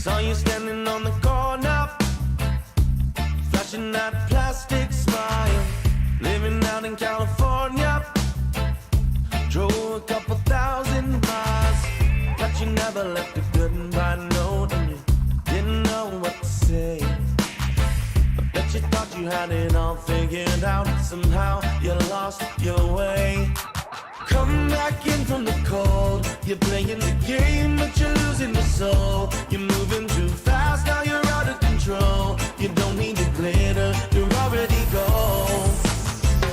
Saw you standing on the corner, flashing that plastic smile. Living out in California, drove a couple thousand miles, but you never left a goodbye note, and you didn't know what to say. I bet you thought you had it all figured out. Somehow you lost your way. Come back in from the cold. You're playing the game, but you're losing your soul. You're moving too fast, now you're out of control. You don't need the glitter, you're already gold.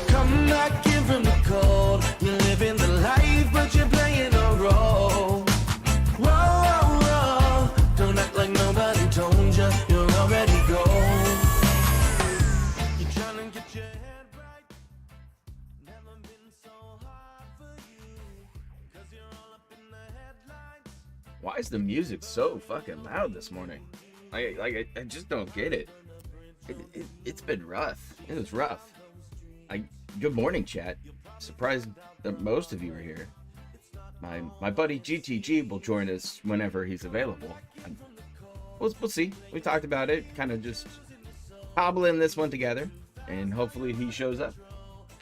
Come back in from the cold. You're living the life, but you're playing a role. Whoa, whoa, whoa. Don't act like nobody told you, you're already gold. You're trying to get your head right. Never been so hard for you, 'cause you're all up in the headlines. Why is the music so fucking loud this morning? I just don't get it. It's been rough. It was rough. Good morning, chat. Surprised that most of you are here. My buddy GTG will join us whenever he's available. We'll see. We talked about it. Kind of just hobbling this one together, and hopefully he shows up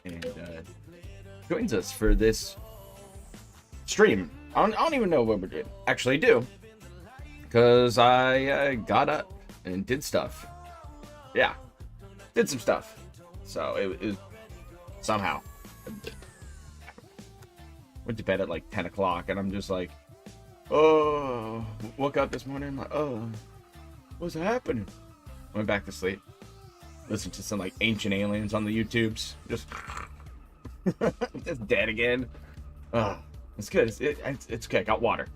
and joins us for this stream. I don't even know what we're doing. Actually, do, because I got up and did stuff. Yeah, did some stuff. So it was somehow went to bed at like 10 o'clock, and I'm just like, oh, woke up this morning. I'm like, oh, what's happening? Went back to sleep. Listened to some like ancient aliens on the YouTubes. Just dead again. Oh, it's good. It's okay. I got water.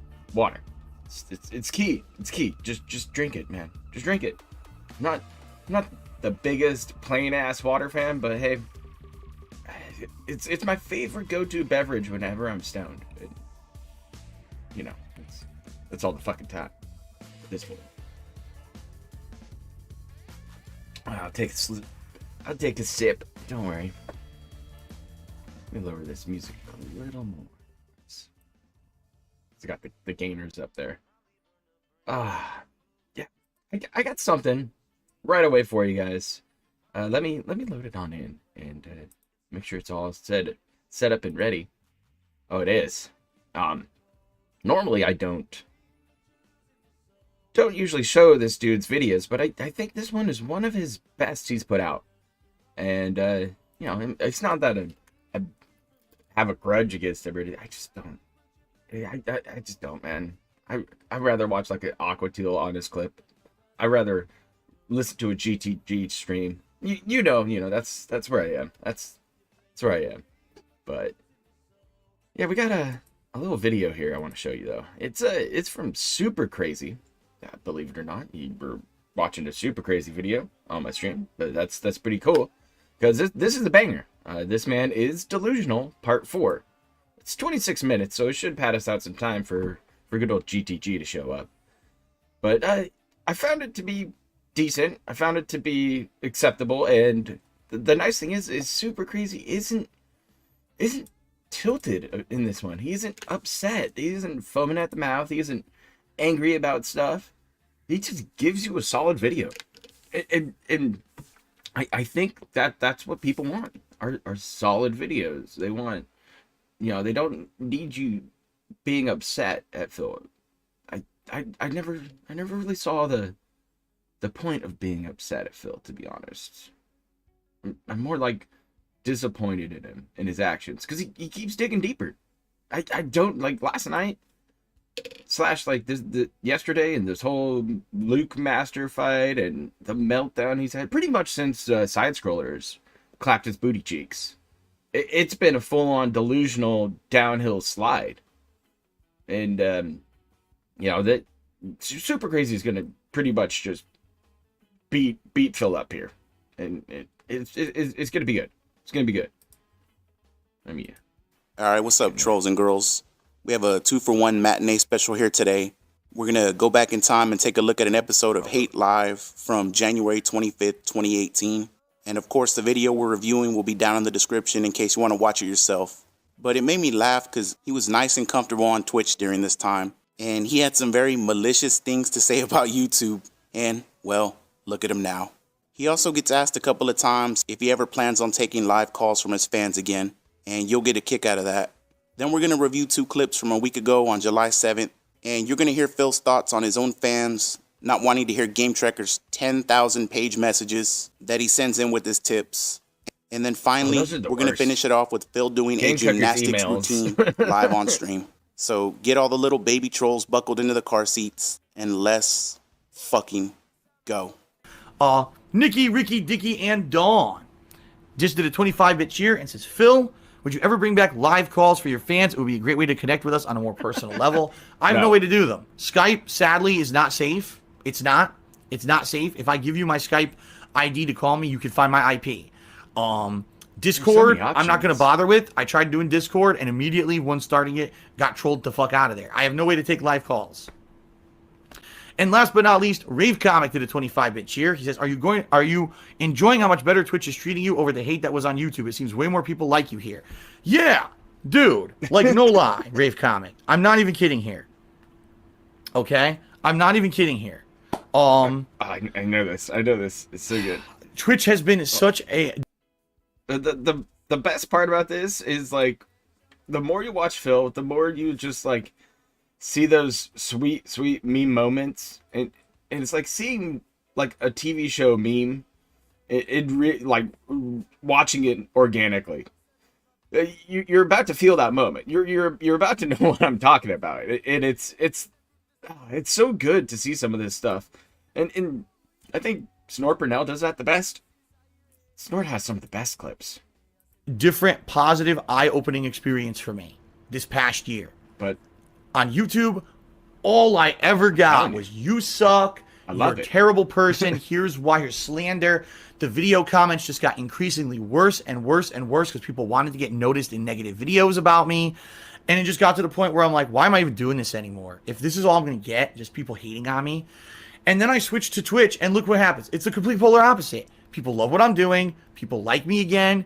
It's key. It's key. Just drink it, man. Just drink it. I'm not the biggest plain ass water fan, but hey, it's my favorite go-to beverage whenever I'm stoned. You know, it's all the fucking time. This one. I'll take a sip. Don't worry. Let me lower this music a little more. It's got the gainers up there. Yeah. I got something right away for you guys. Let me load it on in and make sure it's all set up and ready. Oh, it is. Normally I don't usually show this dude's videos, but I think this one is one of his best he's put out. And you know, it's not that I have a grudge against everybody. I just don't. I just don't, man. I'd rather watch like an Aqua Teal honest clip. I'd rather listen to a GTG stream. You know, that's where I am. That's where I am. But yeah, we got a little video here I want to show you though. It's from Super Crazy. Believe it or not, you were watching a Super Crazy video on my stream, but that's pretty cool because this is a banger. This man is delusional, part 4. It's 26 minutes, so it should pad us out some time for good old GTG to show up. But I found it to be decent. I found it to be acceptable, and the nice thing is Super Crazy isn't tilted in this one. He isn't upset. He isn't foaming at the mouth. He isn't angry about stuff. He just gives you a solid video, and I think that's what people want are solid videos. They want, they don't need you being upset at Phil. I never really saw the point of being upset at Phil, to be honest. I'm more like disappointed in him and his actions because he keeps digging deeper. I don't like last night / like yesterday and this whole Luke Master fight and the meltdown he's had pretty much since Side Scrollers clapped his booty cheeks. It's been a full-on delusional downhill slide, and that Super Crazy is gonna pretty much just beat Phil up here, and it's gonna be good. It's gonna be good. I mean, all right, what's up, trolls and girls? We have a 2-for-1 matinee special here today. We're going to go back in time and take a look at an episode of Hate Live from January 25th, 2018. And of course, the video we're reviewing will be down in the description in case you want to watch it yourself. But it made me laugh because he was nice and comfortable on Twitch during this time. and he had some very malicious things to say about YouTube, and, well, look at him now. He also gets asked a couple of times if he ever plans on taking live calls from his fans again, and you'll get a kick out of that. Then we're going to review 2 clips from a week ago on July 7th, and you're going to hear Phil's thoughts on his own fans not wanting to hear Game Trekker's 10,000 page messages that he sends in with his tips. And then finally, we're going to finish it off with Phil doing a gymnastics routine live on stream. So get all the little baby trolls buckled into the car seats, and let's fucking go. Nikki, Ricky, Dicky, and Dawn just did a 25-bit cheer and says, Phil, would you ever bring back live calls for your fans? It would be a great way to connect with us on a more personal level. I have no way to do them. Skype, sadly, is not safe. It's not. It's not safe. If I give you my Skype ID to call me, you can find my IP. Discord, I'm not going to bother with. I tried doing Discord, and immediately, once starting it, got trolled the fuck out of there. I have no way to take live calls. And last but not least, Rave Comic did a 25-bit cheer. He says, are you enjoying how much better Twitch is treating you over the hate that was on YouTube? It seems way more people like you here. Yeah, dude. Like, no lie, Rave Comic. I'm not even kidding here. Okay? I'm not even kidding here. I know this. I know this. It's so good. Twitch has been such a... The best part about this is, like, the more you watch Phil, the more you just, like, see those sweet meme moments, and it's like seeing like a TV show meme. Like watching it organically. You're about to feel that moment. You're about to know what I'm talking about, and it's so good to see some of this stuff, and I think Snort Burnell does that the best. Snort has some of the best clips. Different, positive, eye-opening experience for me this past year. But on YouTube, all I ever got was "you suck," "you're a terrible person," "here's why," "here's slander." The video comments just got increasingly worse and worse and worse because people wanted to get noticed in negative videos about me. And it just got to the point where I'm like, why am I even doing this anymore? If this is all I'm going to get, just people hating on me. And then I switched to Twitch, and look what happens. It's the complete polar opposite. People love what I'm doing. People like me again.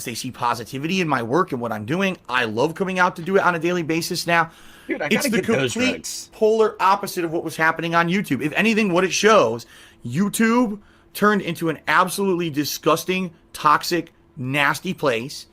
They see positivity in my work and what I'm doing. I love coming out to do it on a daily basis now. Dude, it's the complete polar opposite of what was happening on YouTube. If anything, what it shows, YouTube turned into an absolutely disgusting, toxic, nasty place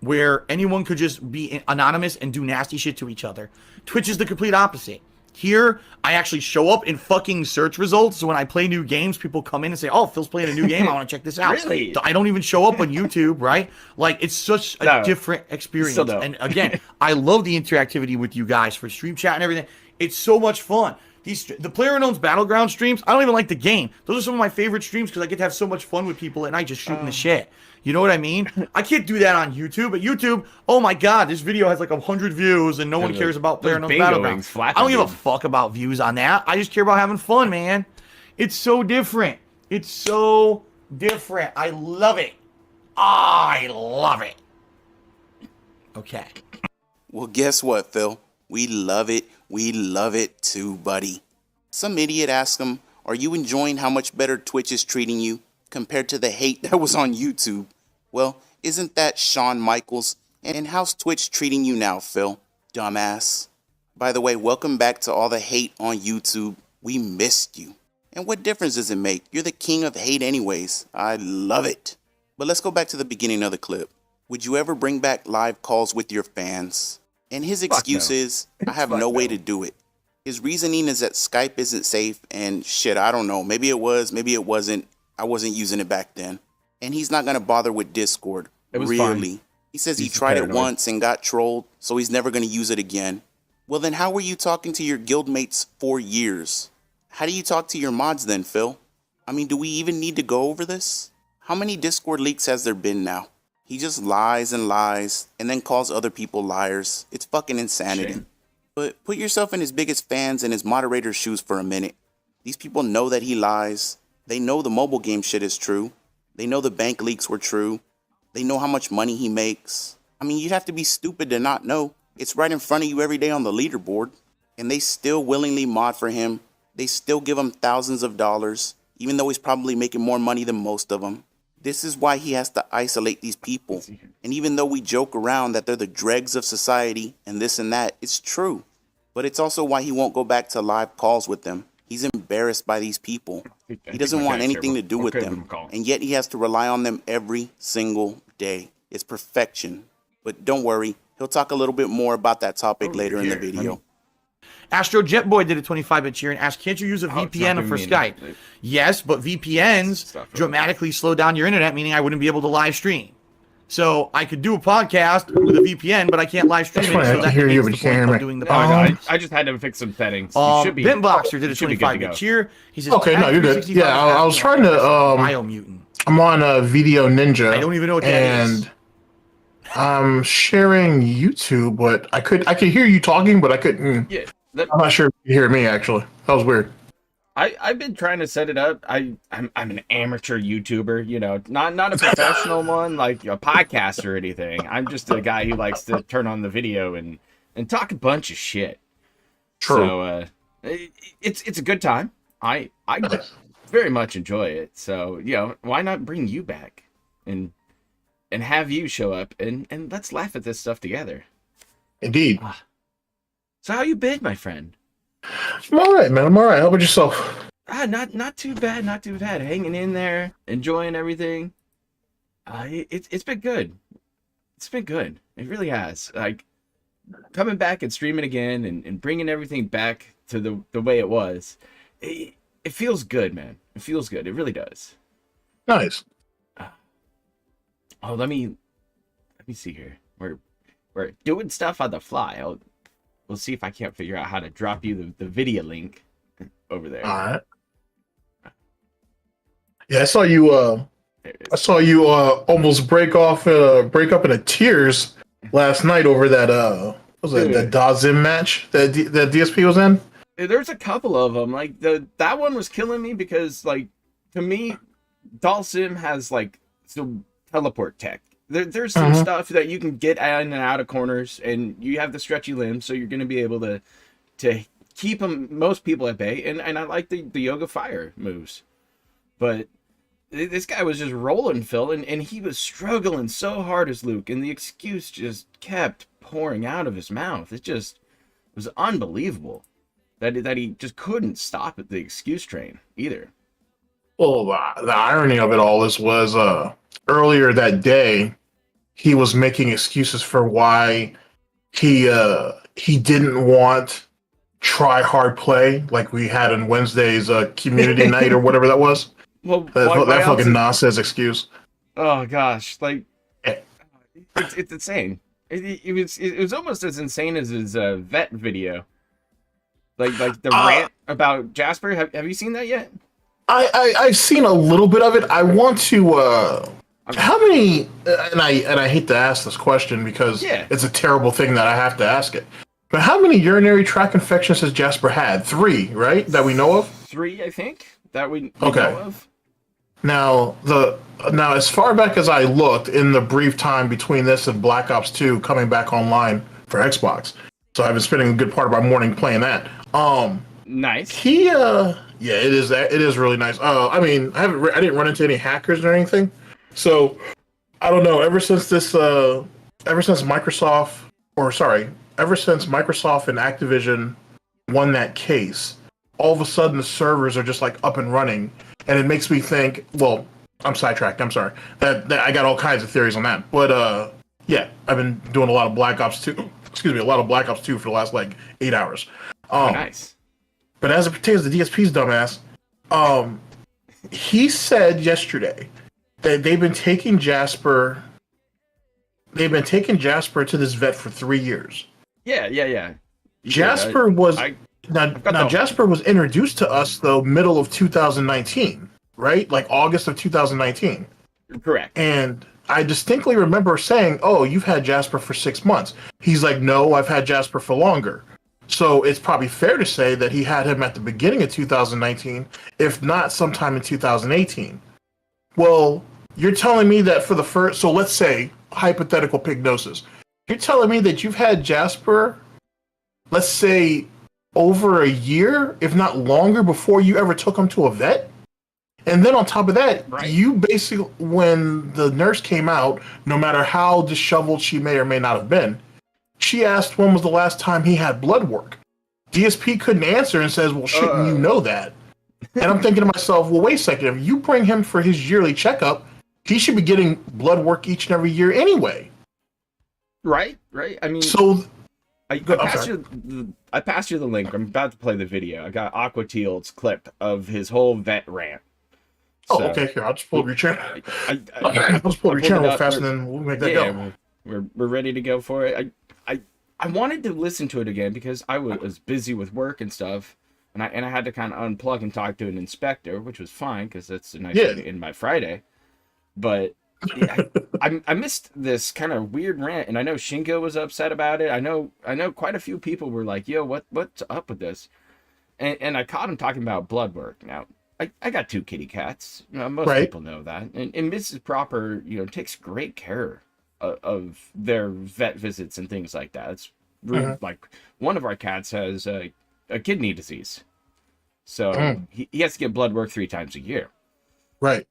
where anyone could just be anonymous and do nasty shit to each other. Twitch is the complete opposite. Here, I actually show up in fucking search results. So when I play new games, people come in and say, oh, Phil's playing a new game. I want to check this out. Really? I don't even show up on YouTube, right? Like, it's such a different experience. And again, I love the interactivity with you guys for stream chat and everything. It's so much fun. The PlayerUnknown's Battleground streams, I don't even like the game. Those are some of my favorite streams because I get to have so much fun with people at night just shooting the shit. You know what I mean? I can't do that on YouTube. But YouTube, oh my god, this video has like 100 views and no one cares about PlayerUnknown's Battleground. I don't give a fuck about views on that. I just care about having fun, man. It's so different. It's so different. I love it. I love it. Okay. Well, guess what, Phil? We love it. We love it too, buddy. Some idiot asked him, are you enjoying how much better Twitch is treating you compared to the hate that was on YouTube? Well, isn't that Shawn Michaels? And how's Twitch treating you now, Phil? Dumbass. By the way, welcome back to all the hate on YouTube. We missed you. And what difference does it make? You're the king of hate anyways. I love it. But let's go back to the beginning of the clip. Would you ever bring back live calls with your fans? And his excuse is, I have no way to do it. His reasoning is that Skype isn't safe and shit, I don't know. Maybe it was, maybe it wasn't. I wasn't using it back then. And he's not going to bother with Discord. It was really. fine. He says he tried it once and got trolled, so he's never going to use it again. Well, then how were you talking to your guildmates for years? How do you talk to your mods then, Phil? I mean, do we even need to go over this? How many Discord leaks has there been now? He just lies and lies and then calls other people liars. It's fucking insanity. Shame. But put yourself in his biggest fans and his moderator's shoes for a minute. These people know that he lies. They know the mobile game shit is true. They know the bank leaks were true. They know how much money he makes. I mean, you'd have to be stupid to not know. It's right in front of you every day on the leaderboard. And they still willingly mod for him. They still give him thousands of dollars, even though he's probably making more money than most of them. This is why he has to isolate these people. And even though we joke around that they're the dregs of society and this and that, it's true. But it's also why he won't go back to live calls with them. He's embarrassed by these people. He doesn't want anything to do with them, and yet he has to rely on them every single day. It's perfection. But don't worry, he'll talk a little bit more about that topic later in the video. Astro Jetboy did a 25-bit cheer and asked, can't you use a VPN for Skype? Yes, but VPNs dramatically slow down your internet, meaning I wouldn't be able to live stream. So I could do a podcast with a VPN, but I can't live stream it. That's So I can hear you, but you can't hear me. doing the No, podcast. I just had to fix some settings. You should be. Bentboxer did a you should be good to 25-bit go. cheer. He says, Okay, no, you're good. 365 Yeah, I was trying to. Biomutant. I'm on Video Ninja. I don't even know what that is. and I'm sharing YouTube, but I could hear you talking, but I couldn't. Yeah, I'm not sure if you hear me actually. That was weird. I've been trying to set it up. I'm an amateur YouTuber, you know, not a professional one like a podcast or anything. I'm just a guy who likes to turn on the video and talk a bunch of shit. True. So it's a good time. I very much enjoy it. So you know, why not bring you back and have you show up and let's laugh at this stuff together. Indeed. So how you been, my friend? I'm all right, man. I'm all right. How about yourself? Not too bad, not too bad. Hanging in there, enjoying everything. It's been good. It's been good. It really has. Like coming back and streaming again and bringing everything back to the way it was. It feels good, man. It feels good. It really does. Nice. Oh, let me see here. We're doing stuff on the fly. We'll see if I can't figure out how to drop you the video link over there. All right. Yeah, I saw you. Almost break up into tears last night over that. What was it that Dazim match that DSP was in? There's a couple of them. Like that one was killing me because, like, to me, Dalsim has like some teleport tech. There's some stuff that you can get in and out of corners, and you have the stretchy limbs, so you're going to be able to keep most people at bay. And I like the Yoga Fire moves. But this guy was just rolling, Phil, and he was struggling so hard as Luke, and the excuse just kept pouring out of his mouth. It just was unbelievable that he just couldn't stop at the excuse train either. Well, the irony of it all was earlier that day, he was making excuses for why he didn't want try hard play like we had on Wednesday's community night or whatever that was. Well, that fucking nonsense excuse. Oh gosh, like it's insane. It was almost as insane as his vet video, like the rant about Jasper. Have you seen that yet? I've seen a little bit of it. I want to. How many? And I hate to ask this question because it's a terrible thing that I have to ask it. But how many urinary tract infections has Jasper had? 3, right? That we know of. 3, I think. That we know of. Now as far back as I looked in the brief time between this and Black Ops 2 coming back online for Xbox, so I've been spending a good part of my morning playing that. Nice. Yeah, it is really nice. I mean, I didn't run into any hackers or anything, so I don't know. Ever since Microsoft and Activision won that case, all of a sudden the servers are just like up and running, and it makes me think. Well, I'm sidetracked. I'm sorry. That I got all kinds of theories on that, but yeah, I've been doing a lot of Black Ops 2. Excuse me, a lot of Black Ops 2 for the last like 8 hours. Nice. But as it pertains to DSP's dumbass, he said yesterday that they've been taking Jasper to this vet for 3 years. Yeah. Jasper was introduced to us though middle of 2019, right? Like August of 2019. Correct. And I distinctly remember saying, "Oh, you've had Jasper for 6 months." He's like, "No, I've had Jasper for longer." So it's probably fair to say that he had him at the beginning of 2019, if not sometime in 2018. Well, you're telling me that for the first, so let's say, hypothetical pignosis, you're telling me that you've had Jasper, let's say, over a year, if not longer, before you ever took him to a vet? And then on top of that, you basically, when the nurse came out, no matter how disheveled she may or may not have been, she asked when was the last time he had blood work. DSP couldn't answer and says, well, shouldn't you know that? And I'm thinking to myself, well, wait a second. If you bring him for his yearly checkup, he should be getting blood work each and every year anyway. Right. I mean, So I passed you the link. I'm about to play the video. I got Aqua Teal's clip of his whole vet rant. Oh, okay. Here, I'll just pull up your channel. I'll just pull up your channel real fast, and then we'll make that go. We're ready to go for it. I wanted to listen to it again because I was busy with work and stuff, and I had to kind of unplug and talk to an inspector, which was fine because that's a nice way to end my Friday. But yeah, I missed this kind of weird rant, and I know Shinko was upset about it. I know quite a few people were like, "Yo, what's up with this?" And I caught him talking about blood work. Now, I got 2 kitty cats. Most people know that. And Mrs. Proper, takes great care of their vet visits and things like that. It's really, like, one of our cats has a kidney disease. So he has to get blood work 3 times a year. Right.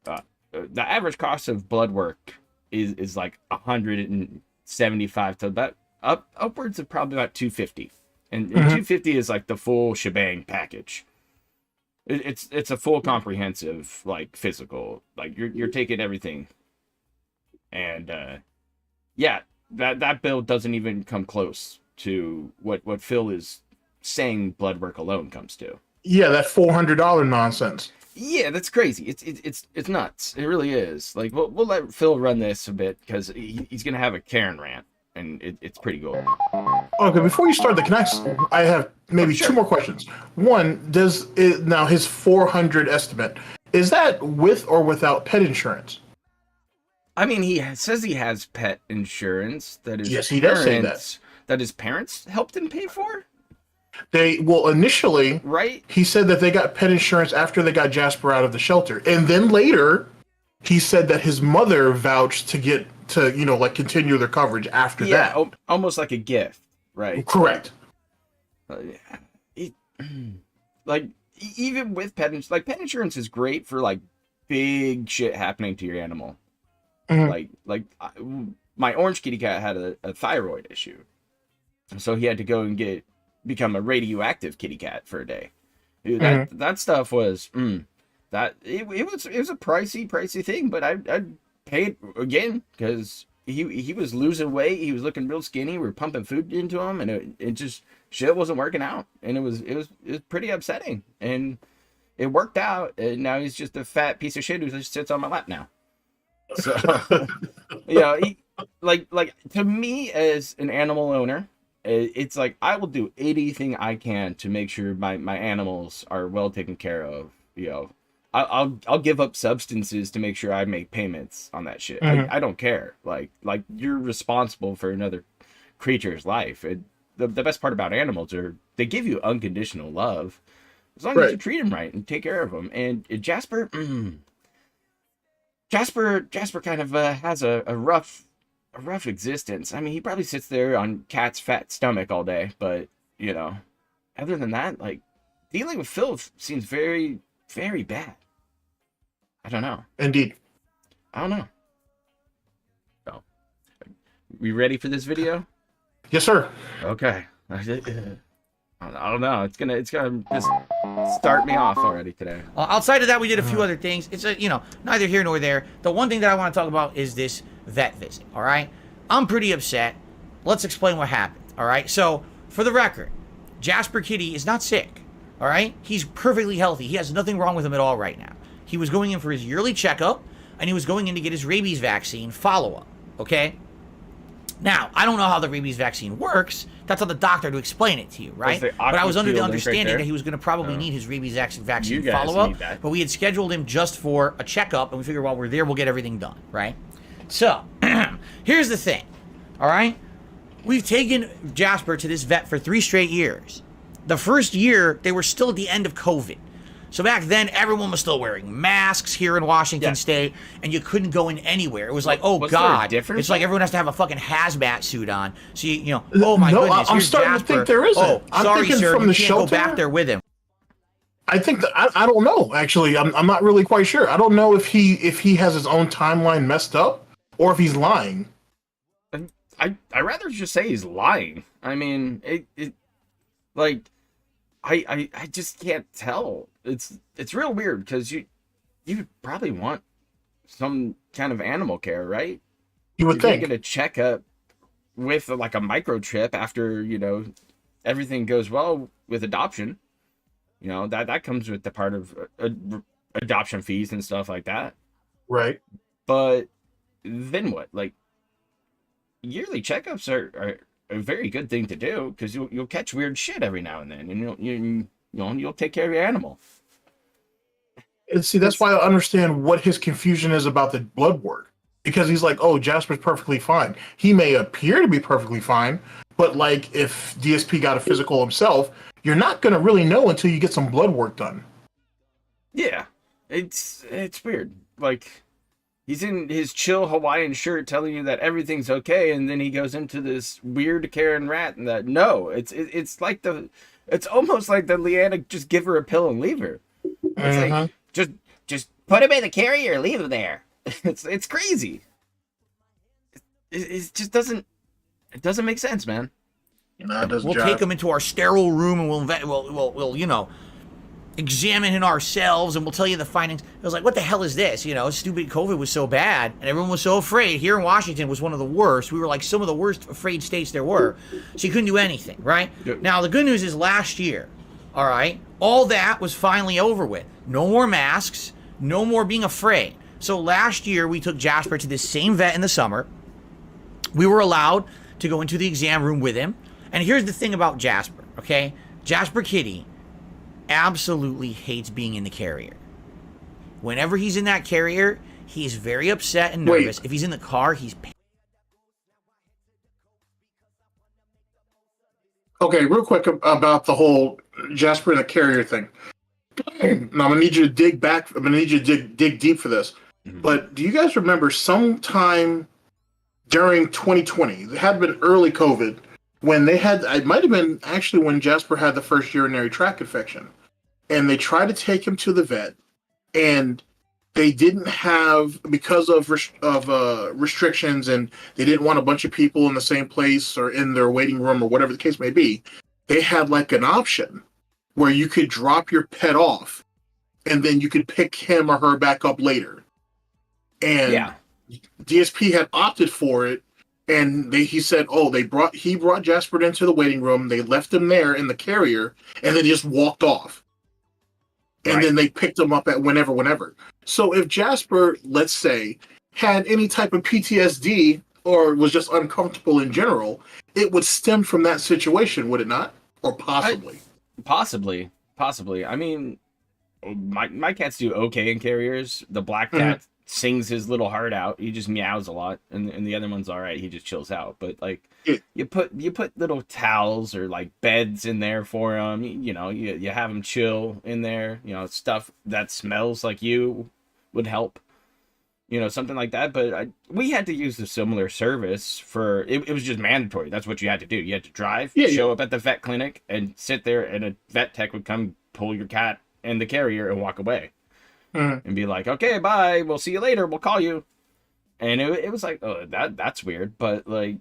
The average cost of blood work is like $175 to about upwards of probably about $250. And $250 is like the full shebang package. It's a full comprehensive, like, physical, like you're taking everything. And yeah, that bill doesn't even come close to what Phil is saying blood work alone comes to. Yeah, that $400 nonsense. Yeah, that's crazy. It's nuts. It really is. Like, we'll let Phil run this a bit because he's gonna have a Karen rant, and it's pretty cool. Okay, before you start the connects, I have maybe 2 more questions. One, now his 400 estimate, is that with or without pet insurance? I mean, he says he has pet insurance that his he does say that his parents helped him pay for. Initially, right? He said that they got pet insurance after they got Jasper out of the shelter, and then later, he said that his mother vouched to get to continue their coverage after that. Yeah, almost like a gift, right? Correct. Like, even with pet insurance is great for like big shit happening to your animal. Like my orange kitty cat had a thyroid issue, so he had to go and become a radioactive kitty cat for a day. Dude, that stuff was that it was a pricey thing, but I'd pay it again because he was losing weight, he was looking real skinny. We were pumping food into him, and it just shit wasn't working out, and it was pretty upsetting, and it worked out, and now he's just a fat piece of shit who just sits on my lap now. So like to me as an animal owner, it's like I will do anything I can to make sure my animals are well taken care of. I'll give up substances to make sure I make payments on that shit. I don't care. Like you're responsible for another creature's life. The best part about animals are they give you unconditional love as long as you treat them right and take care of them. And Jasper kind of has a rough existence. I mean, he probably sits there on Cat's fat stomach all day, but other than that, like, dealing with Phil seems very, very bad. I don't know. Indeed. I don't know. So, we ready for this video? Yes, sir. Okay. I don't know. It's gonna just start me off already today. Outside of that, we did a few other things. It's neither here nor there. The one thing that I want to talk about is this vet visit. All right, I'm pretty upset. Let's explain what happened. All right. So for the record, Jasper Kitty is not sick. All right, he's perfectly healthy. He has nothing wrong with him at all right now. He was going in for his yearly checkup, and he was going in to get his rabies vaccine follow-up. Okay. Now, I don't know how the rabies vaccine works. That's on the doctor to explain it to you, right? But I was under the understanding that he was going to probably need his rabies vaccine follow-up. But we had scheduled him just for a checkup, and we figured while we're there, we'll get everything done, right? So, here's the thing, all right? We've taken Jasper to this vet for 3 straight years. The first year, they were still at the end of COVID. So back then, everyone was still wearing masks here in Washington State, and you couldn't go in anywhere. It was like, oh God, it's like everyone has to have a fucking hazmat suit on. So oh my goodness, I'm starting Jasper. To think there isn't. Oh, I'm sorry, thinking sir, from you the can't shelter, go back there with him. I think that I don't know. Actually, I'm not really quite sure. I don't know if he has his own timeline messed up or if he's lying. I rather just say he's lying. I mean, it like I just can't tell. It's real weird because you probably want some kind of animal care, right? You would You're gonna think. get a checkup with like a microchip after everything goes well with adoption. That comes with the part of adoption fees and stuff like that. Right. But then what? Like yearly checkups are a very good thing to do because you'll catch weird shit every now and then, and you'll take care of your animal. And see, that's why I understand what his confusion is about the blood work. Because he's like, oh, Jasper's perfectly fine. He may appear to be perfectly fine, but like if DSP got a physical himself, you're not going to really know until you get some blood work done. Yeah, it's weird. Like he's in his chill Hawaiian shirt telling you that everything's okay, and then he goes into this weird Karen rat and that no, it's almost like the Leanna just give her a pill and leave her. It's like just put him in the carrier, leave him there. It's crazy. It just doesn't make sense, man. Nah, it doesn't We'll jive. take him into our sterile room and we'll examine it ourselves and we'll tell you the findings. It was like, what the hell is this? Stupid COVID was so bad and everyone was so afraid. Here in Washington was one of the worst. We were like some of the worst afraid states there were. So you couldn't do anything, right? Yep. Now the good news is last year, all right, all that was finally over with. No more masks, no more being afraid. So last year we took Jasper to this same vet in the summer. We were allowed to go into the exam room with him. And here's the thing about Jasper, okay? Jasper Kitty absolutely hates being in the carrier. Whenever he's in that carrier, he's very upset and nervous. Wait. If he's in the car, he's Okay, real quick about the whole Jasper and the carrier thing. Now I'm gonna need you to dig back. I'm gonna need you to dig deep for this. But do you guys remember sometime during 2020, it had been early COVID, when they had, it might have been actually when Jasper had the first urinary tract infection, and they tried to take him to the vet, and they didn't have, because of restrictions, and they didn't want a bunch of people in the same place or in their waiting room or whatever the case may be. They had like an option where you could drop your pet off, and then you could pick him or her back up later. And Yeah. DSP had opted for it, and he said, "Oh, he brought Jasper into the waiting room. They left him there in the carrier, and then just walked off. And Right. then they picked him up at whenever. So if Jasper, let's say, had any type of PTSD or was just uncomfortable in general, it would stem from that situation, would it not? Or possibly. Possibly. I mean, my cats do okay in carriers. The black cat sings his little heart out. He just meows a lot, and the other one's all right. He just chills out. But like, Yeah. you put little towels or like beds in there for him. You have him chill in there. Stuff that smells like you would help. Something like that. But we had to use a similar service for it. It was just mandatory. That's what you had to do. You had to drive, show up at the vet clinic, and sit there, and a vet tech would come pull your cat in the carrier and walk away. And be like, okay, bye, we'll see you later, we'll call you. And it was like, oh, that's weird, but like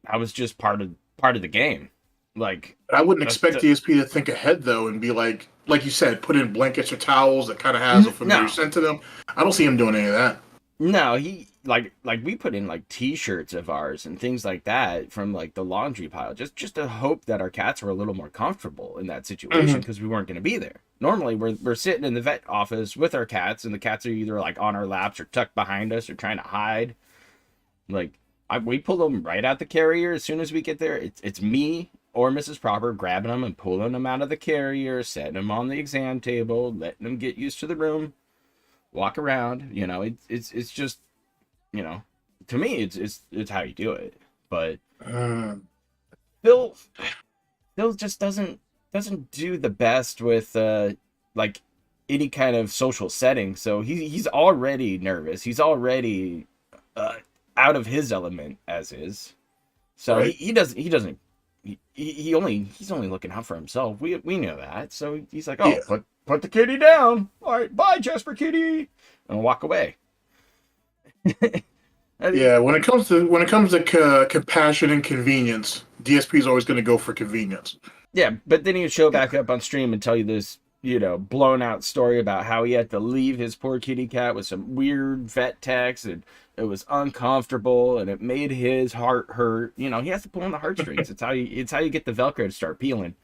that was just part of the game. Like, I wouldn't expect DSP to think ahead though and be like you said, put in blankets or towels that kind of has a familiar scent to them. I don't see him doing any of that. No, he like we put in like t-shirts of ours and things like that from like the laundry pile, just to hope that our cats were a little more comfortable in that situation, because we weren't going to be there. Normally we're sitting in the vet office with our cats, and the cats are either like on our laps or tucked behind us or trying to hide. Like we pull them right out the carrier as soon as we get there. It's me or Mrs. Proper grabbing them and pulling them out of the carrier, setting them on the exam table, letting them get used to the room, walk around. It's just, to me it's how you do it. But Phil just doesn't do the best with like any kind of social setting. So he's already nervous. He's already out of his element as is. So right. he's only looking out for himself. We know that. So he's like, oh, yeah. Put the kitty down. All right, bye, Jasper Kitty, and walk away. Yeah, when it comes to compassion and convenience, DSP is always going to go for convenience. Yeah, but then he would show back up on stream and tell you this, blown out story about how he had to leave his poor kitty cat with some weird vet techs, and it was uncomfortable and it made his heart hurt. He has to pull on the heartstrings. It's how you get the Velcro to start peeling.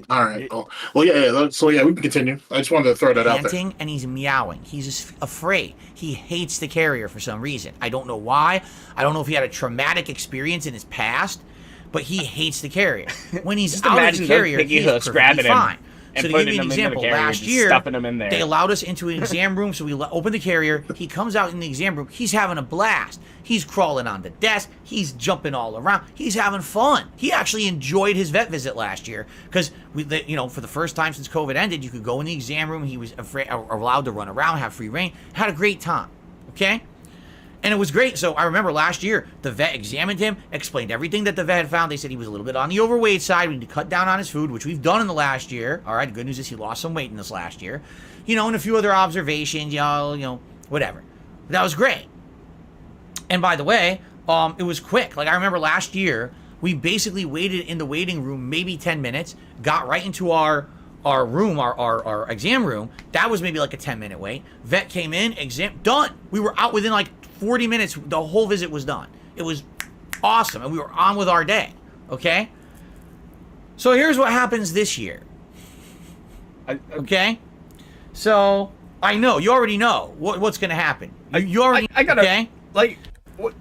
All right. Well, yeah. So yeah, we can continue. I just wanted to throw that out there. Panting and he's meowing. He's just afraid. He hates the carrier for some reason. I don't know why. I don't know if he had a traumatic experience in his past, but he hates the carrier. When he's out of the carrier, he's perfectly fine. So to give you an example, last year, they allowed us into an exam room, so we opened the carrier. He comes out in the exam room. He's having a blast. He's crawling on the desk. He's jumping all around. He's having fun. He actually enjoyed his vet visit last year because, for the first time since COVID ended, you could go in the exam room. He was allowed to run around, have free reign. Had a great time, okay? And it was great. So I remember last year, the vet examined him, explained everything that the vet had found. They said he was a little bit on the overweight side. We need to cut down on his food, which we've done in the last year. All right, the good news is he lost some weight in this last year. And a few other observations, whatever. But that was great. And by the way, it was quick. Like I remember last year, we basically waited in the waiting room maybe 10 minutes, got right into our room, our exam room. That was maybe like a 10-minute wait. Vet came in, exam, done. We were out within like 40 minutes. The whole visit was done. It was awesome. And we were on with our day. Okay? So here's what happens this year. Okay? So I know. You already know what's going to happen. You already, I gotta, okay? Like, what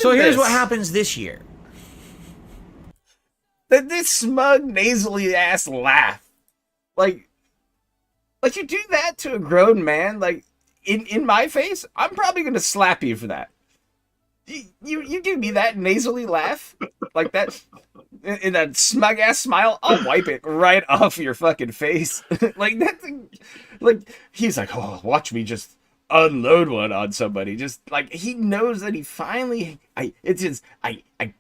so is here's this? what happens this year. This smug, nasally ass laugh. Like you do that to a grown man, like, in my face, I'm probably gonna slap you for that. You give me that nasally laugh, like that, in that smug ass smile, I'll wipe it right off your fucking face. Like that thing, like he's like, oh, watch me just unload one on somebody. Just like he knows that he finally, I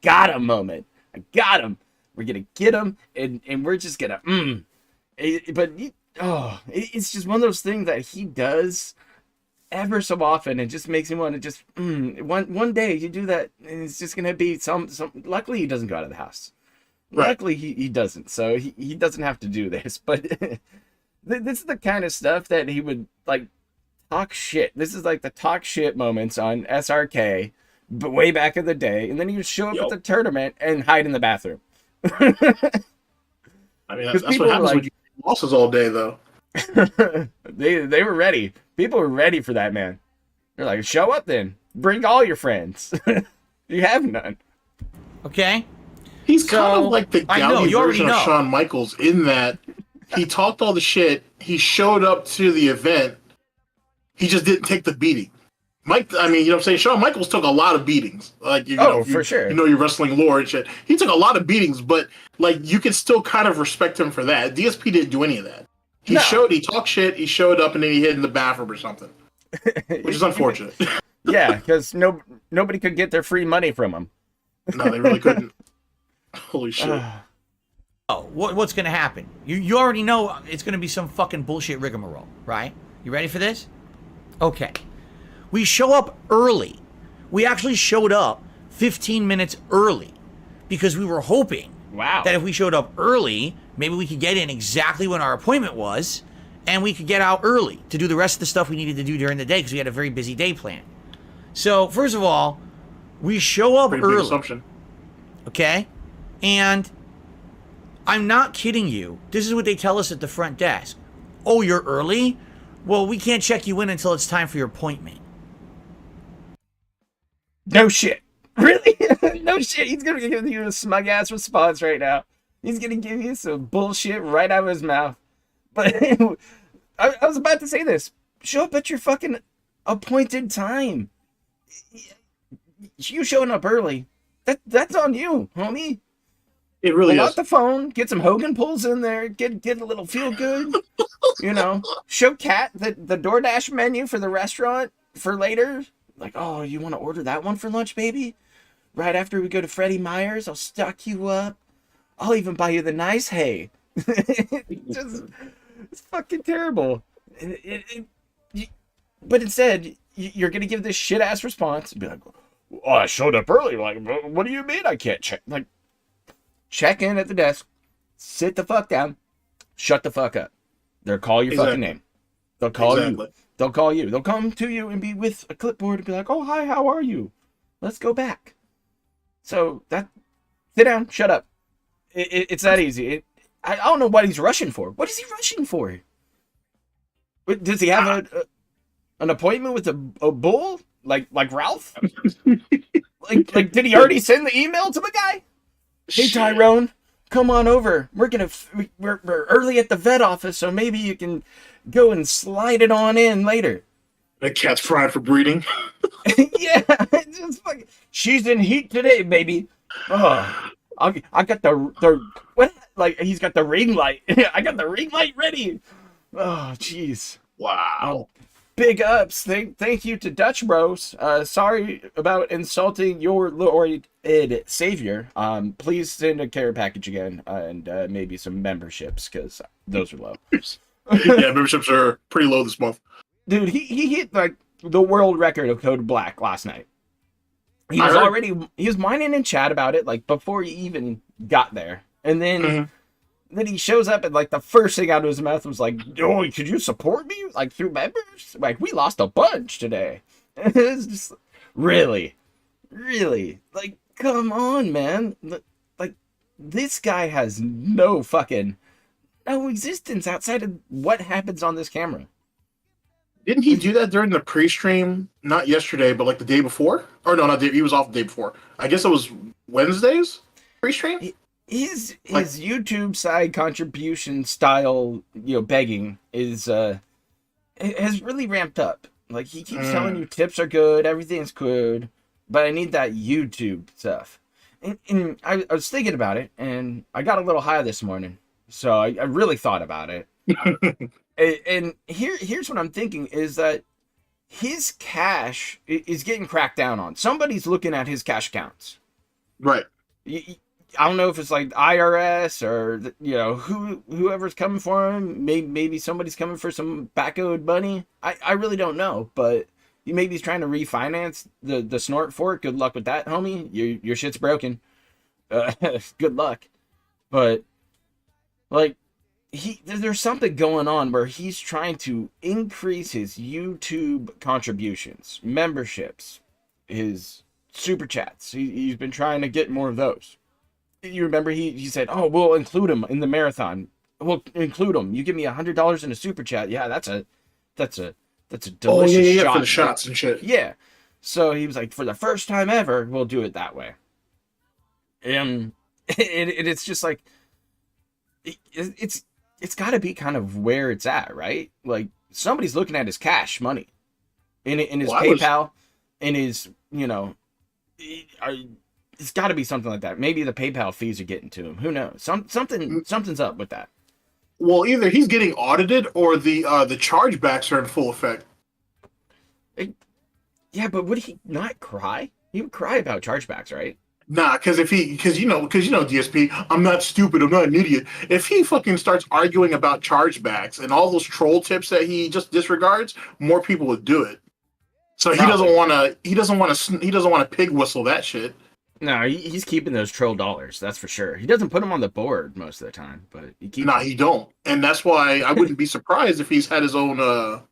got him moment. I got him. We're gonna get him, and we're just gonna it's just one of those things that he does ever so often. It just makes me want to just one day you do that, and it's just gonna be some. Luckily, he doesn't go out of the house. Right. Luckily, he doesn't, so he doesn't have to do this. But this is the kind of stuff that he would like talk shit. This is like the talk shit moments on SRK, but way back in the day, and then he would show up at the tournament and hide in the bathroom. I mean, that's what happens when you losses all day, though. They were ready. People were ready for that man. They're like, show up then. Bring all your friends. You have none. Okay. He's kind of like the Galley version of know. Shawn Michaels in that he talked all the shit. He showed up to the event. He just didn't take the beating. Mike, I mean, you know what I'm saying? Shawn Michaels took a lot of beatings. Like, for sure. You know your wrestling lore and shit. He took a lot of beatings, but like you can still kind of respect him for that. DSP didn't do any of that. He talked shit, he showed up, and then he hid in the bathroom or something. Which is unfortunate. Yeah, because nobody could get their free money from him. No, they really couldn't. Holy shit. What's going to happen? You already know it's going to be some fucking bullshit rigmarole, right? You ready for this? Okay. We show up early. We actually showed up 15 minutes early because we were hoping that if we showed up early, maybe we could get in exactly when our appointment was, and we could get out early to do the rest of the stuff we needed to do during the day because we had a very busy day planned. So, first of all, we show up Pretty early. big assumption. Okay? And I'm not kidding you. This is what they tell us at the front desk. Oh, you're early? Well, we can't check you in until it's time for your appointment. No shit. Really? No shit. He's going to give you a smug ass response right now. He's going to give you some bullshit right out of his mouth. But I was about to say this. Show up at your fucking appointed time. You showing up early. That's on you, homie. It really Pull is. out the phone, get some Hogan pulls in there, get a little feel good. Show Kat the DoorDash menu for the restaurant for later. Like, oh, you want to order that one for lunch, baby? Right after we go to Freddie Myers, I'll stock you up. I'll even buy you the nice hay. It's fucking terrible. But instead, you're going to give this shit-ass response and be like, oh, I showed up early. Like, what do you mean I can't check? Like, check in at the desk, sit the fuck down, shut the fuck up. They'll call your fucking name. They'll call you. They'll call you. They'll come to you and be with a clipboard and be like, "Oh, hi, how are you? Let's go back." So sit down, shut up. It's that easy. I don't know what he's rushing for. What is he rushing for? Does he have an appointment with a bull like Ralph? like did he already send the email to the guy? Hey Tyrone, come on over. We're early at the vet office, so maybe you can go and slide it on in later. The cat's fried for breeding. Yeah, just fucking, she's in heat today, baby. Oh, I got the what? Like he's got the ring light. I got the ring light ready. Oh, jeez. Wow. Big ups. Thank you to Dutch Bros. Sorry about insulting your Lord Savior. Please send a care package again and maybe some memberships because those are low. Yeah, memberships are pretty low this month. Dude, he hit like the world record of Code Black last night. He was whining in chat about it like before he even got there, and then he shows up and like the first thing out of his mouth was like, "Oh, could you support me like through members? Like we lost a bunch today." It's just really like, come on, man. Like this guy has no existence outside of what happens on this camera. Didn't he do that during the pre-stream? Not yesterday, but like the day before? Or no, not day. He was off the day before. I guess it was Wednesdays pre-stream. His YouTube side contribution style, begging has really ramped up. Like he keeps telling you tips are good, everything's good, but I need that YouTube stuff. And I was thinking about it, and I got a little high this morning, so I really thought about it. And here's what I'm thinking is that his cash is getting cracked down on. Somebody's looking at his cash accounts. Right. I don't know if it's like IRS or whoever's coming for him. Maybe somebody's coming for some back-owed money. I really don't know, but maybe he's trying to refinance the snort fork. Good luck with that, homie. Your shit's broken. Good luck. But like there's something going on where he's trying to increase his YouTube contributions, memberships, his super chats. He's been trying to get more of those. You remember he said, "Oh, we'll include him in the marathon. We'll include him. You give me $100 in a super chat. Yeah, that's a delicious shot for the shots and shit." Yeah. So he was like, for the first time ever, we'll do it that way. And it's just like it's got to be kind of where it's at, right? Like somebody's looking at his cash money in his PayPal, in his it's got to be something like that. Maybe the PayPal fees are getting to him. Who knows? Something's up with that. Well, either he's getting audited or the chargebacks are in full effect. Yeah, but would he not cry? He would cry about chargebacks, right? Nah, because DSP, I'm not stupid, I'm not an idiot. If he fucking starts arguing about chargebacks and all those troll tips that he just disregards, more people would do it. So Probably. he doesn't want to pig whistle that shit. No, he's keeping those troll dollars. That's for sure. He doesn't put them on the board most of the time, but he keeps. Nah, he don't, and that's why I wouldn't be surprised if he's had his own.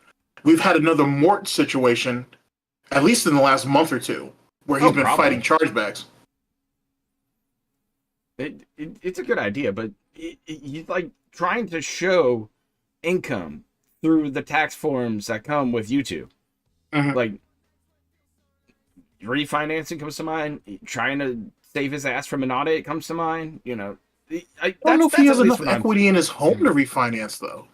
We've had another Mort situation, at least in the last month or two, where he's been fighting chargebacks. It's a good idea, but he's like trying to show income through the tax forms that come with YouTube. Like refinancing comes to mind. Trying to save his ass from an audit comes to mind. I don't know if he has enough equity in his home to refinance, though.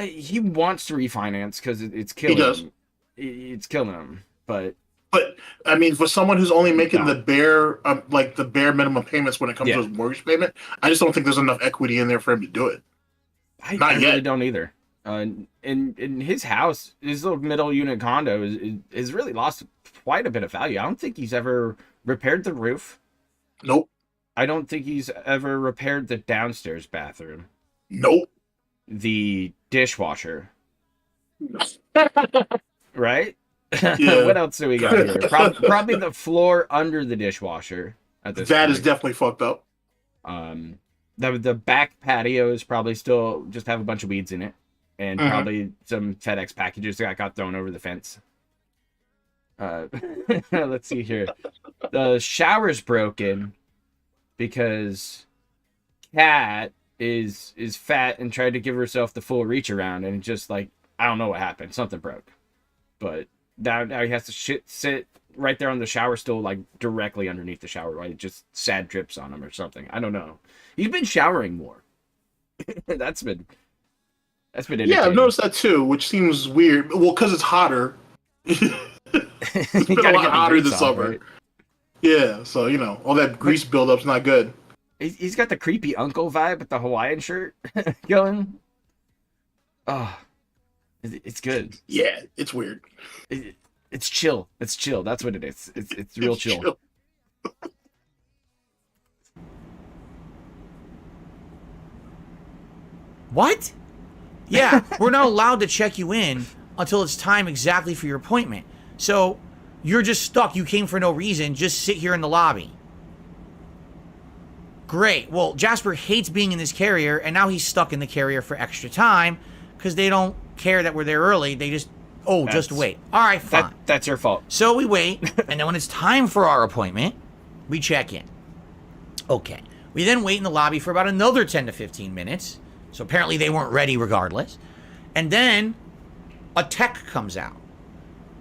He wants to refinance because it's killing him. It's killing him, But I mean, for someone who's only making the bare minimum payments when it comes to his mortgage payment, I just don't think there's enough equity in there for him to do it. I really don't either. In his house, his little middle unit condo is really lost quite a bit of value. I don't think he's ever repaired the roof. Nope. I don't think he's ever repaired the downstairs bathroom. Nope. The dishwasher. Right? Yeah. What else do we got here? Probably the floor under the dishwasher. At this point. Is definitely fucked up. The back patios probably still just have a bunch of weeds in it, and probably some FedEx packages that got thrown over the fence. Let's see here. The shower's broken because Cat is fat and tried to give herself the full reach around, and just like, I don't know what happened. Something broke, but now he has to sit right there on the shower stool, like directly underneath the shower, like just sad drips on him or something. I don't know. He's been showering more. That's been Yeah, I've noticed that too, which seems weird. Well, because it's hotter. It's been a lot hotter this summer. Right? Yeah, so all that grease buildup's not good. He's got the creepy uncle vibe with the Hawaiian shirt going. Oh, it's good. Yeah, it's weird. It's chill. It's chill. That's what it is. It's real chill. What? Yeah, we're not allowed to check you in until it's time exactly for your appointment. So you're just stuck. You came for no reason. Just sit here in the lobby. Great. Well, Jasper hates being in this carrier, and now he's stuck in the carrier for extra time because they don't care that we're there early. They just, just wait. All right, fine. That's your fault. So we wait, and then when it's time for our appointment, we check in. Okay. We then wait in the lobby for about another 10 to 15 minutes. So apparently they weren't ready regardless. And then a tech comes out.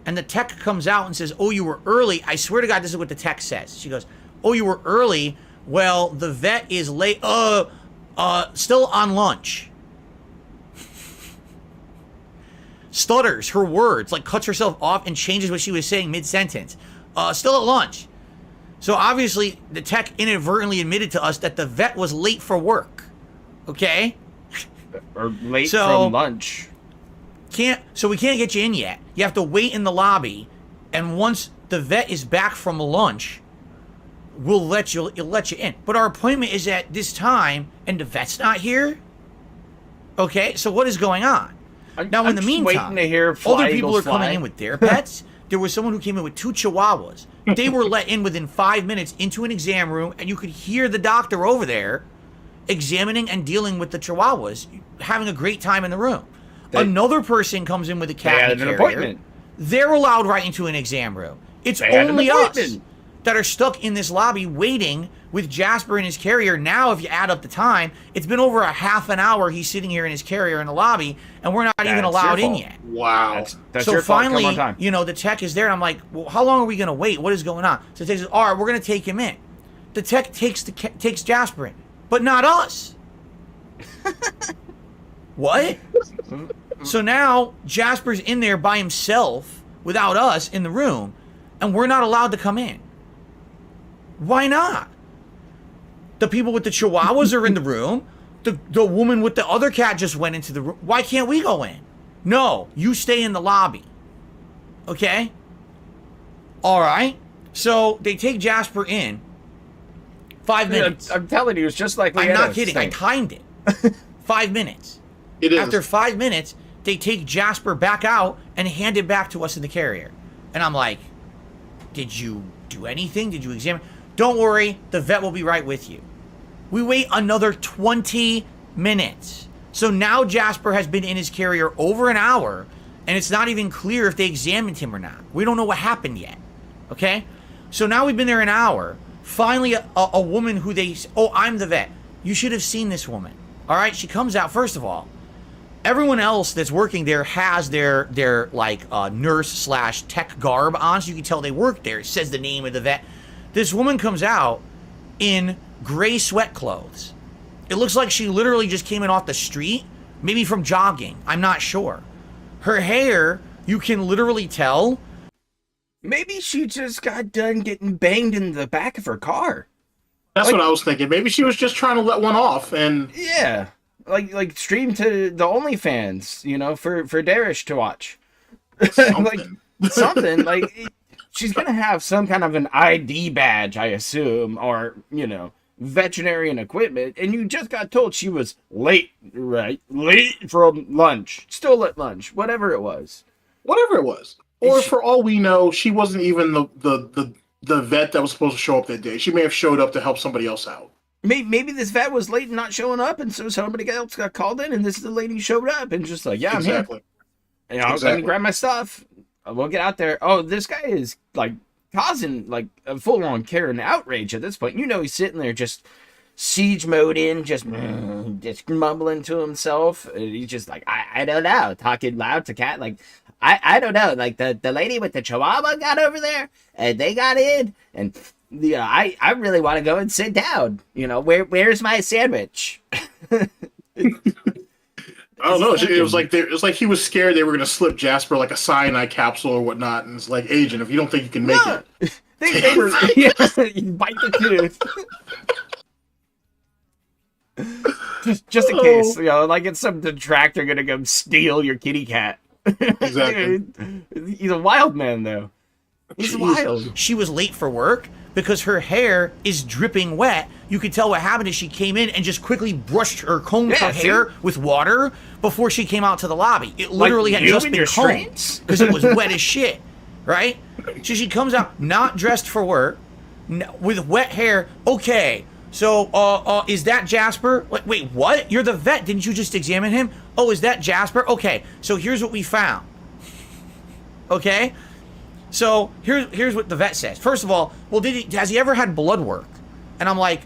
And the tech comes out and says, "Oh, you were early." I swear to God, this is what the tech says. She goes, "Oh, you were early. Well, the vet is late. Still on lunch." Stutters her words, like cuts herself off and changes what she was saying mid-sentence. Still at lunch. So obviously the tech inadvertently admitted to us that the vet was late for work. Okay? Or late from lunch. So we can't get you in yet. You have to wait in the lobby, and once the vet is back from lunch, we'll let you in. But our appointment is at this time, and the vet's not here. Okay, so what is going on? Now, in the meantime, to hear other people are coming in with their pets. There was someone who came in with 2 chihuahuas. They were let in within 5 minutes into an exam room, and you could hear the doctor over there examining and dealing with the chihuahuas, having a great time in the room. Another person comes in with a cat in the carrier. Appointment. They're allowed right into an exam room. It's only us that are stuck in this lobby waiting with Jasper in his carrier. Now, if you add up the time, it's been over a half an hour he's sitting here in his carrier in the lobby, and we're not even allowed in yet. Wow. That's so your finally, fault. the tech is there, and I'm like, well, how long are we going to wait? What is going on? So the tech says, all right, we're going to take him in. The tech takes Jasper in, but not us. What? So now Jasper's in there by himself without us in the room, and we're not allowed to come in. Why not? The people with the chihuahuas are in the room. The woman with the other cat just went into the room. Why can't we go in? No, you stay in the lobby. Okay? All right. So they take Jasper in. 5 minutes. I'm telling you, it's just like I'm not kidding. I timed it. 5 minutes. It is. After 5 minutes, they take Jasper back out and hand it back to us in the carrier. And I'm like, did you do anything? Did you examine? Don't worry, the vet will be right with you. We wait another 20 minutes. So now Jasper has been in his carrier over an hour, and it's not even clear if they examined him or not. We don't know what happened yet. Okay? So now we've been there an hour. Finally, a woman who I'm the vet. You should have seen this woman. All right? She comes out, first of all. Everyone else that's working there has their nurse/tech garb on, so you can tell they work there. It says the name of the vet. This woman comes out in gray sweat clothes. It looks like she literally just came in off the street, maybe from jogging. I'm not sure. Her hair, you can literally tell. Maybe she just got done getting banged in the back of her car. That's what I was thinking. Maybe she was just trying to let one off, and yeah, like stream to the OnlyFans, for Darish to watch. something. Something like. She's going to have some kind of an ID badge, I assume, or, veterinarian equipment. And you just got told she was late, right? Late from lunch. Still at lunch. Whatever it was. Whatever it was. Or for all we know, she wasn't even the vet that was supposed to show up that day. She may have showed up to help somebody else out. Maybe this vet was late and not showing up, and so somebody else got called in, and this is the lady showed up and just like, yeah, I'm Exactly. here. You know, let me grab my stuff. We'll get out there. Oh, this guy is like causing like a full-on Karen outrage at this point. You know, he's sitting there just siege mode in, just mumbling to himself. And he's just like, I don't know, talking loud to Cat, like, I don't know, like the lady with the chihuahua got over there, and they got in, and I really want to go and sit down. You know, where's my sandwich? I don't know. It was like he was scared they were going to slip Jasper like a cyanide capsule or whatnot, and it's like, Agent, if you don't think you can make it, they were you bite the tooth. Just in case, you know, like it's some detractor gonna come steal your kitty cat. Exactly. He's a wild man, though. He's wild. She was late for work because her hair is dripping wet. You could tell what happened is she came in and just quickly brushed or combed her hair with water before she came out to the lobby. It literally had just been combed because it was wet as shit, right? So she comes out not dressed for work with wet hair. Okay, so is that Jasper? Wait, what? You're the vet. Didn't you just examine him? Oh, is that Jasper? Okay, so here's what we found. Okay? So here's what the vet says. First of all, well, has he ever had blood work? And I'm like,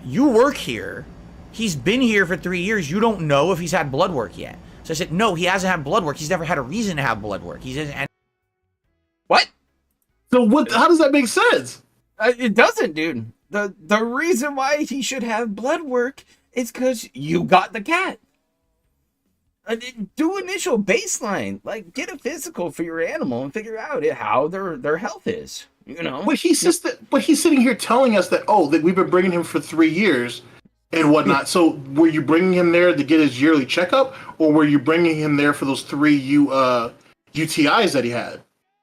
you work here. He's been here for 3 years. You don't know if he's had blood work yet. So I said, no, he hasn't had blood work. He's never had a reason to have blood work. What? So what? How does that make sense? It doesn't, dude. The reason why he should have blood work is because you got the cat. Do initial baseline, like get a physical for your animal and figure out how their health is. You know, but he's sitting here telling us that that we've been bringing him for 3 years and whatnot. So were you bringing him there to get his yearly checkup, or were you bringing him there for those 3 UTIs that he had?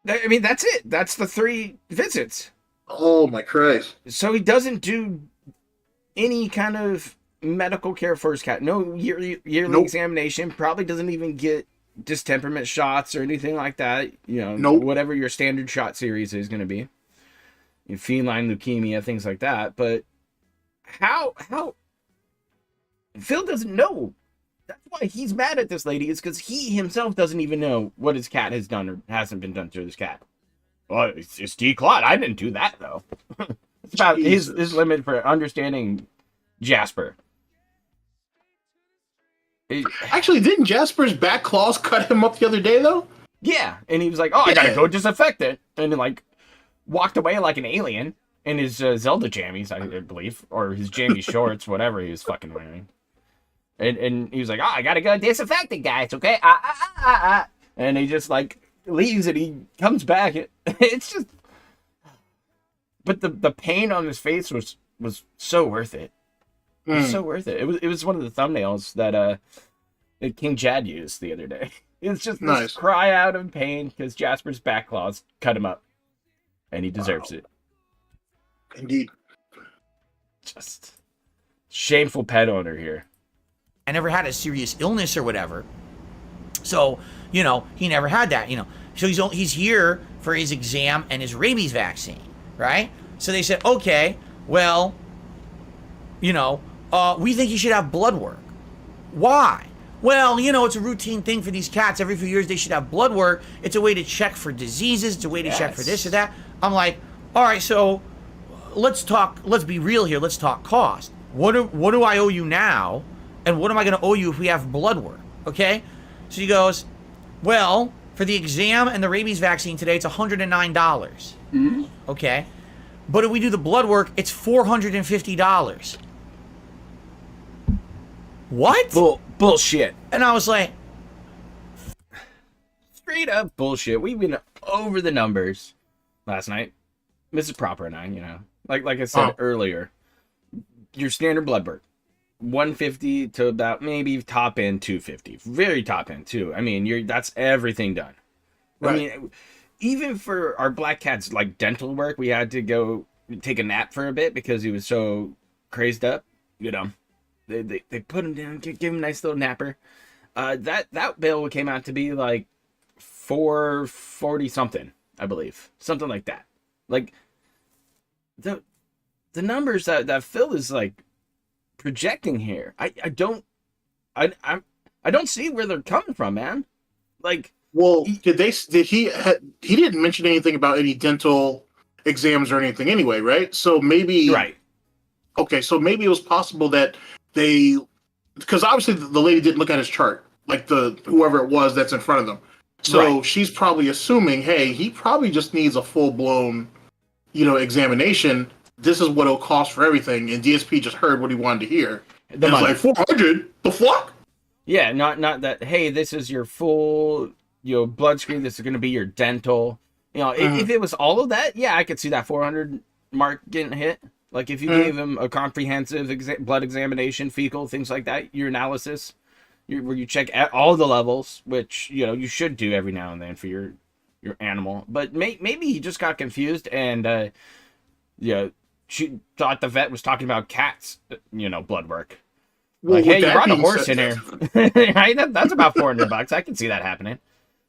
I mean, that's it. That's the 3 visits. Oh my Christ! So he doesn't do any kind of medical care for his cat. No yearly examination. Probably doesn't even get distemperament shots or anything like that. You know, whatever your standard shot series is going to be. Feline leukemia, things like that. But how Phil doesn't know. That's why he's mad at this lady, is because he himself doesn't even know what his cat has done or hasn't been done to his cat. Well, it's declawed. I didn't do that, though. It's about his limit for understanding Jasper. Actually, didn't Jasper's back claws cut him up the other day, though? Yeah, and he was like, I gotta go disinfect it. And then, like, walked away like an alien in his Zelda jammies, I believe, or his jammy shorts, whatever he was fucking wearing. And he was like, I gotta go disinfect it, guys, okay? And he just, like, leaves and he comes back. It's just... But the pain on his face was so worth it. It was so worth it. It was one of the thumbnails that King Jad used the other day. It's just this cry out of pain because Jasper's back claws cut him up. And he deserves it. Indeed. Just shameful pet owner here. I never had a serious illness or whatever. So, you know, he never had that, you know. So he's here for his exam and his rabies vaccine, right? So they said, okay, well, you know, we think he should have blood work. Why? Well, you know, it's a routine thing for these cats. Every few years they should have blood work. It's a way to check for diseases. It's a way to check for this or that. I'm like, all right, so let's be real here. Let's talk cost. What do I owe you now? And what am I going to owe you if we have blood work? Okay? So he goes, well, for the exam and the rabies vaccine today, it's $109. Mm-hmm. Okay? But if we do the blood work, it's $450. What? Bullshit. And I was like, straight up bullshit. We went over the numbers last night. Mrs. Proper and I, you know. Like I said earlier, your standard blood work. 150 to about maybe top end 250. Very top end too. I mean, that's everything done. Right. I mean, even for our black cat's like dental work, we had to go take a nap for a bit because he was so crazed up. You know, they put him down, give him a nice little napper. That bill came out to be like $440 something, I believe, something like that. Like the numbers that Phil is like projecting here. I don't see where they're coming from, man. Like, well, he didn't mention anything about any dental exams or anything anyway, right? So maybe right. Okay, so maybe it was possible that because obviously the lady didn't look at his chart, like whoever it was that's in front of them. So she's probably assuming, hey, he probably just needs a full blown, examination. This is what it'll cost for everything, and DSP just heard what he wanted to hear. And it's like 400. The fuck? Yeah, not that. Hey, this is your full, blood screen. This is going to be your dental. If it was all of that, yeah, I could see that 400 mark getting hit. Like if you gave him a comprehensive blood examination, fecal, things like that, your analysis, where you check at all the levels, which you should do every now and then for your animal. But maybe he just got confused and she thought the vet was talking about cats, blood work. Well, like, hey, you brought a horse in here. Right? That's about $400. I can see that happening.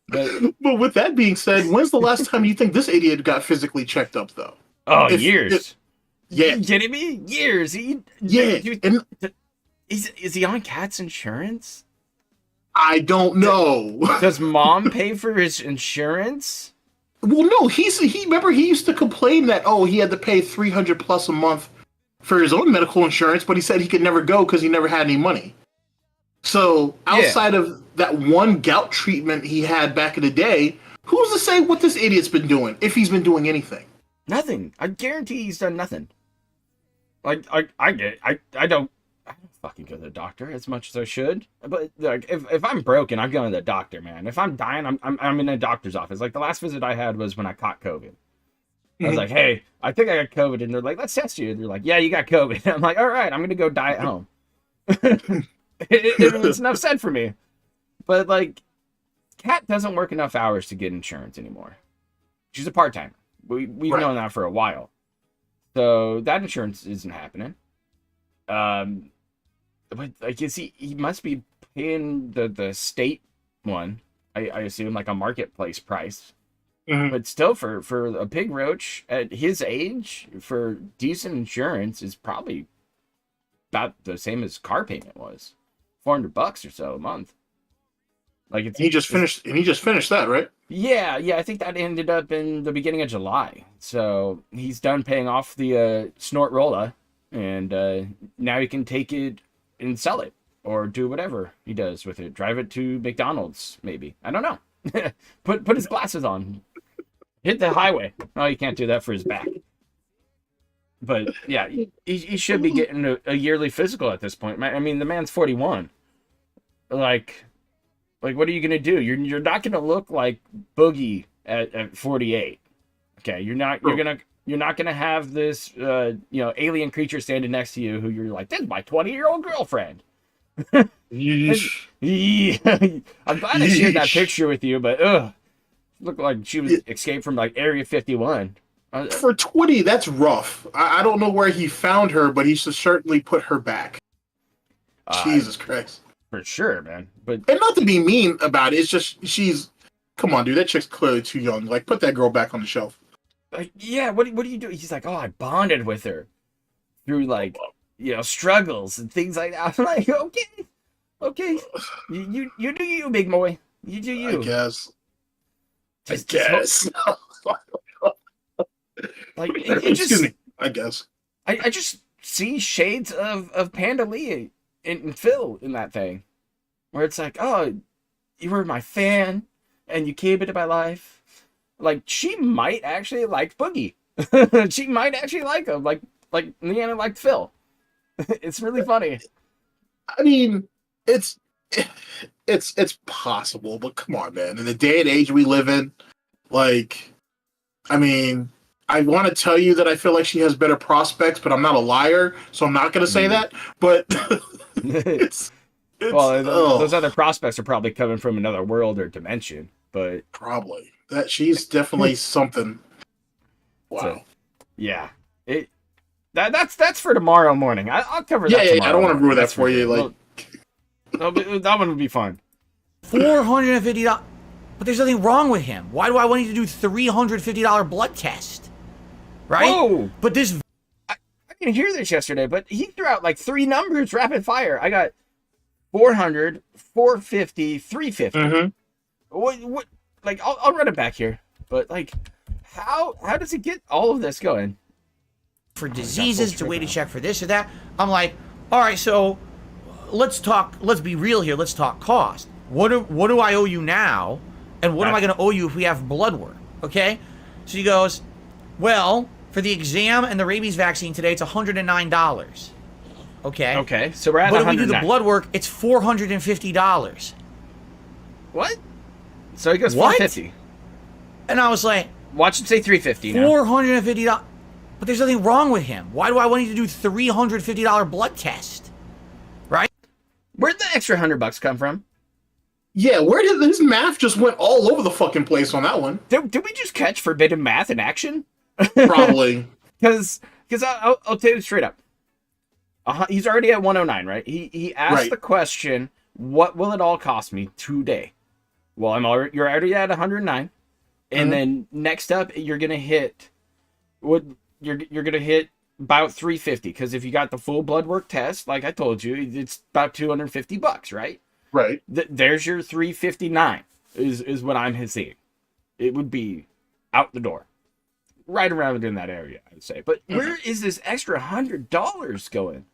But with that being said, when's the last time you think this idiot got physically checked up, though? Oh, years. Yeah. Are you kidding me? Years. Is he on cat's insurance? I don't know. Does mom pay for his insurance? Well, no. He used to complain that he had to pay $300+ a month for his own medical insurance, but he said he could never go because he never had any money. So outside of that one gout treatment he had back in the day, who's to say what this idiot's been doing, if he's been doing anything? Nothing. I guarantee he's done nothing. Like I don't fucking go to the doctor as much as I should. But like if I'm broken, I'm going to the doctor, man. If I'm dying, I'm in a doctor's office. Like the last visit I had was when I caught COVID. I was like, hey, I think I got COVID. And they're like, let's test you. And they're like, yeah, you got COVID. And I'm like, all right, I'm going to go die at home. It's enough said for me. But, like, Kat doesn't work enough hours to get insurance anymore. She's a part-timer. We've known that for a while. So that insurance isn't happening. But, like, he must be paying the state one, I assume, like a marketplace price. Mm-hmm. But still, for a pig roach at his age, for decent insurance is probably about the same as car payment was, $400 or so a month. Like he just finished that, right? Yeah. I think that ended up in the beginning of July. So he's done paying off the snort rolla, and now he can take it and sell it or do whatever he does with it. Drive it to McDonald's, maybe. I don't know. Put his glasses on. Hit the highway. Oh, you can't do that for his back. But yeah, he should be getting a yearly physical at this point. I mean, the man's 41. Like what are you gonna do? You're not gonna look like Boogie at 48. Okay, you're not gonna have this alien creature standing next to you who you're like, this is my 20-year-old girlfriend. Yeesh. I'm glad I shared that picture with you, but looked like she was escaped from like Area 51. For 20, that's rough. I don't know where he found her, but he should certainly put her back. Jesus Christ. For sure, man. And not to be mean about it, it's just come on, dude. That chick's clearly too young. Like, put that girl back on the shelf. Yeah, what do you do? He's like, I bonded with her through like struggles and things like that. I'm like, okay, you do you, big boy. You do you. I guess. Like excuse me. I guess. I just see shades of Panda Lee and Phil in that thing, where it's like, oh, you were my fan and you came into my life. Like she might actually like Boogie. She might actually like him, like Leanna liked Phil. It's really funny. I mean, it's possible, but come on, man. In the day and age we live in, like, I mean, I want to tell you that I feel like she has better prospects, but I'm not a liar, so I'm not going to say that. But those other prospects are probably coming from another world or dimension. But probably that she's definitely something. Wow. So, yeah. That's for tomorrow morning. I'll cover that. Yeah. I don't want to ruin that for you. Like, that one would be fun. $450. But there's nothing wrong with him. Why do I want you to do $350 blood test? Right? Whoa. But this... I didn't hear this yesterday, but he threw out like 3 numbers rapid fire. I got 400, 450, 350. Mm-hmm. What? Like, I'll run it back here. But like, how does he get all of this going? For diseases, it's a way to check for this or that. I'm like, all right, so let's be real here. Let's talk cost. What do I owe you now? And what am I going to owe you if we have blood work? Okay? So he goes, well, for the exam and the rabies vaccine today, it's $109. Okay? Okay, so we're at But if $109. we do the blood work, it's $450. What? So he goes What? $450. And I was like, Watch him say $350 now. $450. But there's nothing wrong with him. Why do I want you to do $350 blood test? Right? Where'd the extra $100 come from? Yeah, where did his math just went all over the fucking place on that one? Did we just catch forbidden math in action? Probably. Because I'll tell you straight up. He's already at 109, right? He asked the question, what will it all cost me today? Well, you're already at 109. And then next up, you're gonna hit you're gonna hit about 350, because if you got the full blood work test, like I told you, it's about $250, right? Right. There's your 359 is what I'm seeing. It would be out the door, right around in that area, I'd say. But where is this extra $100 going?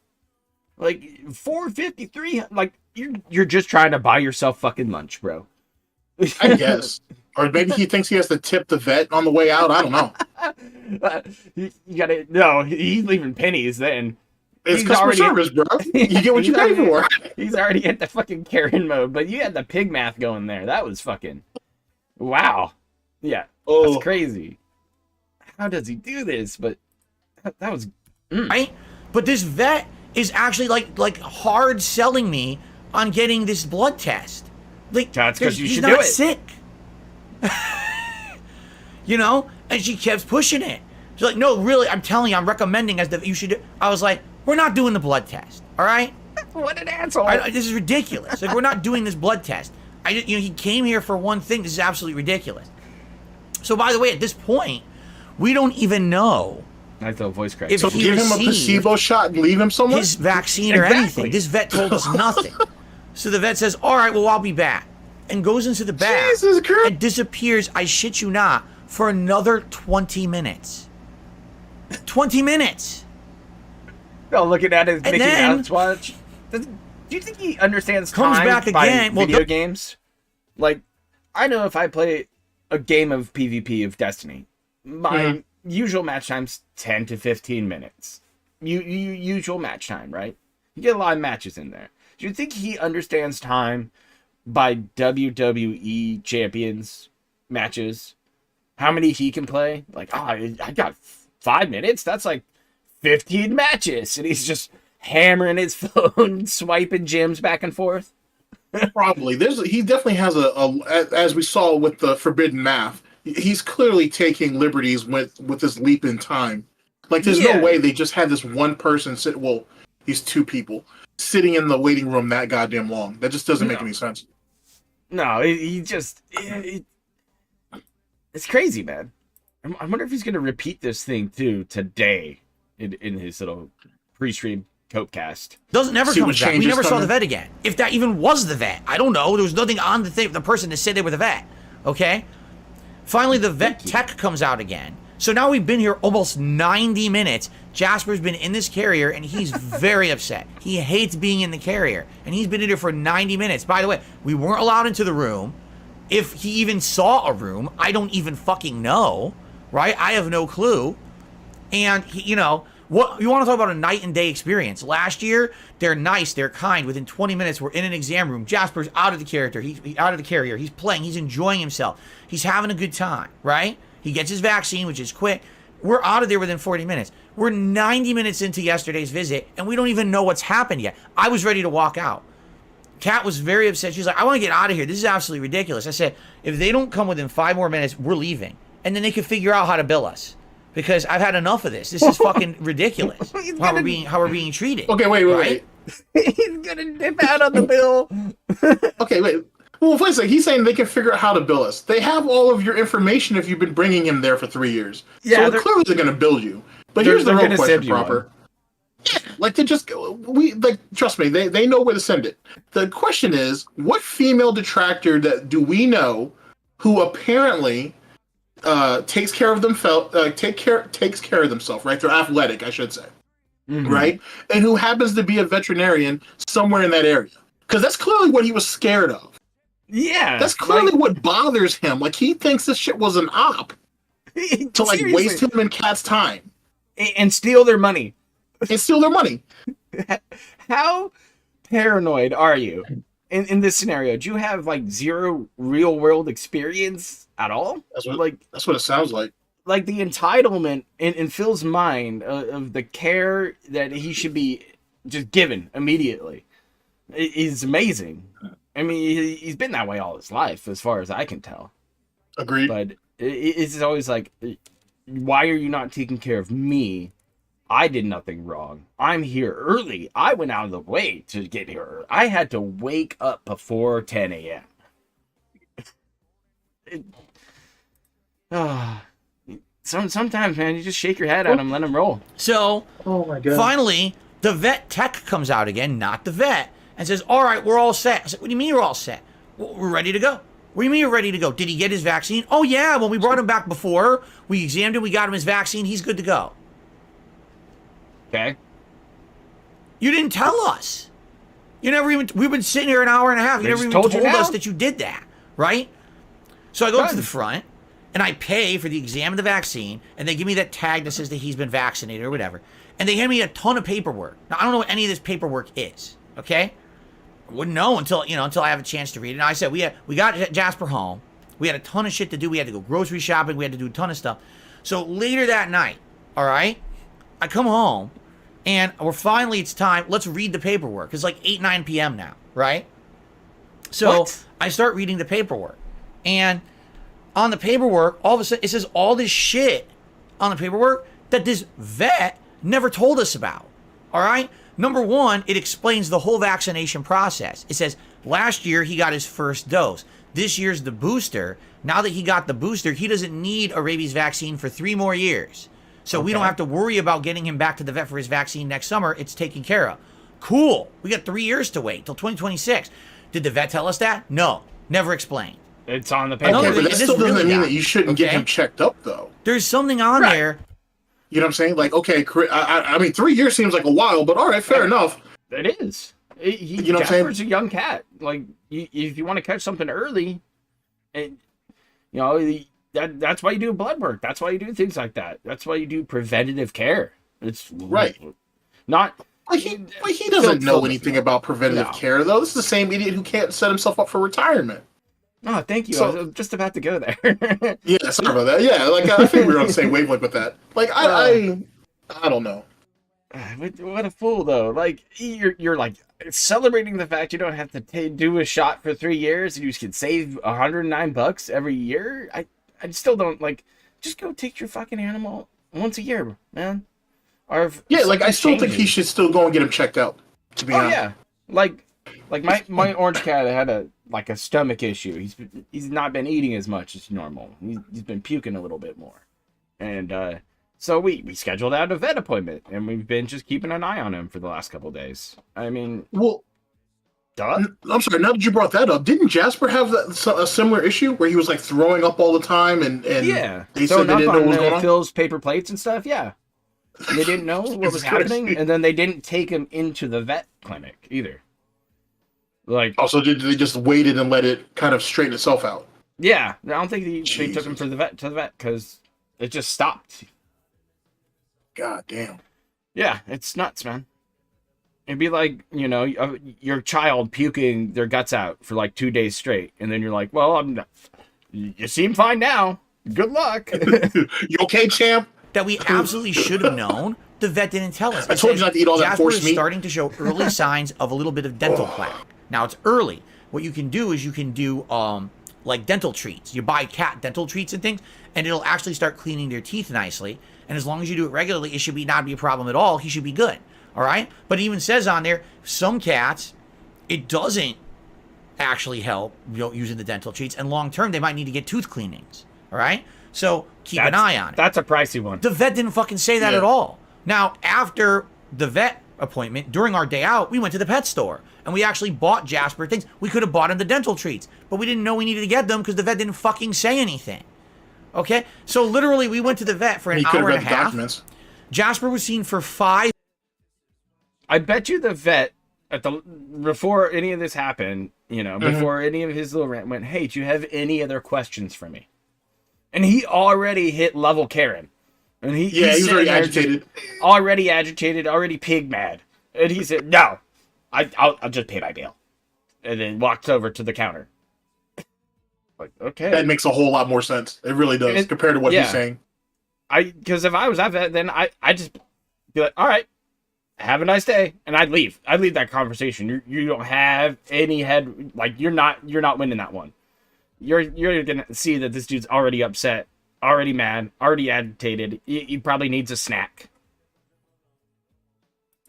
Like 453, like you're just trying to buy yourself fucking lunch, bro. I guess. Or maybe he thinks he has to tip the vet on the way out. I don't know. You gotta, no, he's leaving pennies then. It's He's customer already- service, bro. You get what you pay for. He's already at the fucking Karen mode, but you had the pig math going there. That was fucking, wow. Yeah, Oh. that's crazy. How does he do this? But that was, Right? But this vet is actually like hard selling me on getting this blood test. Like, That's 'cause you he's should not do it. sick. You know? And she kept pushing it. She's like, no, really, I'm telling you, I'm recommending you should do. I was like, we're not doing the blood test, all right? what an asshole. This is ridiculous. Like, we're not doing this blood test. He came here for one thing. This is absolutely ridiculous. So, by the way, at this point, we don't even know I thought voice crack. if So he give him a received placebo shot and leave him somewhere? his vaccine or Exactly. anything. This vet told us nothing. So the vet says, all right, well, I'll be back. And goes into the bath Jesus Christ. and disappears, I shit you not, for another 20 minutes. 20 minutes. No, looking at his Mickey then- Mouse watch. Do you think he understands Comes time back by again. Well, video games? Like, I know if I play a game of PvP of Destiny, my usual match time's 10 to 15 minutes. Usual match time, right? You get a lot of matches in there. Do you think he understands time by WWE champions matches? How many he can play? Like, I got 5 minutes. That's like 15 matches, and he's just hammering his phone, swiping gems back and forth. Probably. He definitely has as we saw with the forbidden math, he's clearly taking liberties with this leap in time. Like, there's Yeah. no way they just had this one person he's 2 people sitting in the waiting room that goddamn long. That just doesn't make any sense. No, it's crazy, man. I wonder if he's going to repeat this thing too today in his little pre-stream Copecast. Never See what comes back. We changes never saw coming? the vet again. If that even was the vet. I don't know. There was nothing on the person to say they were the vet. Okay? Finally, the vet tech comes out again. So now we've been here almost 90 minutes. Jasper's been in this carrier, and he's very upset. He hates being in the carrier, and he's been in here for 90 minutes. By the way, we weren't allowed into the room. If he even saw a room, I don't even fucking know, right? I have no clue. And, what you want to talk about a night and day experience. Last year, they're nice, they're kind. Within 20 minutes, we're in an exam room. Jasper's out of the character. He's out of the carrier. He's playing. He's enjoying himself. He's having a good time, right? He gets his vaccine, which is quick. We're out of there within 40 minutes. We're 90 minutes into yesterday's visit, and we don't even know what's happened yet. I was ready to walk out. Kat was very upset. She's like, I want to get out of here. This is absolutely ridiculous. I said, if they don't come within 5 more minutes, we're leaving. And then they can figure out how to bill us. Because I've had enough of this. This is fucking ridiculous. How we're being treated. Okay, wait. He's going to dip out on the bill. Okay, wait. Well, wait a second. He's saying they can figure out how to bill us. They have all of your information if you've been bringing him there for 3 years. Yeah, so clearly they're going to bill you. But here's the they're real gonna question, send you proper. Like to just trust me, they know where to send it. The question is, what female detractor that do we know who apparently takes care of themselves, takes care of themselves, right? They're athletic, I should say, right? And who happens to be a veterinarian somewhere in that area? Because that's clearly what he was scared of. Yeah, That's clearly what bothers him. Like he thinks this shit was an op to like seriously. waste him and Cat's time and steal their money. and steal their money. How paranoid are you in this scenario? Do you have like zero real world experience at all? That's what it sounds like. Like the entitlement in Phil's mind of the care that he should be just given immediately is amazing. I mean, he's been that way all his life, as far as I can tell. Agreed. But it's always like, why are you not taking care of me? I did nothing wrong. I'm here early. I went out of the way to get here. I had to wake up before 10 a.m. Sometimes, man, you just shake your head at him, let him roll. So, Oh my god. finally, the vet tech comes out again, not the vet, and says, all right, we're all set. I said, what do you mean you're all set? Well, we're ready to go. What do you mean you're ready to go? Did he get his vaccine? Oh, yeah, when we brought him back before, we examined him, we got him his vaccine, he's good to go. Okay? You didn't tell us. You never even, we've been sitting here an hour and a half, you They never just even told you told us now. that you did that, right? So I go to Done. the front, and I pay for the exam of the vaccine, and they give me that tag that says that he's been vaccinated or whatever, and they hand me a ton of paperwork. Now, I don't know what any of this paperwork is, okay? I wouldn't know until I have a chance to read it. And I said, we got Jasper home. We had a ton of shit to do. We had to go grocery shopping. We had to do a ton of stuff. So later that night, all right, I come home, and it's time. Let's read the paperwork. It's like 8, 9 p.m. now, right? So What? I start reading the paperwork. And on the paperwork, all of a sudden, it says all this shit on the paperwork that this vet never told us about. All right? Number one, it explains the whole vaccination process. It says last year he got his first dose. This year's the booster. Now that he got the booster, he doesn't need a rabies vaccine for 3 more years. So we don't have to worry about getting him back to the vet for his vaccine next summer. It's taken care of. Cool. We got 3 years to wait till 2026. Did the vet tell us that? No. Never explained. It's on the Okay, paper. but that This still doesn't really mean got that you shouldn't get okay? him checked up, though. There's something on Right. there. You know what I'm saying? Like, okay, I mean, 3 years seems like a while, but all right, fair enough. It is. You know what I'm saying? Jasper's a young cat. Like, if you want to catch something early, and you know that's why you do blood work. That's why you do things like that. That's why you do preventative care. It's Right. Not. Like he doesn't know Phil- anything about preventative No. care, though. This is the same idiot who can't set himself up for retirement. Oh, thank you. So- I was just about to go there. Yeah, sorry about that. Yeah, like I think we were on the same wavelength with that. Like I don't know. What a fool, though. Like you're like celebrating the fact you don't have to do a shot for 3 years and you can save $109 every year. I still don't like. Just go take your fucking animal once a year, man. Or if Yeah, like I something still think he changes. should still go and get him checked out. To be Oh honest. yeah, like my orange cat had a stomach issue. He's not been eating as much as normal. He's been puking a little bit more, and so we scheduled out a vet appointment, and we've been just keeping an eye on him for the last couple of days. I mean, Well, duh. I'm sorry. Now that you brought that up, didn't Jasper have a similar issue where he was like throwing up all the time and Yeah, they throwing said they up didn't know on what was going on? Phil's paper plates and stuff. Yeah, they didn't know what was Jesus Christ. happening, and then they didn't take him into the vet clinic either. Like, Also, did they just waited and let it kind of straighten itself out? yeah, I don't think they took him Jesus. to the vet because it just stopped. God damn. Yeah, it's nuts, man. It'd be like, your child puking their guts out for like 2 days straight, and then you're like, well, you seem fine now. Good luck. You okay, champ? That we absolutely should have known. The vet didn't tell us. I told you not to eat all that Jasper horse is meat. starting to show early signs of a little bit of dental plaque. Now it's early. What you can do is you can do like dental treats. You buy cat dental treats and things, and it'll actually start cleaning their teeth nicely. And as long as you do it regularly, it should not be a problem at all. He should be good. All right. But it even says on there, some cats, it doesn't actually help using the dental treats, and long term they might need to get tooth cleanings. All right. So keep an eye on it. That's a pricey one. The vet didn't fucking say that Yeah. at all. Now, after the vet appointment, during our day out, we went to the pet store and we actually bought Jasper things. We could have bought him the dental treats, but we didn't know we needed to get them because the vet didn't fucking say anything. Okay? So literally, we went to the vet for an hour and a half. Documents. Jasper was seen for 5. I bet you the vet before any of this happened, before any of his little rant went, hey, do you have any other questions for me? And he already hit level Karen. And he was already agitated. Already agitated, already pig mad. And he said, no, I'll just pay my bill. And then walked over to the counter. Like, okay. That makes a whole lot more sense. It really does, compared to what he's saying. Because if I was that vet, then I just be like, all right, have a nice day. And I'd leave. I'd leave that conversation. You don't have any head, like, you're not winning that one. You're going to see that this dude's already upset, already mad, already agitated. He probably needs a snack.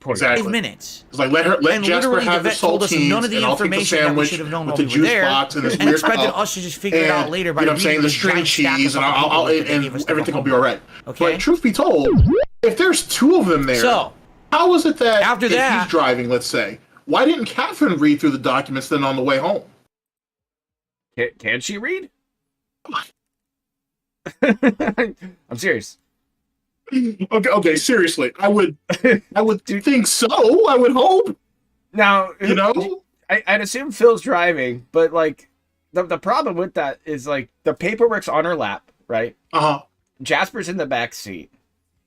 Exactly. 5 minutes. It's like let Jasper have the saltines, none of the information that we should have known while we were there, and expected us to just figure it out later by you know what I'm saying, the string cheese and everything will be all right. Okay. But truth be told, if there's 2 of them there, so how is it that after that he's driving? Let's say, why didn't Catherine read through the documents then on the way home? Can she read? I'm serious. Okay, seriously. I would think so. I would hope. Now, I'd assume Phil's driving, but like the problem with that is like the paperwork's on her lap, right? Jasper's in the back seat.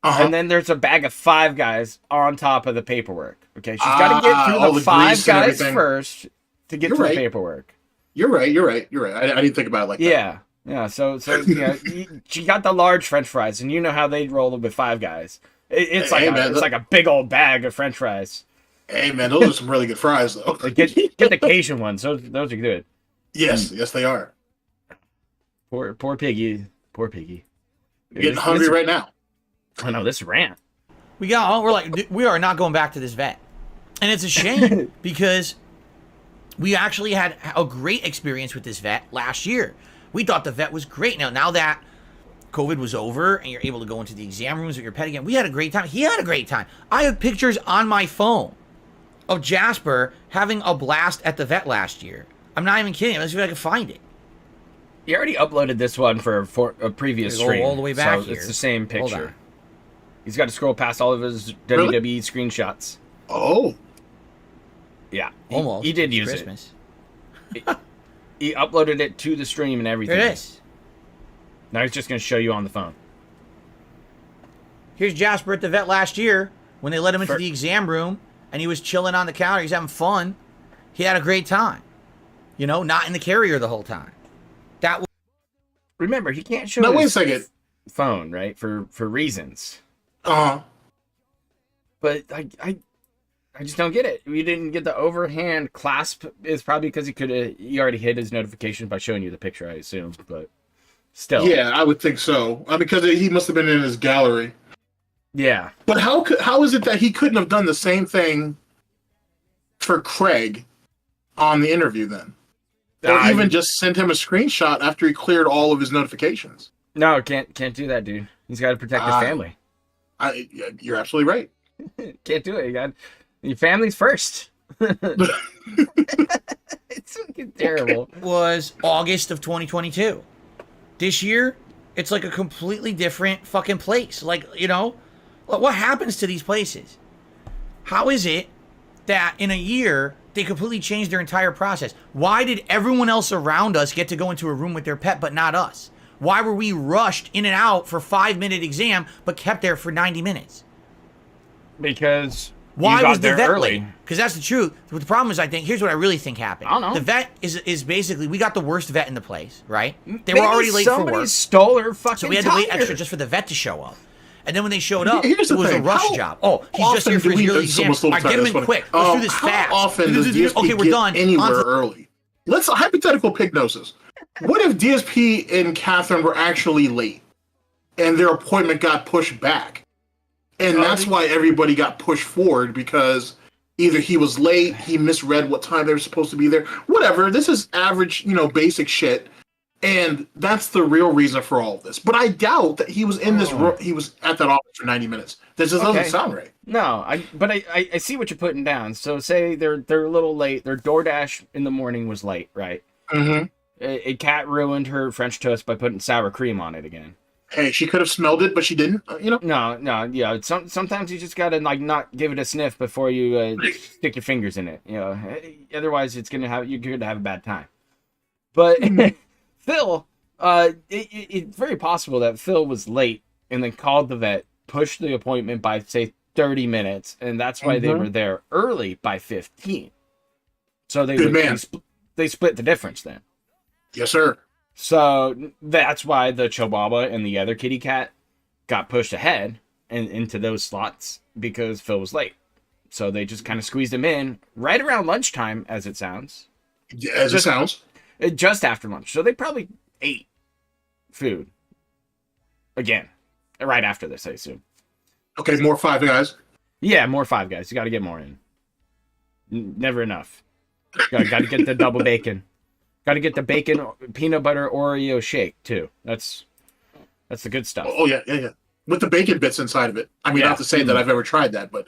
And then there's a bag of 5 guys on top of the paperwork. Okay, she's got to get through the 5 guys first to get through the paperwork. You're right. I didn't think about it like that. Yeah, so she got the large French fries, and you know how they roll with 5 guys. It's like a big old bag of French fries. Hey man, those are some really good fries though. Like, get the Cajun ones; those are good. Yes, they are. Poor piggy. I'm getting hungry right now. I know this rant. We are not going back to this vet, and it's a shame because we actually had a great experience with this vet last year. We thought the vet was great. Now that COVID was over and you're able to go into the exam rooms with your pet again, we had a great time. He had a great time. I have pictures on my phone of Jasper having a blast at the vet last year. I'm not even kidding. Let's see if I can find it. You already uploaded this one for a previous stream. All the way back here. It's the same picture. He's got to scroll past all of his WWE screenshots. Oh. Yeah. Almost. He did use Christmas. it. He uploaded it to the stream and everything. There it is. Now he's just going to show you on the phone. Here's Jasper at the vet last year when they let him into the exam room and he was chilling on the counter. He's having fun. He had a great time. Not in the carrier the whole time. Remember, he can't show his phone, right? For reasons. But I just don't get it. We didn't get the overhand clasp. It's probably because he already hid his notification by showing you the picture, I assume. But still. Yeah, I would think so. Because he must have been in his gallery. Yeah. But how is it that he couldn't have done the same thing for Craig on the interview then? Or even just sent him a screenshot after he cleared all of his notifications? No, can't do that, dude. He's got to protect his family. You're absolutely right. Can't do it. Your family's first. It's fucking terrible. It was August of 2022. This year, it's like a completely different fucking place. What happens to these places? How is it that in a year, they completely changed their entire process? Why did everyone else around us get to go into a room with their pet, but not us? Why were we rushed in and out for 5-minute exam, but kept there for 90 minutes? Because why was the vet early? Because that's the truth. But the problem is, I think, here's what I really think happened. I don't know. The vet is basically, we got the worst vet in the place, right? They were already late for work. Somebody stole her fucking So we had to wait extra just for the vet to show up. And then when they showed up, it was a rush job. Oh, he's just here for his yearly exam. All right, get him in quick. Let's do this fast. How often does DSP get anywhere early? Let's hypothetical prognosis. What if DSP and Catherine were actually late and their appointment got pushed back? And that's why everybody got pushed forward, because either he was late, he misread what time they were supposed to be there. Whatever. This is average, basic shit. And that's the real reason for all of this. But I doubt that he was in this room. He was at that office for 90 minutes. This just doesn't sound right. No, I see what you're putting down. So say they're a little late. Their DoorDash in the morning was late, right? Mm-hmm. A cat ruined her French toast by putting sour cream on it again. Hey, she could have smelled it, but she didn't. No, yeah. Sometimes you just gotta like not give it a sniff before you stick your fingers in it. Otherwise you're gonna have a bad time. But Phil, it's very possible that Phil was late and then called the vet, pushed the appointment by say 30 minutes, and that's why they were there early by 15. So they split the difference then. Yes, sir. So that's why the Chihuahua and the other kitty cat got pushed ahead and into those slots because Phil was late. So they just kind of squeezed him in right around lunchtime, as it sounds. It sounds. Just after lunch. So they probably ate food again right after this, I assume. Okay, more Five Guys. Yeah, more Five Guys. You got to get more in. Never enough. Got to get the double bacon. Got to get the bacon peanut butter Oreo shake too. That's the good stuff. Oh yeah. With the bacon bits inside of it. I mean, not to say that I've ever tried that, but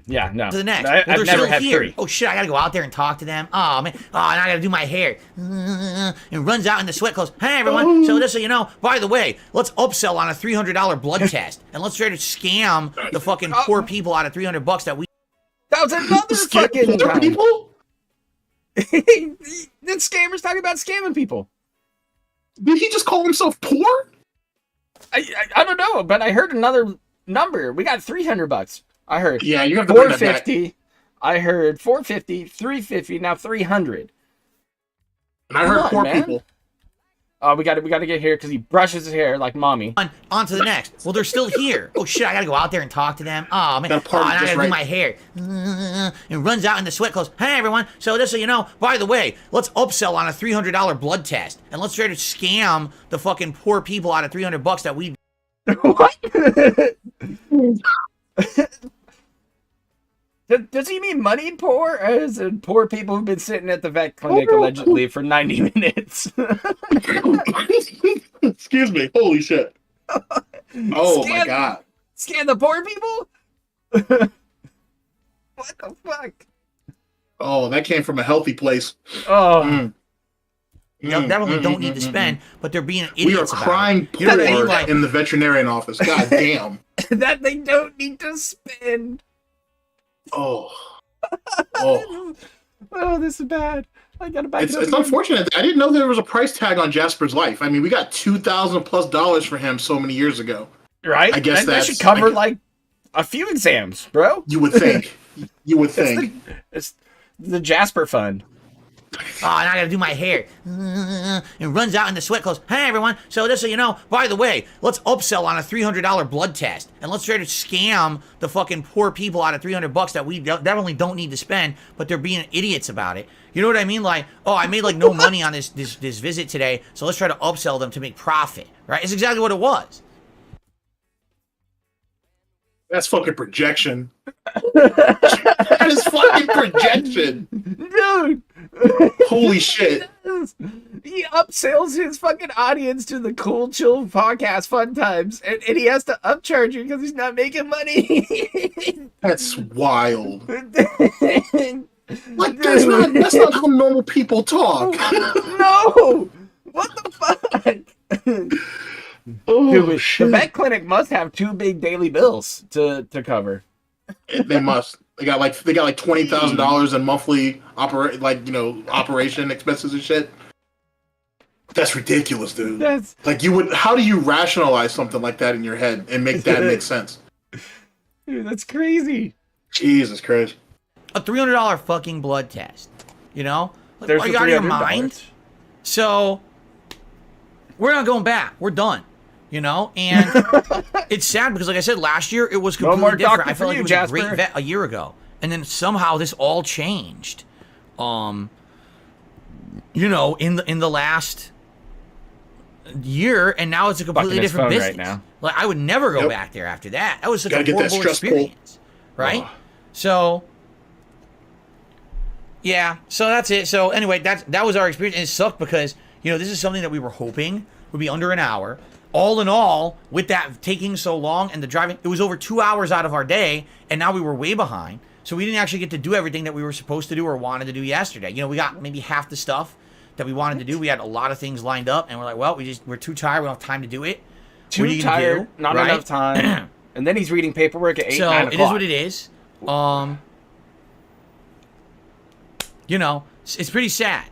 yeah, no. To the next. I've never had here. three. Oh shit! I gotta go out there and talk to them. Oh man. Oh, and I gotta do my hair. And runs out in the sweat. Goes, hey everyone. So just so you know, by the way, let's upsell on a $300 blood test, and let's try to scam the fucking poor people out of $300 that we. That was another fucking poor people. The scammer's talking about scamming people. Did he just call himself poor? I don't know, but I heard another number. We got $300. I heard. Yeah, you have to bring that back. 450. I heard 450, 350, now 300. And I heard poor people. We got to get here because he brushes his hair like mommy. On to the next. Well, they're still here. Oh shit! I gotta go out there and talk to them. Oh man. That Oh, and part I just gotta right. do my hair. And runs out in the sweat. Goes, hey everyone. So just so you know, by the way, let's upsell on a $300 blood test, and let's try to scam the fucking poor people out of $300 that we. What? Does he mean money poor? Or is it poor people who've been sitting at the vet clinic allegedly for 90 minutes? Excuse me. Holy shit. Oh my god. Scan the poor people? What the fuck? Oh, that came from a healthy place. Oh. Definitely don't need to spend, but they're being idiots. We are about crying it. You know what I mean? poor Like, in the veterinarian office. God damn. That they don't need to spend. Oh, this is bad. I gotta back it's unfortunate. I didn't know there was a price tag on Jasper's life. I mean, we got $2,000+ for him so many years ago. Right? I guess that should cover like a few exams, bro. You would think. You would think. It's the Jasper Fund. Oh, and I gotta do my hair. And runs out in the sweat. Goes, hey everyone. So just so you know, by the way, let's upsell on a $300 blood test, and let's try to scam the fucking poor people out of $300 that we definitely don't need to spend, but they're being idiots about it. You know what I mean? Like, oh, I made like no money on this visit today, so let's try to upsell them to make profit. Right? It's exactly what it was. That's fucking projection. That is fucking projection. Dude. Holy shit. He upsells his fucking audience to the cool, chill podcast fun times, and he has to upcharge you because he's not making money. That's wild. Like, that's not how normal people talk. No! What the fuck? Oh, Dude, shit. the vet clinic must have two big daily bills to cover. They must. They got like $20,000 in monthly operation expenses and shit. That's ridiculous, dude. That's How do you rationalize something like that in your head and make that make sense? Dude, that's crazy. Jesus Christ. A $300 fucking blood test. You know? Like, There's are the you out of your $300. mind? So we're not going back. We're done. You know, and it's sad because, like I said, last year it was completely more different. doctor I felt for like you, it was Jasper. a great vet a year ago, and then somehow this all changed. You know, in the last year, and now it's a completely Fucking his different phone business. right now. Like I would never go Yep. back there after that. That was such Gotta a get that horrible stress pull. experience, right? Oh. So Yeah, so that's it. So anyway, that was our experience, and it sucked because this is something that we were hoping would be under an hour. All in all, with that taking so long and the driving, it was over 2 hours out of our day, and now we were way behind. So we didn't actually get to do everything that we were supposed to do or wanted to do yesterday. We got maybe half the stuff that we wanted to do. We had a lot of things lined up, and we're like, well, we're too tired. We don't have time to do it. Too tired, not enough time. And then he's reading paperwork at 8, 9 o'clock. So it is what it is. It's pretty sad.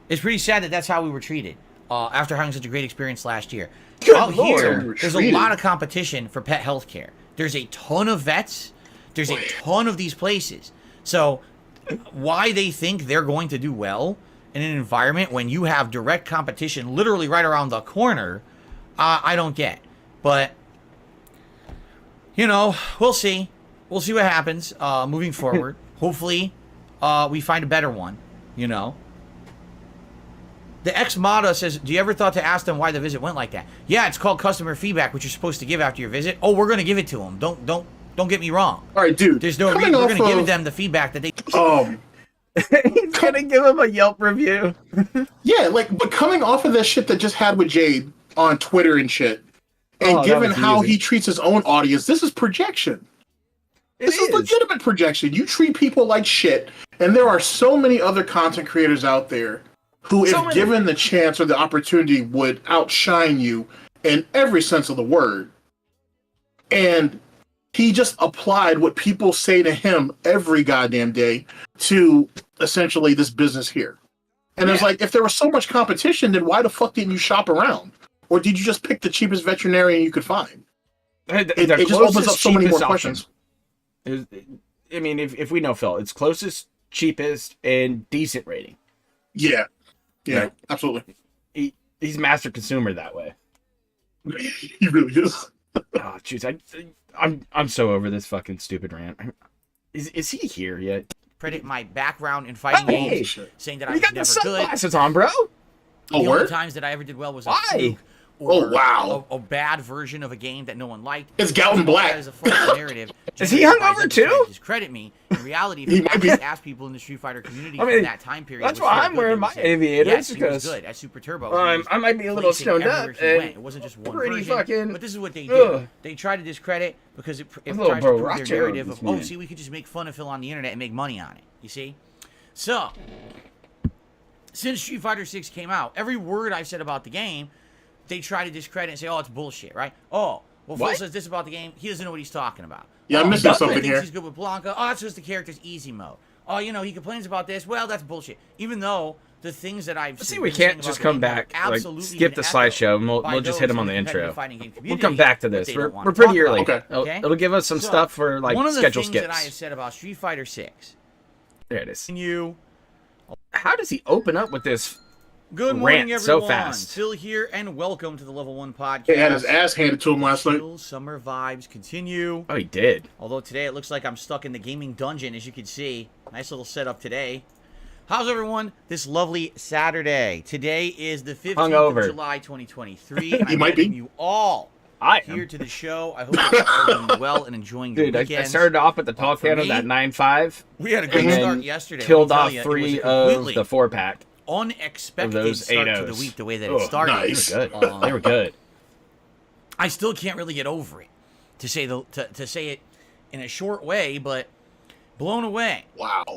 It's pretty sad that that's how we were treated after having such a great experience last year. Out here, there's a lot of competition for pet health care. There's a ton of vets. There's a ton of these places. So why they think they're going to do well in an environment when you have direct competition literally right around the corner, I don't get. But, we'll see. We'll see what happens moving forward. Hopefully, we find a better one, The ex-Mata says, do you ever thought to ask them why the visit went like that? Yeah, it's called customer feedback, which you're supposed to give after your visit. Oh, we're going to give it to them. Don't get me wrong. All right, dude. There's no reason. We're going to give them the feedback that they... He's going to give him a Yelp review. Yeah, but coming off of that shit that just had with Jade on Twitter and shit, and given how he treats his own audience, this is projection. This is legitimate projection. You treat people like shit, and there are so many other content creators out there who, if given the chance or the opportunity, would outshine you in every sense of the word. And he just applied what people say to him every goddamn day to essentially this business here. And it's like, if there was so much competition, then why the fuck didn't you shop around? Or did you just pick the cheapest veterinarian you could find? It just opens up so many more questions. If we know Phil, it's closest, cheapest, and decent rating. Yeah, absolutely. He's master consumer that way. He really is. Oh, jeez, I'm so over this fucking stupid rant. Is he here yet? Credit my background in fighting games, saying that I was never good. You got the sunglasses on, bro. The only times that I ever did well was why? Or a bad version of a game that no one liked. It's Galton Black. That is a false narrative. Is he hungover too? Discredit me. In reality, if you actually ask people in the Street Fighter community in that time period, that's why I'm wearing my aviators. Yes, he was good at Super Turbo. I might be a little stoned up. It wasn't just one version. But this is what they do. They try to discredit because it tries to prove their narrative of, see, we could just make fun of Phil on the internet and make money on it. You see? So, since Street Fighter 6 came out, every word I've said about the game, they try to discredit and say, oh, it's bullshit, right? Oh, well, Phil says this about the game. He doesn't know what he's talking about. Yeah, I'm missing something here. He's good with Blanca. Oh, that's just the character's easy mode. Oh, he complains about this. Well, that's bullshit. Even though the things that I've seen, we can't just come back, skip the slideshow, and we'll just hit him on the intro. We'll come back to this. We're pretty early. Okay. It'll give us some stuff for schedule skips. One of the things that I have said about Street Fighter 6. There it is. How does he open up with this? Good morning, everyone. So fast. Phil here, and welcome to the Level 1 podcast. He had his ass handed to him last night. Summer vibes continue. Oh, he did. Although today it looks like I'm stuck in the gaming dungeon, as you can see. Nice little setup today. How's everyone this lovely Saturday? Today is the 15th of July, 2023. You might be. You all here to the show. I hope you're all doing well and enjoying your weekends. I started off with the tall can of that 9.5. We had a good start yesterday. Killed off 3 of the 4-pack. Unexpected start to the week the way that it started. Nice. They were good. I still can't really get over it, to say it in a short way, but blown away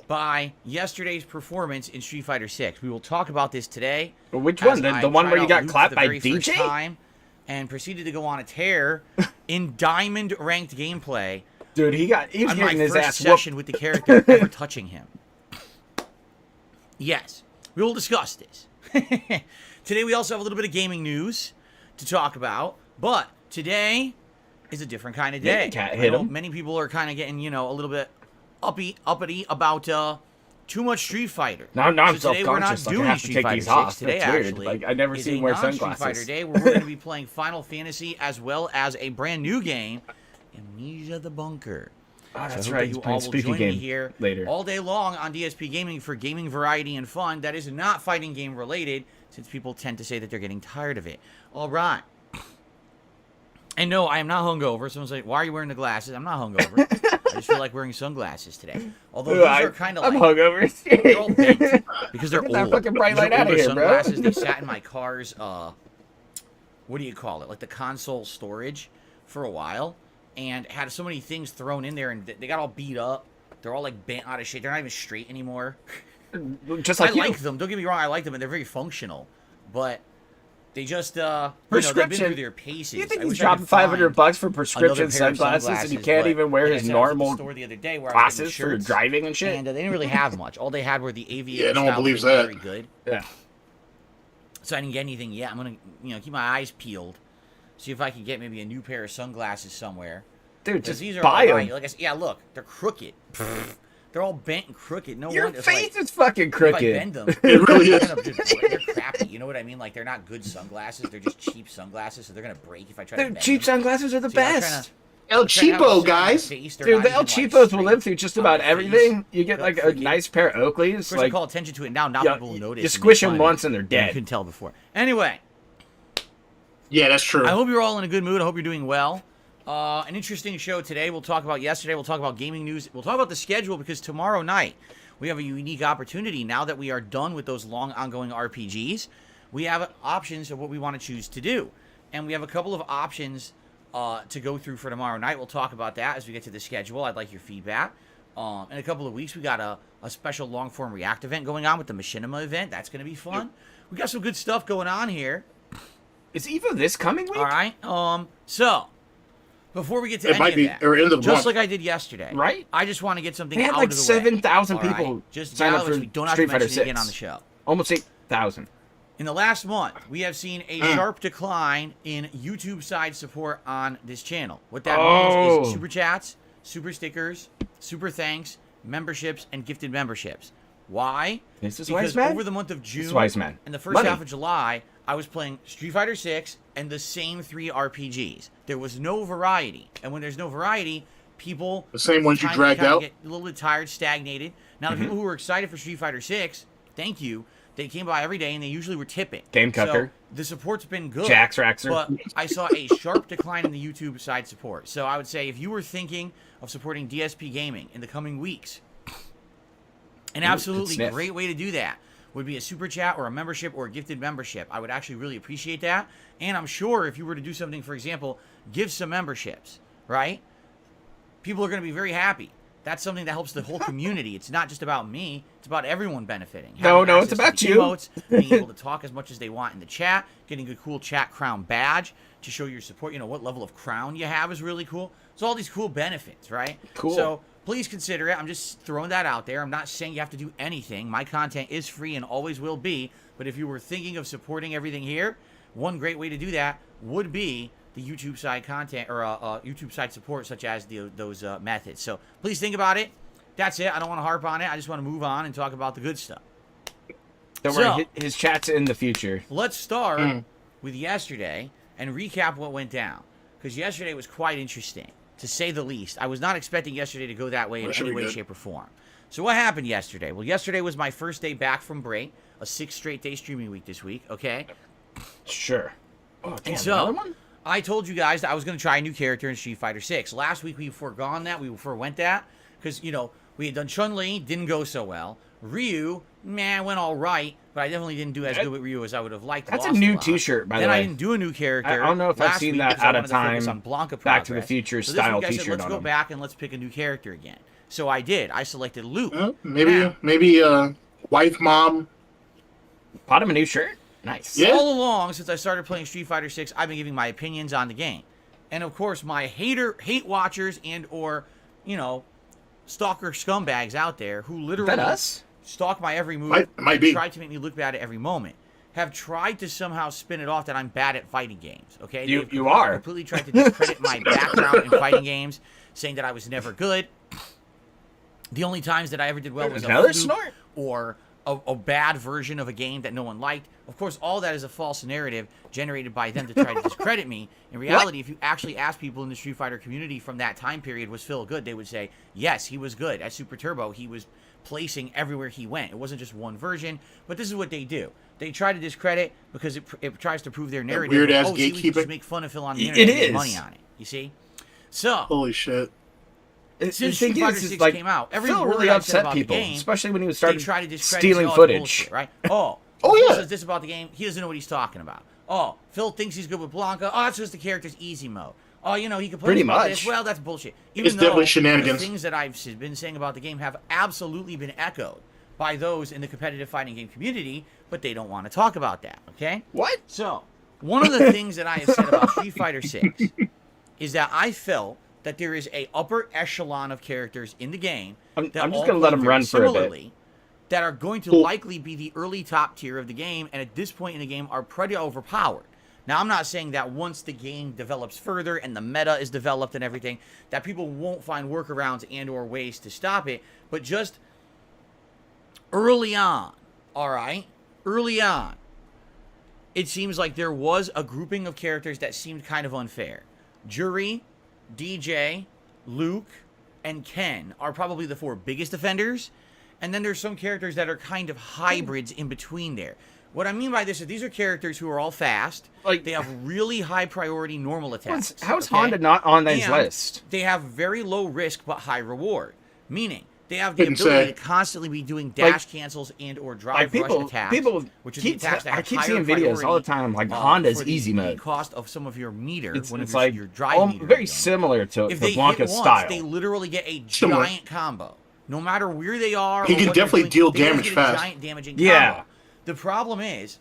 by yesterday's performance in Street Fighter 6. We will talk about this today. Which one? The one where you got clapped by DJ? Time and proceeded to go on a tear in diamond ranked gameplay. Dude, he was getting his ass session with the character ever touching him. Yes. We will discuss this. Today we also have a little bit of gaming news to talk about, but today is a different kind of day. Cat hit him. Many people are kind of getting, a little bit uppity about too much Street Fighter. No, I'm today we're not self-conscious. doing I have to Street take Fighter these 6. off. Today That's weird. actually I never seen him wear sunglasses. Street Fighter Day where we're going to be playing Final Fantasy as well as a brand new game, Amnesia the Bunker. Oh, that's so right. You all will join me here later all day long on DSP Gaming for gaming variety and fun that is not fighting game related, since people tend to say that they're getting tired of it. All right. And no, I am not hungover. Someone's like, why are you wearing the glasses? I'm not hungover. I just feel like wearing sunglasses today. Although Ooh, these are kind of I'm like hungover. they're all bent because they're Get that old. fucking bright These are light outta older here, bro. sunglasses. They sat in my car's what do you call it? Like the console storage for a while, and had so many things thrown in there, and they got all beat up. They're all like bent out of shape. They're not even straight anymore. Just I like you. like them. Don't get me wrong. I like them, and they're very functional. But they just they've been Prescription. through their paces. You think I he's wish I dropping could find $500 for another prescription pair of sunglasses, and he can't but even wear like I his said, I was at the normal store the other day where I was getting glasses for shirts, driving and shit? and they didn't really have much. All they had were the aviator. Yeah, no one style, believes they weren't that. Very good. Yeah. So I didn't get anything yet. I'm gonna keep my eyes peeled, see if I can get maybe a new pair of sunglasses somewhere. Dude, 'Cause just these are buy all right. them. Like I said, yeah, look, they're crooked. They're all bent and crooked. No Your wonder. it's face like, is fucking if I crooked. bend them, It really they're is. gonna just break. They're crappy. You know what I mean? Like they're not good sunglasses. They're just cheap sunglasses, so they're gonna break if I try to Dude, bend cheap them. sunglasses are the See, I'm trying best. to- El trying to have a Cheapo, certain guys. face, they're Dude, not the El even, like, Cheapos will straight live through just on about my face. everything. You get They're like a crooked. nice pair of Oakleys. Of course, I Like, call attention to it now. Now yeah, people will you notice. and squish make them fun of once it. and they're You dead. couldn't tell before. Anyway, Yeah, that's true. I hope you're all in a good mood. I hope you're doing well. An interesting show today. We'll talk about yesterday. We'll talk about gaming news. We'll talk about the schedule because tomorrow night we have a unique opportunity. Now that we are done with those long ongoing RPGs, we have options of what we want to choose to do. And we have a couple of options to go through for tomorrow night. We'll talk about that as we get to the schedule. I'd like your feedback. In a couple of weeks, we got a special long-form React event going on with the Machinima event. That's going to be fun. We got some good stuff going on here. is Evo this coming week? All right. So before we get to It any might of be, that, or end of the just month. like I did yesterday, Right? I just want to get something They had out like of the 7,000 way. All people right? Just sign now, up for we don't have Street to Fighter mention it again 6. on the show. Almost 8,000. In the last month, we have seen a sharp decline in YouTube side support on this channel. What that means is super chats, super stickers, super thanks, memberships, and gifted memberships. Why? This is why because he's mad? over the month of June why he's mad. and the first Money. half of July, I was playing Street Fighter 6 and the same 3 RPGs. There was no variety. And when there's no variety, people The same ones you kinda- dragged kinda out? get a little bit tired, stagnated. Now, the people who were excited for Street Fighter 6, thank you. They came by every day and they usually were tipping. Game Cucker. So the support's been good. Jax Raxer. But I saw a sharp decline in the YouTube side support. So I would say if you were thinking of supporting DSP Gaming in the coming weeks, an absolutely sniff. great way to do that would be a super chat or a membership or a gifted membership. I would actually really appreciate that. And I'm sure if you were to do something, for example, give some memberships, right? People are going to be very happy. That's something that helps the whole community. It's not just about me. It's about everyone benefiting. No, Having no, it's access to about the you. emotes, being able to talk as much as they want in the chat, getting a cool chat crown badge to show your support. You know, what level of crown you have is really cool. So all these cool benefits, right? Cool. So please consider it. I'm just throwing that out there. I'm not saying you have to do anything. My content is free and always will be. But if you were thinking of supporting everything here, one great way to do that would be the YouTube side content or YouTube side support, such as those methods. So please think about it. That's it. I don't want to harp on it. I just want to move on and talk about the good stuff. Don't So- worry, his chat's in the future. Let's start with yesterday and recap what went down. Because yesterday was quite interesting, to say the least. I was not expecting yesterday to go that way in That should any be way, good. shape, or form. So what happened yesterday? Well, yesterday was my first day back from break, a 6 straight day streaming week this week, okay? Sure. Oh, damn, And so, another one? I told you guys that I was going to try a new character in Street Fighter 6. Last week we foregone that. We forewent that. Because, you know, we had done Chun-Li, didn't go so well. Ryu, went all right. But I definitely didn't do as good with Ryu as I would have liked. That's a Lost new lot. t-shirt, by the Then I way. didn't do a new character. I don't know if I've last seen week that because I out of wanted to focus time. on Blanca Back to the progress. Future So this style week I said, t-shirt let's on go him. back and let's pick a new character again. So I did. I selected Luke. Maybe wife, mom. Bought him a new shirt? Nice. Yeah. All along, since I started playing Street Fighter 6, I've been giving my opinions on the game. And of course, my hate watchers and or, you know, stalker scumbags out there who Is literally that us? stalk my every move Might and be. try to make me look bad at every moment have tried to somehow spin it off that I'm bad at fighting games. Okay, You They've are. completely tried to discredit my background in fighting games, saying that I was never good. The only times that I ever did well was Another a fluke snort? or a bad version of a game that no one liked. Of course, all that is a false narrative generated by them to try to discredit me. In reality, if you actually ask people in the Street Fighter community from that time period, was Phil good? They would say, yes, he was good. At Super Turbo, he was placing everywhere he went. It wasn't just one version, but this is what they do. They try to discredit because it tries to prove their narrative. weird-ass See, we can gatekeeping. just make fun of Phil on the It internet and make is. money on it. You see? So, Holy shit. Since the Street thing Fighter is, 6 like, came out, every Phil word really I've said upset about the people, game, especially when he was they started try to discredit stealing all the footage. bullshit, right? Oh, Oh, Phil yeah. says this about the game. He doesn't know what he's talking about. Oh, Phil thinks he's good with Blanca. Oh, that's just the character's easy mode. Oh, he complains Pretty about much. this. Well, that's bullshit. It's definitely shenanigans. The things that I've been saying about the game have absolutely been echoed by those in the competitive fighting game community, but they don't want to talk about that, okay? What? So, one of the things that I have said about Street Fighter 6 is that I felt that there is a upper echelon of characters in the game I'm that just all gonna let play them very run for a bit. similarly, that are going to likely be the early top tier of the game, and at this point in the game are pretty overpowered. Now, I'm not saying that once the game develops further and the meta is developed and everything, that people won't find workarounds and or ways to stop it, but just early on, all right? Early on, it seems like there was a grouping of characters that seemed kind of unfair. Juri, DJ, Luke, and Ken are probably the 4 biggest offenders, and then there's some characters that are kind of hybrids in between there. What I mean by this is these are characters who are all fast. Like- they have really high priority normal attacks. How's okay? Honda not on this And list? They have very low risk but high reward. Meaning they have the Couldn't ability say. to constantly be doing dash cancels and or drive Like, rush attacks. which is the attacks that I have keep higher seeing videos all the priority, time, like Honda's for the easy mode. cost of some of your meter. It's one of like your drive meter very items. similar to If they Blanca's hit once, style. they literally get a Similar. giant combo. No matter where they are, He or can what they're definitely doing, deal they always damage get a fast. giant damaging Yeah. combo. The problem is,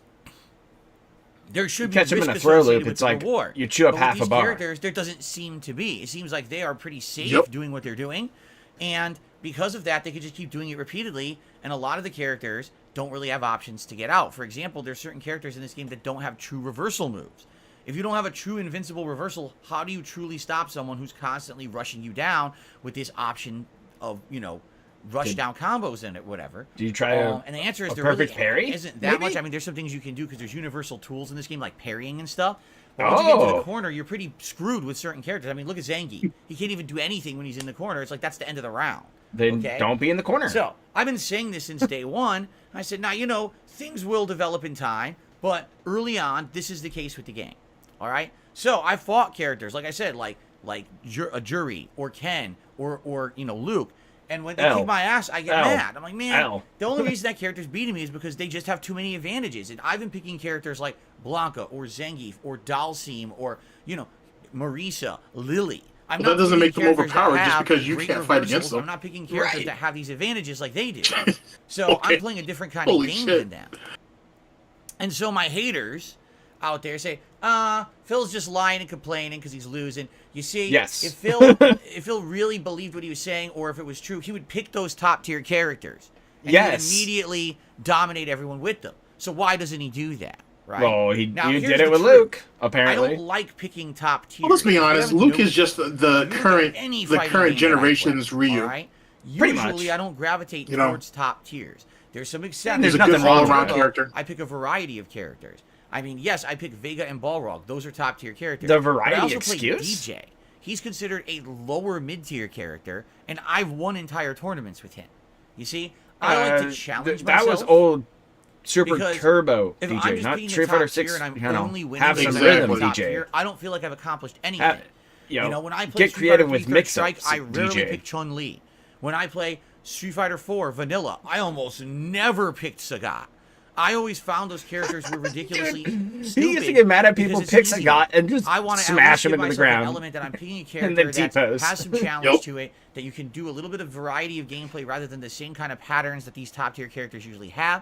there should be catch him in risk a throw associated loop, with it's the like reward. you chew up But half with a these bar. characters, there doesn't seem to be. It seems like they are pretty safe Yep. doing what they're doing, and because of that, they could just keep doing it repeatedly. And a lot of the characters don't really have options to get out. For example, there's certain characters in this game that don't have true reversal moves. If you don't have a true invincible reversal, how do you truly stop someone who's constantly rushing you down with this option of, rush down combos in it, whatever? Do you try and the answer is a there perfect really parry, isn't that maybe? much. I mean, there's some things you can do because there's universal tools in this game, like parrying and stuff. But once you get to the Oh. corner, you're pretty screwed with certain characters. I mean, look at Zangief. He can't even do anything when he's in the corner. It's like that's the end of the round. Then okay? don't be in the corner. So I've been saying this since day one. I said, now, things will develop in time, but early on, this is the case with the game. All right? So I fought characters, like I said, like a Juri or Ken or Luke. And when they L. kick my ass, I get L. mad. I'm like, man, L. the only reason that character's beating me is because they just have too many advantages. And I've been picking characters like Blanca or Zangief or Dalsim or, Marisa, Lily. I'm But that not doesn't picking make them characters that overpowered just have because you great can't fight against reversals. them. I'm not picking characters Right. that have these advantages like they do. So Okay. I'm playing a different kind Holy of game shit. than them. And so my haters out there say, Phil's just lying and complaining because he's losing. You see, Yes. if Phil really believed what he was saying, or if it was true, he would pick those top tier characters. And he would Yes. immediately dominate everyone with them. So why doesn't he do that? Right? Well, you here's did the it with truth. Luke, I apparently. don't like picking top tier. Well, let's be honest. Luke is just the current generation's Ryu. Right? Pretty Usually, much. I don't gravitate You know. towards top tiers. There's some exceptions. There's He's a nothing good wrong with all-around that. character. I pick a variety of characters. I mean, yes, I pick Vega and Balrog. Those are top tier characters. The But variety I also excuse? play DJ. He's considered a lower mid tier character, and I've won entire tournaments with him. You see, I like to challenge that myself. was old Super Because Turbo if I'm DJ, just not being the Street top Fighter tier 6. and I'm You know, only winning have some because Exactly. rhythm I'm top DJ. tier, I don't feel like I've accomplished anything. When I play get Street creative Fighter with 3 mix-ups, Strike, I rarely DJ. pick Chun-Li. When I play Street Fighter 4 Vanilla, I almost never picked Sagat. I always found those characters were ridiculously stupid. He used to get mad at people, because it's pick easy. Sagat, and just I wanna at smash least him give into the myself an ground. element that I'm picking a And character then that T-pose. has some challenge Yep. to it, that you can do a little bit of variety of gameplay rather than the same kind of patterns that these top tier characters usually have.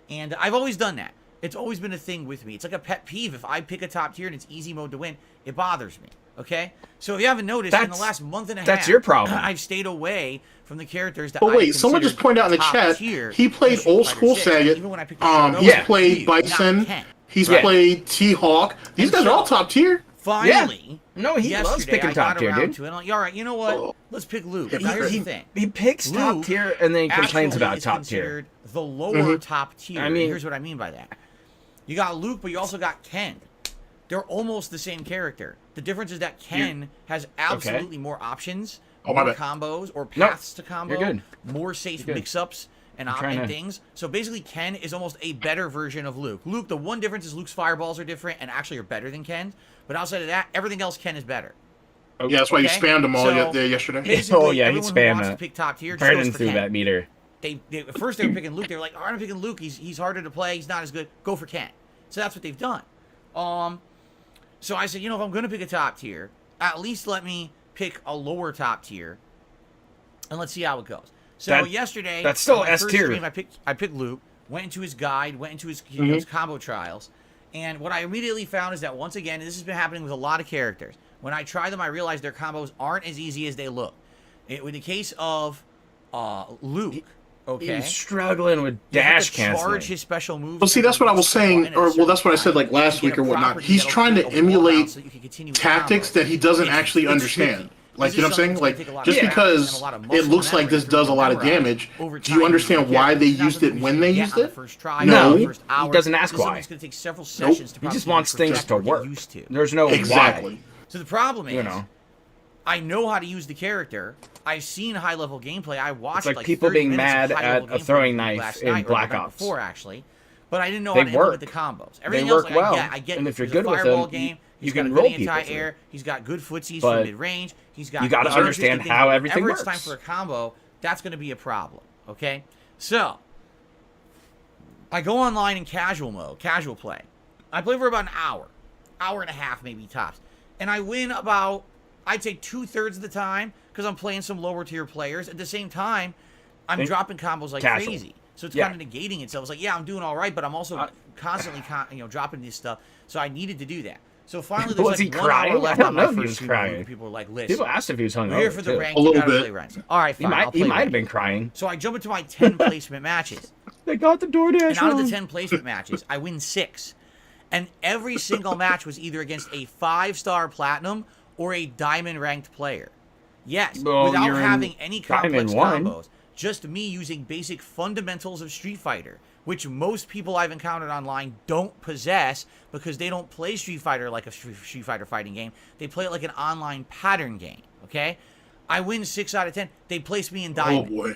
And I've always done that. It's always been a thing with me. It's like a pet peeve. If I pick a top tier and it's easy mode to win, it bothers me. Okay? So if you haven't noticed, in the That's- last month and a half, that's your problem. I've stayed away from the characters that But I wait, someone just considered pointed out in the top chat tier he played in Street old Fighter school 6. Sagat. Even when I picked the He's Shogun, played Ryu, Bison. not Ken. He's Yeah. played T-Hawk. These guys are all top tier. Finally, No, he loves yesterday, picking I top got tier, around dude. to it. I'm like, all right, you know what? Oh. Let's pick Luke. Yeah, Now, here's he, the thing. he picks top Luke tier and then he complains actually about is top tier. considered the lower top tier. I mean- Here's what I mean by that. You got Luke, but you also got Ken. They're almost the same character. The difference is that Ken has absolutely more options, Oh, my more bad. combos or Nope. paths to combo, You're good. more safe You're good. mix-ups and trying to- things. So basically, Ken is almost a better version of Luke. Luke, the one difference is Luke's fireballs are different and actually are better than Ken's. But outside of that, everything else Ken is better. Yeah, that's why you Okay? spammed them all So, there yesterday. basically, Oh, yeah, he everyone who spammed wants to it. pick top tier just Brandon goes for threw Ken. that meter. At first they were picking Luke. They were like, "Oh, I'm picking Luke. He's harder to play. He's not as good. Go for Ken." So that's what they've done. So I said, if I'm going to pick a top tier, at least let me pick a lower top tier, and let's see how it goes. So yesterday, that's still on my S first tier. stream, I picked Luke. Went into his guide. Went into his combo trials, and what I immediately found is that once again, and this has been happening with a lot of characters. When I try them, I realize their combos aren't as easy as they look. In the case of Luke, okay, He's struggling with you have dash to canceling. charge his special moves. Well, see, that's what I was saying, or well, that's what I said like last week or whatnot. He's trying to emulate tactics that he doesn't actually understand. Like, you know what I'm saying? Like, just because it looks like this does a lot of damage, do you understand why they used it when they used it? No, No. he doesn't ask why. It's going to take several sessions to He just probably wants things perfect to what you're work. used to. There's no Exactly. why. So the problem is, You know. I know how to use the character. I've seen high level gameplay. I watched It's like people 30 being minutes mad of high-level at a gameplay throwing last knife night, in or Black the night Ops. before, actually. But I didn't know They how to implement work. the combos. They Everything work else, well. I get. And if you're He's good a with fireball them, game. you He's can got roll good people anti-air. through. He's got good footsies But from mid-range. He's got. you gotta good understand things. how everything Whenever it's works. time for a combo, that's going to be a problem. Okay, so I go online in casual mode, casual play. I play for about an hour and a half, maybe tops, and I win about, I'd say 2/3 of the time because I'm playing some lower tier players. At the same time, I'm dropping combos like Casual. crazy. So it's Yeah. kind of negating itself. It's like, yeah, I'm doing all right, but I'm also constantly, dropping this stuff. So I needed to do that. So finally, there's Was he like 1 hour crying? left I don't on know my if he first was stream. crying. People were like, listen, People asked if he was hungover. we're here for the too. rank. A You little gotta bit. play ranks. All right, He fine. I'll might play have rank. been crying. So I jump into my 10 placement matches. They got the DoorDash And out of wrong. the 10 placement matches, I win 6. And every single match was either against a 5-star platinum or a diamond ranked player. Yes, Well, without you're in having any complex Diamond 1. combos. Just me using basic fundamentals of Street Fighter, which most people I've encountered online don't possess because they don't play Street Fighter like a Street Fighter fighting game. They play it like an online pattern game, okay? I win 6 out of 10. They place me in Oh diamond. boy.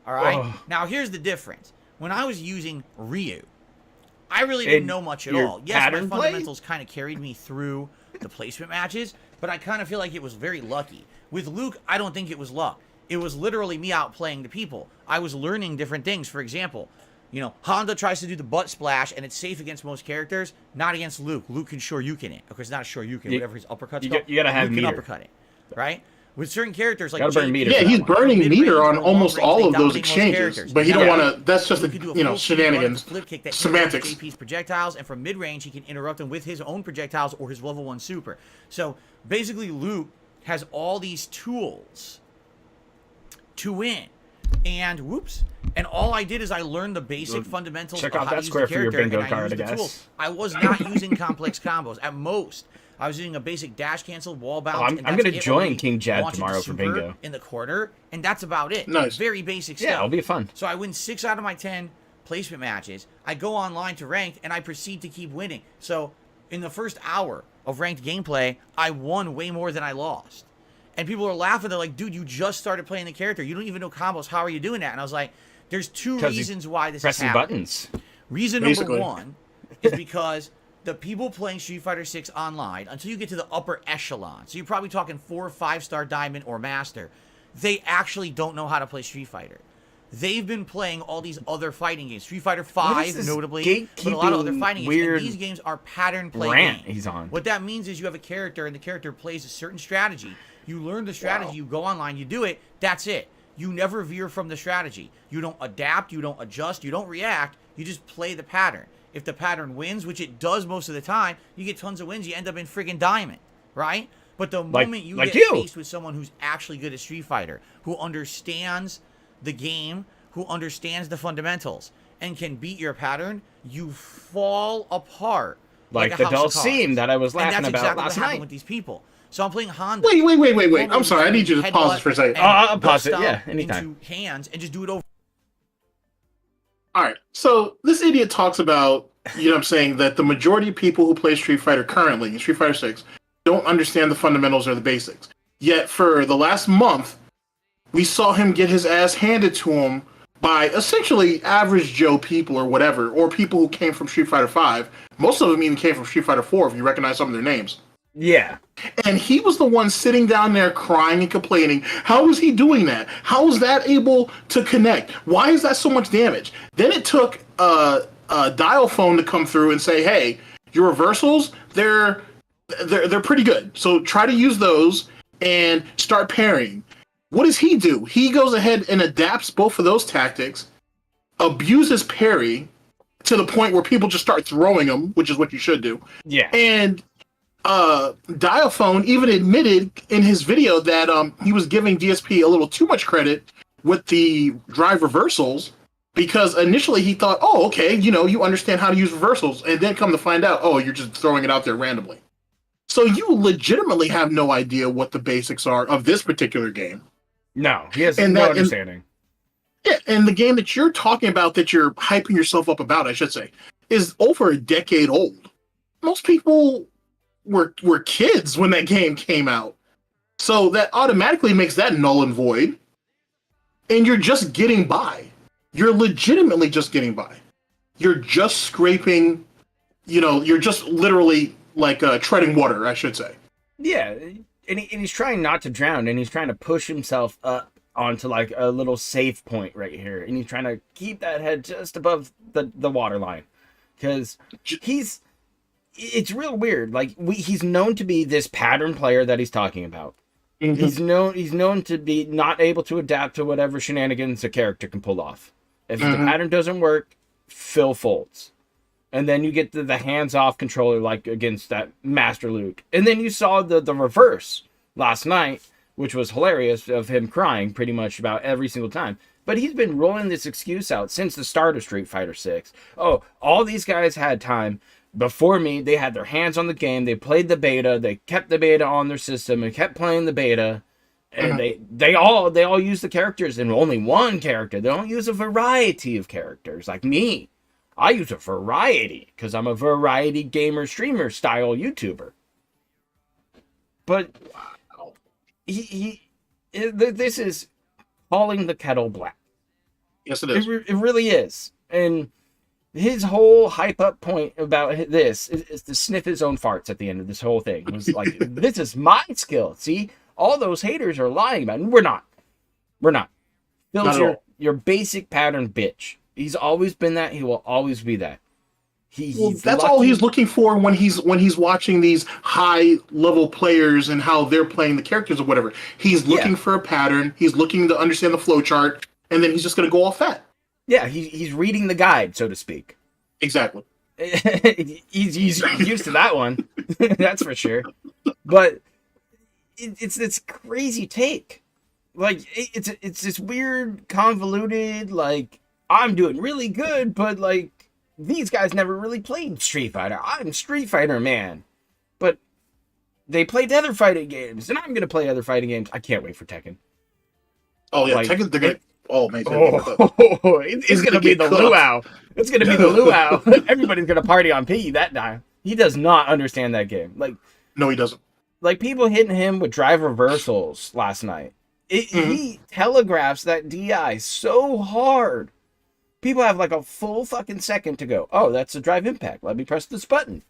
All right. Ugh. Now here's the difference. When I was using Ryu, I really didn't And know much at your all. Yes, my pattern play? fundamentals kind of carried me through the placement matches, but I kind of feel like it was very lucky. With Luke, I don't think it was luck. It was literally me outplaying the people. I was learning different things. For example, Honda tries to do the butt splash, and it's safe against most characters, not against Luke. Luke can Shoryuken it. Of course, not a Shoryuken, whatever his uppercut's called. you gotta have Luke can meter. uppercut it, right? With certain characters like Gotta burn JP, meter. Yeah, for he's that one. burning Mid-range meter on or almost long-range, all they of those dominate most exchanges, characters. but he don't Yeah. want to. That's just Luke can do a the full shenanigans, flip kick that interrupts semantics. JP's projectiles, and from mid-range he can interrupt them with his own projectiles or his level 1 super. So basically, Luke has all these tools to win. And all I did is I learned the basic fundamentals check of out how that to use square the for your character, bingo and I card, used I the guess. tools. I was not using complex combos. At most, I was using a basic dash cancel, wall bounce. I'm and gonna that's it, join or King Jad launch into tomorrow for super bingo. in the corner, and that's about it. Nice. Very basic stuff. Yeah, it'll be fun. So I win 6 out of my 10 placement matches. I go online to ranked, and I proceed to keep winning. So in the first hour of ranked gameplay, I won way more than I lost. And people are laughing. They're like, dude, you just started playing the character. You don't even know combos. How are you doing that? And I was like, there's 2 'Cause he's reasons why this is Pressing happening. buttons. Reason Basically. number 1 is because the people playing Street Fighter 6 online, until you get to the upper echelon, so you're probably talking 4 or 5-star diamond or master, they actually don't know how to play Street Fighter. They've been playing all these other fighting games, Street Fighter 5 this notably, but a lot of other gatekeeping fighting games. weird And these games are pattern play rant games. he's on? What that means is you have a character, and the character plays a certain strategy. You learn the strategy, you go online, you do it, that's it. You never veer from the strategy. You don't adapt, you don't adjust, you don't react, you just play the pattern. If the pattern wins, which it does most of the time, you get tons of wins, you end up in friggin' diamond, right? But the moment you like get you. faced with someone who's actually good at Street Fighter, who understands the game, who understands the fundamentals, and can beat your pattern, you fall apart. Like a the house dull of cards. seam that I was laughing and that's about exactly last what happened night. with these people. So I'm playing Honda. Wait. I'm sorry. I need you to pause this for a second. I'll pause it, bust yeah, out anytime. Into hands and just do it over. All right. So this idiot talks about, you know what I'm saying, that the majority of people who play Street Fighter currently, in Street Fighter 6, don't understand the fundamentals or the basics. Yet for the last month, we saw him get his ass handed to him by essentially average Joe people or whatever, or people who came from Street Fighter 5. Most of them even came from Street Fighter 4, if you recognize some of their names. Yeah. And he was the one sitting down there crying and complaining. How is he doing that? How is that able to connect? Why is that so much damage? Then it took a dial phone to come through and say, hey, your reversals, they're pretty good. So try to use those and start parrying. What does he do? He goes ahead and adapts both of those tactics, abuses parry to the point where people just start throwing him, which is what you should do. Yeah. And Dialphone even admitted in his video that he was giving DSP a little too much credit with the drive reversals, because initially he thought, oh, okay, you understand how to use reversals, and then come to find out, oh, you're just throwing it out there randomly. So you legitimately have no idea what the basics are of this particular game. No, he has no understanding. Yeah, and the game that you're talking about, that you're hyping yourself up about, I should say, is over a decade old. Most people were kids when that game came out. So that automatically makes that null and void. And you're just getting by. You're legitimately just getting by. You're just scraping, you're just literally like treading water, I should say. Yeah, and he's trying not to drown, and he's trying to push himself up onto like a little safe point right here, and he's trying to keep that head just above the water line, because it's real weird. Like he's known to be this pattern player that he's talking about. Mm-hmm. He's known to be not able to adapt to whatever shenanigans a character can pull off. If the pattern doesn't work, Phil folds. And then you get the hands-off controller like against that Master Luke. And then you saw the reverse last night, which was hilarious, of him crying pretty much about every single time. But he's been rolling this excuse out since the start of Street Fighter 6. Oh, all these guys had time. Before me, they had their hands on the game. They played the beta. They kept the beta on their system and kept playing the beta. And they all use the characters in only one character. They don't use a variety of characters like me. I use a variety because I'm a variety gamer streamer style YouTuber. But this is calling the kettle black. Yes, it is. It really is. And his whole hype up point about this is to sniff his own farts at the end of this whole thing. It was like, this is my skill. See, all those haters are lying about it. We're not. Phil's your basic pattern bitch. He's always been that. He will always be that. That's all he's looking for when he's watching these high level players and how they're playing the characters or whatever. He's looking for a pattern. He's looking to understand the flowchart, and then he's just going to go off that. Yeah, he's reading the guide, so to speak. Exactly. he's used to that one. That's for sure. But it's this crazy take. Like it's this weird, convoluted, like, I'm doing really good, but like these guys never really played Street Fighter. I'm Street Fighter man. But they played other fighting games, and I'm gonna play other fighting games. I can't wait for Tekken. Oh yeah, like, Tekken, they're gonna it's gonna be the luau. It's gonna be the luau. Everybody's gonna party on Piggy that time. He does not understand that game. Like, no, he doesn't. Like, people hitting him with drive reversals last night. He telegraphs that DI so hard. People have like a full fucking second to go. Oh, that's a drive impact. Let me press this button.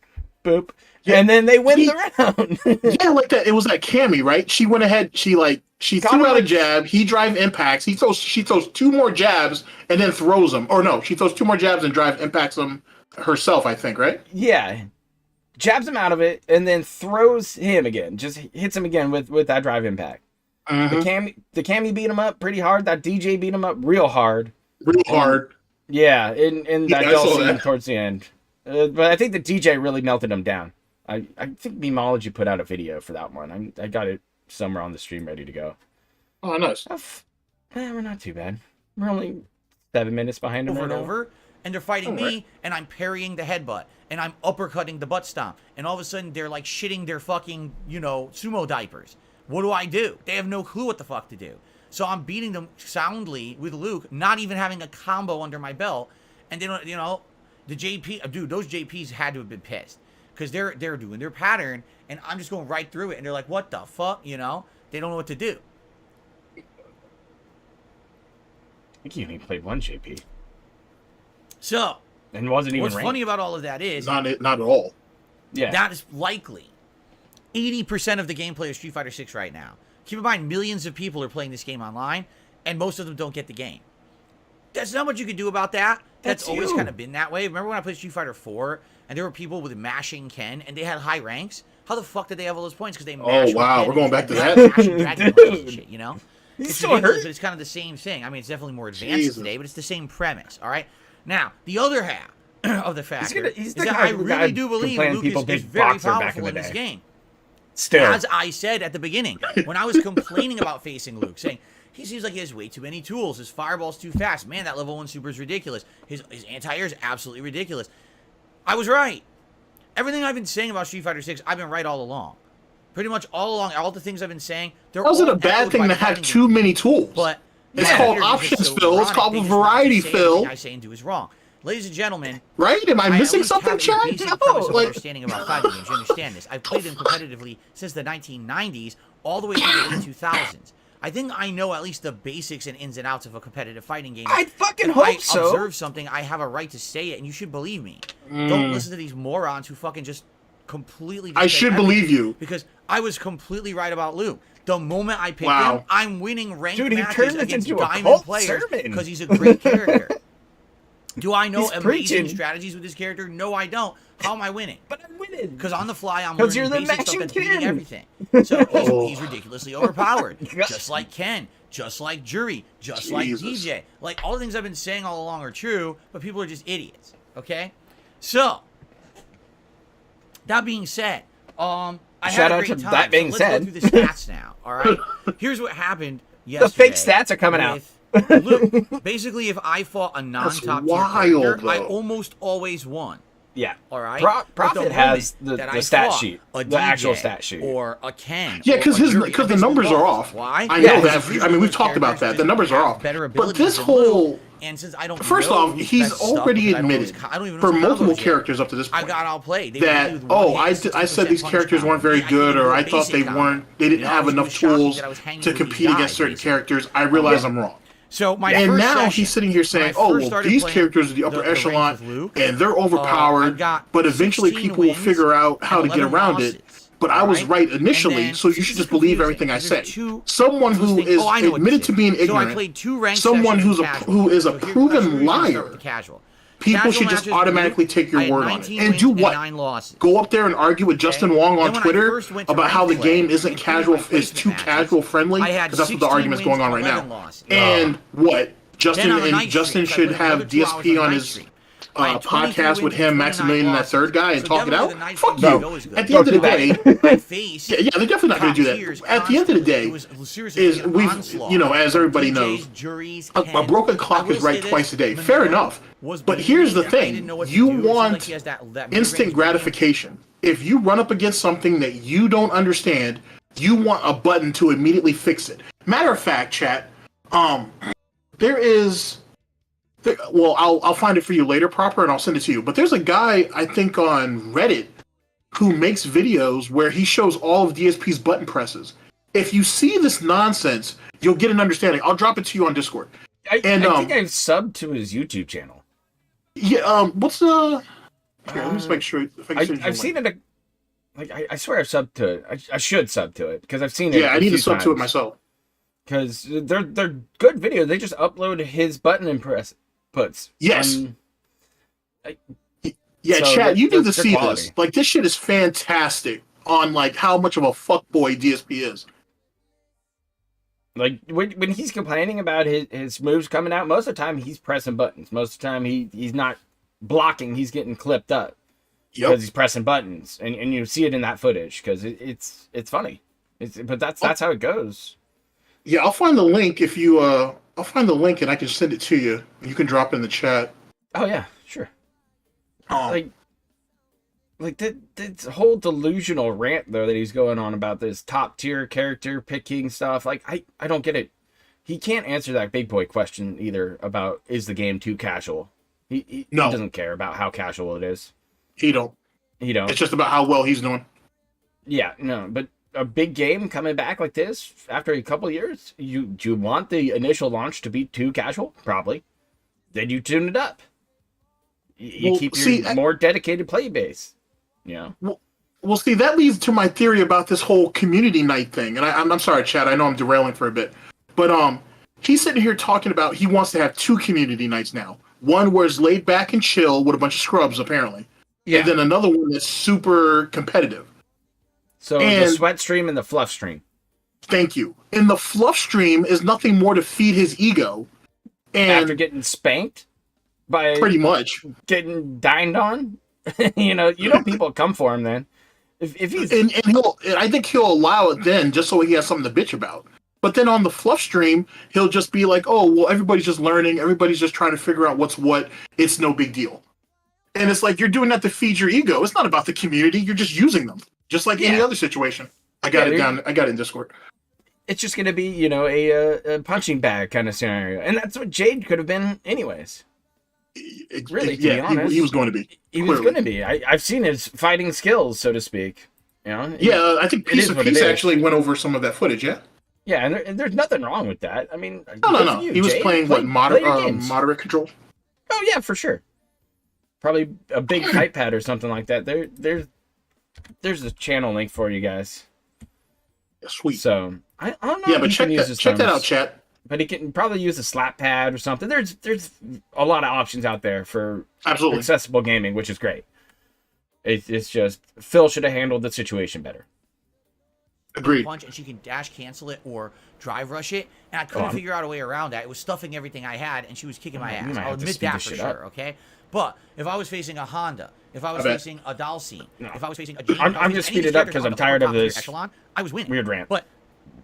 Boop. Yeah, and then they win the round. Yeah, like that. It was that Cammy, right? She went ahead. She threw out a jab. He drive impacts. She throws two more jabs and then throws them. Or no, she throws two more jabs and drive impacts them herself, I think, right? Yeah. Jabs him out of it and then throws him again. Just hits him again with that drive impact. The Cammy beat him up pretty hard. That DJ beat him up real hard. Real hard. Yeah, in that scene towards the end. But I think the DJ really melted him down. I think Memology put out a video for that one. I got it somewhere on the stream ready to go. Oh, nice. We're not too bad. We're only 7 minutes behind them over, and they're fighting me, and I'm parrying the headbutt, and I'm uppercutting the butt stomp, and all of a sudden they're like shitting their fucking, sumo diapers. What do? They have no clue what the fuck to do. So I'm beating them soundly with Luke, not even having a combo under my belt, and they don't, the JP, dude, those JPs had to have been pissed because they're doing their pattern, and I'm just going right through it, and they're like, what the fuck, They don't know what to do. I think you only played one JP. So, and wasn't even what's ranked. funny about all of that is not at all. Yeah, that is likely 80% of the gameplay of Street Fighter 6 right now. Keep in mind, millions of people are playing this game online, and most of them don't get the game. There's not much you can do about that. That's always kind of been that way. Remember when I played Street Fighter 4, and there were people with mashing Ken, and they had high ranks? How the fuck did they have all those points? Because they mashed wow, Ken we're going and back to tried that? mashing Dragon Balls and shit, you know? It's still ridiculous, hurt? but it's kind of the same thing. I mean, it's definitely more advanced Jesus. today, but it's the same premise, all right? Now, the other half of the factor he's is the that guy I who really got do believe complaining Luke people is big very boxer back in powerful the in this day. game. Still. As I said at the beginning, when I was complaining about facing Luke, saying, he seems like he has way too many tools. His fireball's too fast. Man, that level 1 super is ridiculous. His anti-air is absolutely ridiculous. I was right. Everything I've been saying about Street Fighter 6, I've been right all along. Pretty much all along, all the things I've been saying, they're How's it all a bad echoed thing by to the have fighting too game. many tools? But It's yeah, called haters are options, just so Phil. It's neurotic. called They just want variety, to say Phil. everything I say and do is wrong. Ladies and gentlemen, Right? Am I I at missing least something, have a Chad? basic No, premise of like, understanding about fighting games. You understand this? I've played them competitively since the 1990s, all the way through the late 2000s. I think I know at least the basics and ins and outs of a competitive fighting game. I fucking If hope I so. observe something, I have a right to say it, and you should believe me. Don't listen to these morons who fucking just completely. I just say should everything, believe you. because I was completely right about Luke. The moment I picked Wow. him, I'm winning ranked Dude, he matches turned this against into a diamond cult players sermon. because he's a great character. Do I know He's amazing preaching. strategies with this character? No, I don't. How am I winning? But I'm winning. Because on the fly, I'm 'Cause learning you're the basic stuff matching that's beating king. everything. So he's ridiculously overpowered. Just like Ken, just like Jury, just like Jesus. DJ. Like, all the things I've been saying all along are true, but people are just idiots. Okay? So, that being said, I had Shout a out great to time. that being so said. let's go through the stats now, all right? Here's what happened yesterday. fake stats are coming out. with Luke. Basically, if I fought a non-top tier wild, character, I though. almost always won. Yeah. All right. Profit But the has moment the that I stat fought sheet, a the actual DJ stat sheet. or a Ken. Yeah, or because a Jury, the I numbers are lost. off. Why? I know Because that. these I mean, we've other talked about characters that. The just numbers are have off. Better But abilities this than Luke, whole and since I don't first know off, Luke's he's best stuff already because I don't know admitted his I don't even know for his multiple combos yet. characters up to this I point got outplayed. They that beat me with one I hit, said 60% these punch characters power. weren't very I good, can't or do a I thought basic combo. they didn't You know, have he was enough shocking tools that I was hanging to with these compete guys, against certain basically. characters. I realize I'm wrong. So my And first now session, he's sitting here saying, when I "Oh, first well, started these playing characters are the upper ranks echelon, with Luke, and they're I've overpowered." got But eventually, 16 people will wins figure out how and to get 11 around losses, it. But I was alright? right And initially, then, so you this should is just believe confusing, everything I because say. there's two Someone who things- is oh, I know what admitted this to is. being So I ignorant, played 2 ranked someone sessions who's with a casual. who is a So here- proven we're gonna start liar. with the casual. People Casual should just matches with automatically Luke, take your I had word on it 19 and wins do and what? 9 losses. Go up there and argue with Justin Wong Then on when I Twitter first went to about how the rank play game isn't and casual, improved my is too placement casual matches, friendly. I had Because that's what the 16 argument's going on wins right and now. 11 losses. And what? Justin Then on a and night Justin streak, I should played another have 2 hours DSP on on a his night streak. I had 23 podcast with wins him, and 29 Maximilian, and that losses. third guy, and So talk it definitely out. the night Fuck streak you. go is good. At the end of the day, I faced yeah, they're definitely not going to do top tiers that. At the end of the day, constantly. It was seriously is an we've, onslaught you know, as from everybody DJs, knows, juries, a Ken. broken I clock will is right say twice this, a day. Minerva Fair enough. was But here's the bleeding. I didn't thing. know what to You do. It seemed want like he has that mid-range instant game. gratification. If you run up against something that you don't understand, you want a button to immediately fix it. Matter of fact, chat, well, I'll find it for you later proper and I'll send it to you. But there's a guy, I think, on Reddit who makes videos where he shows all of DSP's button presses. If you see this nonsense, you'll get an understanding. I'll drop it to you on Discord. I think I've subbed to his YouTube channel. Yeah, what's the... Here, let me just make sure. If I can send you I've a seen link. it. I swear I've subbed to it. I should sub to it because I've seen it. Yeah, I need to sub to it myself. Because they're good videos. They just upload his button and press puts. Yes. Yeah, So chat, you need to they're see quality. this. Like, this shit is fantastic on, like, how much of a fuckboy DSP is. Like when he's complaining about his moves coming out, most of the time he's pressing buttons. Most of the time he's not blocking. He's getting clipped up because Yep. he's pressing buttons, and you see it in that footage because it's funny. But that's how it goes. Yeah, I'll find the link if you, I'll find the link and I can send it to you. You can drop it in the chat. Oh yeah, sure. Um, Like this whole delusional rant though that he's going on about this top tier character picking stuff. Like I don't get it. He can't answer that big boy question either about is the game too casual. He No. doesn't care about how casual it is. he don't. You know. It's just about how well he's doing. Yeah, no, but a big game coming back like this after a couple years, do you want the initial launch to be too casual? Probably. Then you tune it up. You Well, keep your see, more dedicated play base. You know. Well, see, that leads to my theory about this whole community night thing. And I'm sorry, Chad. I know I'm derailing for a bit, but he's sitting here talking about he wants to have 2 community nights now. One where it's laid back and chill with a bunch of scrubs, apparently, and then another one that's super competitive. So the sweat stream and the fluff stream. Thank you. And the fluff stream is nothing more to feed his ego. And after getting spanked by pretty much getting dined on, you know, people come for him then. If he's and I think he'll allow it then just so he has something to bitch about. But then on the fluff stream, he'll just be like, "Oh, well, everybody's just learning. Everybody's just trying to figure out what's what. It's no big deal." And it's like you're doing that to feed your ego. It's not about the community. You're just using them, just like any other situation. I got it down. I got it in Discord. It's just going to be, you know, a punching bag kind of scenario, and that's what Jade could have been, anyways. Really, to be honest, he was going to be. He was going to be. I've seen his fighting skills, so to speak. You know. Yeah, I think Piece of Peace actually went over some of that footage. Yeah. Yeah, and there's nothing wrong with that. I mean, no. He was playing moderate control. Oh yeah, for sure. Probably a big kite pad or something like that. There's a channel link for you guys. Sweet. So I don't know. Yeah, but check that out, chat. But he can probably use a slap pad or something. There's a lot of options out there for accessible gaming, which is great. It's just Phil should have handled the situation better. Agreed. Punch and she can dash cancel it or drive rush it, and I couldn't figure out a way around that. It was stuffing everything I had, and she was kicking my ass. I'll admit that for sure. Okay, but if I was facing a Honda, if I was facing a Dalcine, if I was facing a Jean, I'm just speeding up because I'm tired of this echelon, I was winning. Weird rant. But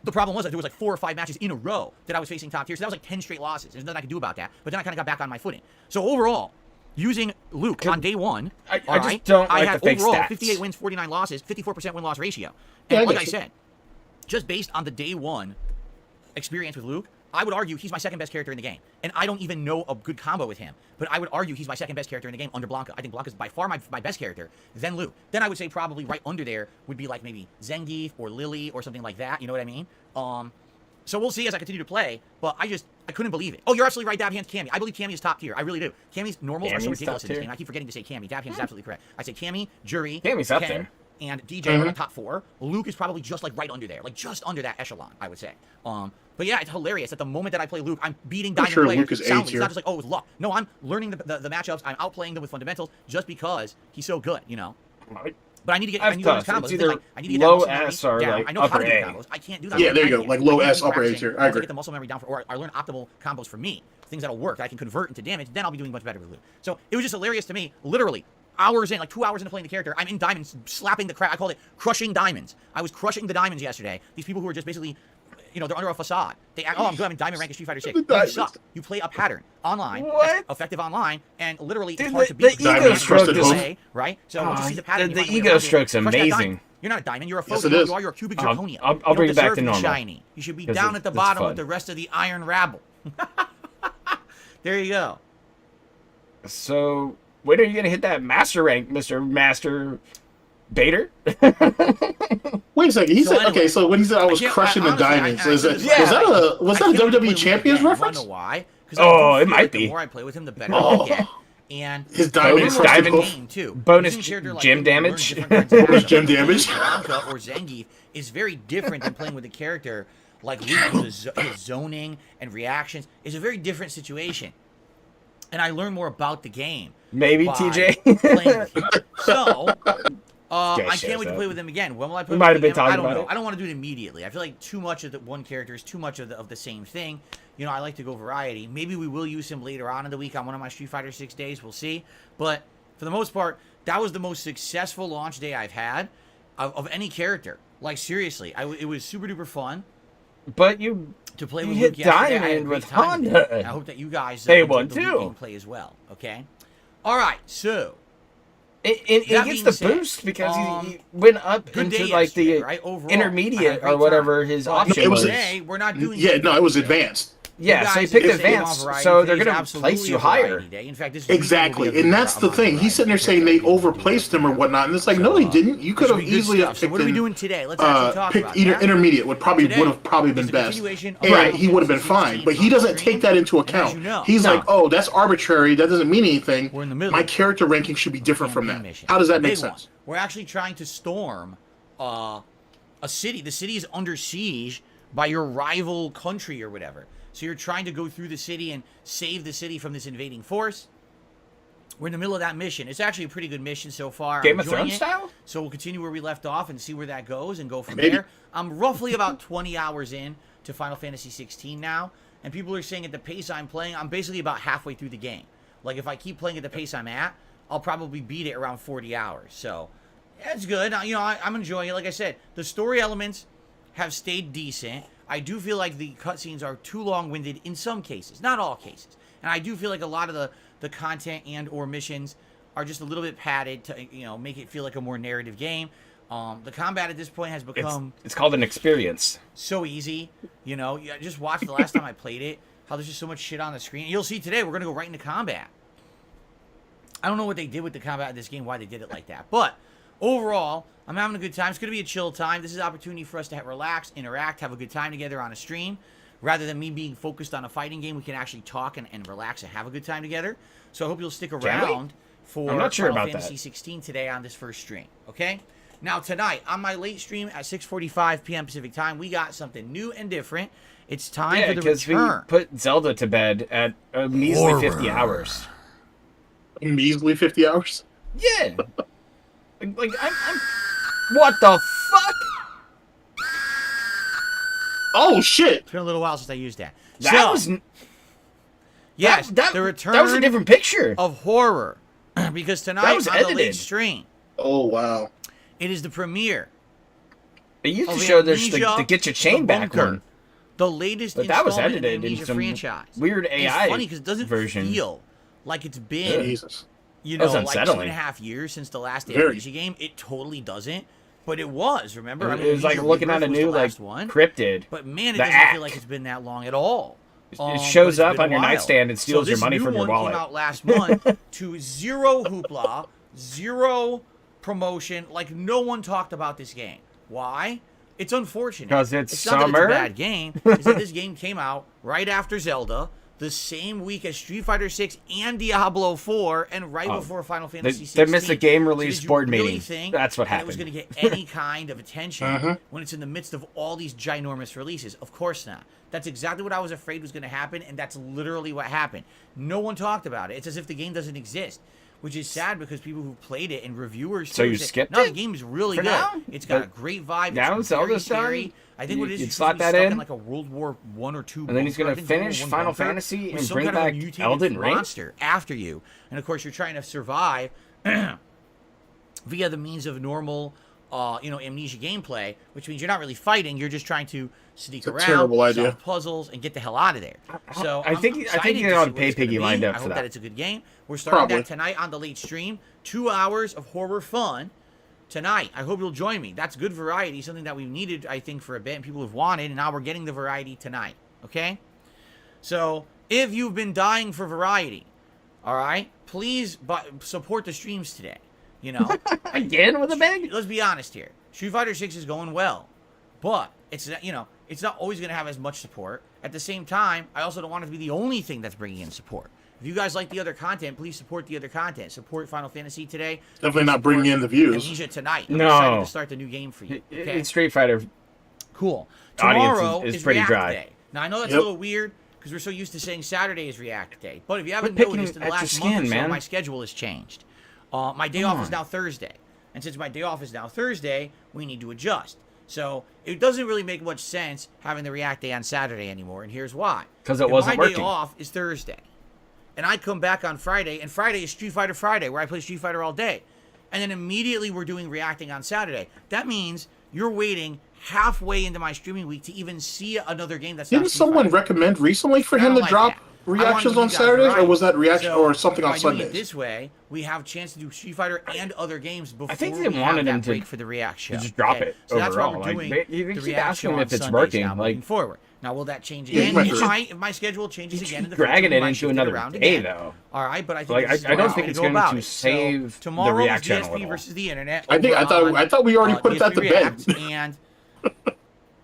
the problem was that there was like 4 or 5 matches in a row that I was facing top tier, so that was like 10 straight losses. There's nothing I could do about that. But then I kind of got back on my footing. So overall, using Luke on day 1, I just don't like had the fake overall stats. 58 wins, 49 losses, 54% win-loss ratio. And like I said, just based on the day 1 experience with Luke, I would argue he's my second best character in the game. And I don't even know a good combo with him. But I would argue he's my second best character in the game under Blanca. I think Blanca's by far my best character, then Luke. Then I would say probably right under there would be like maybe Zangief or Lily or something like that. You know what I mean? So we'll see as I continue to play. But I couldn't believe it. Oh, you're absolutely right, Dab Hands Cammy. I believe Cammy is top tier. I really do. Cammy's normals are so ridiculous in this game. I keep forgetting to say Cammy. Dab Hands is absolutely correct. I say Cammy, Jury, Cammy's up there. And DJ are in top 4. Luke is probably just like right under there, like just under that echelon, I would say. But yeah, it's hilarious that the moment that I play Luke, I'm beating diamond players soundly. It's not just like, oh, it's luck. No, I'm learning the matchups. I'm outplaying them with fundamentals just because he's so good, you know. But I need to get those combos. It's either I need to get low that S or down. like I know upper how to do A. combos. I can't do that. Yeah, there you go. Like low S, upper A tier. I agree. Get the muscle memory down or I learn optimal combos for me, things that'll work that I can convert into damage. Then I'll be doing much better with Luke. So it was just hilarious to me. Literally, hours in, like 2 hours into playing the character, I'm in diamonds, slapping the crap. I called it crushing diamonds. I was crushing the diamonds yesterday. These people who are just basically, you know, they're under a facade. They act, oh, I'm good. I'm in diamond rank in Street Fighter 6. You suck. You play a pattern online, that's effective online, and literally it's hard to beat. The ego stroke is right. So once you see the pattern, the ego stroke's amazing. You're not a diamond. You're a photo. You are. You're a cubic zirconia. I'll bring it back to normal. Shiny. You should be down at the bottom with the rest of the iron rabble. There you go. So when are you gonna hit that master rank, Mr. Master Bader? Wait a second. He said, okay, so when he said I was crushing the diamonds, was that a WWE Champions reference? I don't know why. Oh, it might be. The more I play with him, the better I get. And his diamond too. Bonus gym damage. Bonus gym damage. Blanca or Zangief is very different than playing with a character like Luke. His zoning and reactions is a very different situation. And I learn more about the game. Maybe TJ. Playing with him. So I can't wait to play with him again. When will I play with him again? I don't know. I don't want to do it immediately. I feel like too much of the one character is too much of the same thing. You know, I like to go variety. Maybe we will use him later on in the week on one of my Street Fighter 6 days. We'll see. But for the most part, that was the most successful launch day I've had of any character. Like, seriously. It was super duper fun. But you to play with hit Luke diamond with Honda. I hope that you guys won too. Gameplay as well. Okay. All right. So it gets the boost because he went up into like the right? Overall, intermediate or whatever his option was. Today, we're not doing it was advanced. Yeah, so you guys picked that say you want advanced, variety so they're day is going to absolutely place you a variety higher. day. In fact, this Exactly, will be a and good that's the variety thing. day. He's sitting there saying they overplaced him or whatnot, and it's like, no, they didn't. You could this will have be good easily stuff. have So picked what are we in, doing today? Let's actually talk picked about either that. intermediate would Today probably been is the best. continuation of And Final he would have been Fantasy fine, 16 but he on doesn't stream. take that into And as account. you know, He's like, oh, that's arbitrary. That doesn't mean anything. We're in the middle. My character ranking should be different from campaign that. mission. How does that A make big one. sense? We're actually trying to storm a city. The city is under siege by your rival country or whatever. So you're trying to go through the city and save the city from this invading force. We're in the middle of that mission. It's actually a pretty good mission so far. Game I'm of enjoying Thrones it. style? So we'll continue where we left off and see where that goes and go from Maybe. there. I'm roughly about 20 hours in to Final Fantasy 16 now, and people are saying at the pace I'm playing, I'm basically about halfway through the game. Like if I keep playing at the pace I'm at, I'll probably beat it around 40 hours. So that's good. You know, I'm enjoying it. Like I said, the story elements have stayed decent. I do feel like the cutscenes are too long-winded in some cases, not all cases. And I do feel like a lot of the content and or missions are just a little bit padded to, you know, make it feel like a more narrative game. The combat at this point has become It's called an experience. so easy. You know, I just watched the last time I played it, how there's just so much shit on the screen. You'll see today, we're going to go right into combat. I don't know what they did with the combat in this game, why they did it like that. But overall, I'm having a good time. It's going to be a chill time. This is an opportunity for us to relax, interact, have a good time together on a stream. Rather than me being focused on a fighting game, we can actually talk and relax and have a good time together. So I hope you'll stick around for I'm not sure Final about Fantasy that. 16 today on this first stream. Okay? Now, tonight, on my late stream at 6:45 p.m. Pacific time, we got something new and different. It's time Yeah, for the because we return. put Zelda to bed at a measly 50 hours. Measly 50 hours. Yeah. like I'm... What the fuck? Oh shit! It's been a little while since I used that. That So, was... yes, that, the return that was a different picture. of horror. Because tonight, That was on the late edited. stream, Oh wow! it is the premiere It used to of show this Amnesia, the Get Your Chain the Back Bunker, one. the latest But that was installment in the edited in Amnesia some franchise. weird And AI it's funny because it doesn't version. feel like it's been, Jesus. you That was know, like unsettling. 2.5 years since the last Very. Amnesia game. It totally doesn't. But it was, remember? I mean, It was like Amnesia looking at Rebirth a was the new like last one. cryptid. But man, it the doesn't act. feel like it's been that long at all. It But shows it's up been on a your while. nightstand and steals So your this money new from your one wallet. Came out last month to zero hoopla, zero promotion. Like no one talked about this game. Why? It's unfortunate. 'Cause it's not that summer? it's a bad game. It's that this game came out right after Zelda, the same week as Street Fighter 6 and Diablo 4, and right before Final Fantasy 16. They missed the game So release did you board really meeting. think That's what that it was happened. going to get any kind of attention when it's in the midst of all these ginormous releases? Of course not. That's exactly what I was afraid was going to happen, and that's literally what happened. No one talked about it. It's as if the game doesn't exist, which is sad because people who played it and reviewers So too you say, skipped no, it? the game is really For good. now? It's got a But great vibe. now It's very Zelda's done? scary. I think what it is You'd is slot he's that stuck in? like a World War One or two. And then he's bunker. gonna I think World War finish One Final bunker Fantasy with and some bring kind of a back mutated Elden Ring? monster after you, and of course you're trying to survive via the means of normal, amnesia gameplay, which means you're not really fighting. You're just trying to sneak a around, terrible idea. solve puzzles, and get the hell out of there. So I think excited you to ought see to what pay it's gonna Piggy be. lined up I for hope that. that it's a good game. We're starting Probably. that tonight on the late stream. 2 hours of horror fun tonight. I hope you'll join me. That's good variety, something that we've needed, I think, for a bit, and people have wanted, and now we're getting the variety tonight. Okay? So, if you've been dying for variety, all right, please support the streams today. You know, Again with a bag? let's be honest here. Street Fighter 6 is going well, but it's not always going to have as much support. At the same time, I also don't want it to be the only thing that's bringing in support. If you guys like the other content, please support the other content. Support Final Fantasy today. Definitely not bringing in the views. Amnesia tonight. I'm No. excited to start the new game for you. Okay? In Street Fighter, Cool. audience Tomorrow is is pretty React dry. Day. Now, I know that's Yep. a little weird because we're so used to saying Saturday is React Day. But if you haven't picking noticed, in the at your last month or skin, so, man. my schedule has changed. My day off is now Thursday. And since my day off is now Thursday, we need to adjust. So it doesn't really make much sense having the React Day on Saturday anymore. And here's why. 'Cause it If wasn't my day working. off is Thursday. And I come back on Friday, and Friday is Street Fighter Friday, where I play Street Fighter all day. And then immediately we're doing reacting on Saturday. That means you're waiting halfway into my streaming week to even see another game that's not Didn't Street someone Fighter. recommend recently for I him don't to like drop that. reactions give on you guys Saturdays, or variety. was that reaction So, or something on by doing it Sundays? this way, we have a chance to do Street Fighter and other games before think they we have wanted that him to break for the React show. just drop it So that's why overall. we're Like, doing you the keep React asking show him on if it's Sundays working, now like- moving forward. Now, will that change Yeah, again? right. If my schedule changes again in the dragging future, we it might into shift another around day, again. though. All right, but I think Like, this is I don't the best think way it's go going about to it. save So, the tomorrow React is channel at DSP all. versus the internet. I thought we already put that to bed. React, and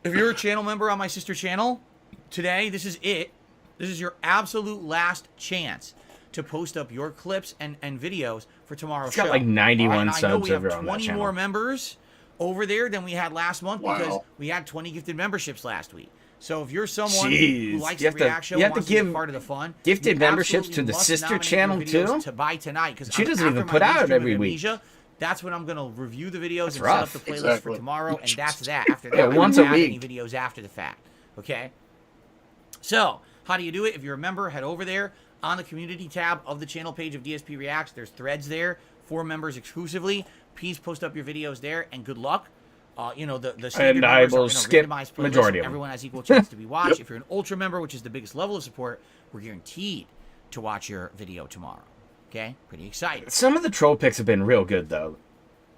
if you're a channel member on my sister channel, today, this is it. This is your absolute last chance to post up your clips and videos for tomorrow's It's got show. like 91 I know subs we have over on that 20 channel. more members over there than we had last month because Wow. we had 20 gifted memberships last week. So if you're someone Jeez. who likes You the have to- React show you and have to wants to be give part of the fun, gifted you memberships absolutely to the must sister nominate channel, your videos too? to buy tonight because She doesn't even after put my out stream of every week. Amnesia, that's when I'm going to review the videos and rough. set up the playlist Exactly. for tomorrow, and that's that. After that, Yeah, I don't once a add any week. videos after the fact. Okay? So, how do you do it? If you're a member, head over there on the community tab of the channel page of DSP Reacts. There's threads there for members exclusively. Please post up your videos there, and good luck. The standard And I members will are in a skip randomized playlist, majority so of them. everyone has equal chance to be watched. Yep. If you're an ultra member, which is the biggest level of support, we're guaranteed to watch your video tomorrow. Okay? Pretty excited. Some of the troll picks have been real good, though.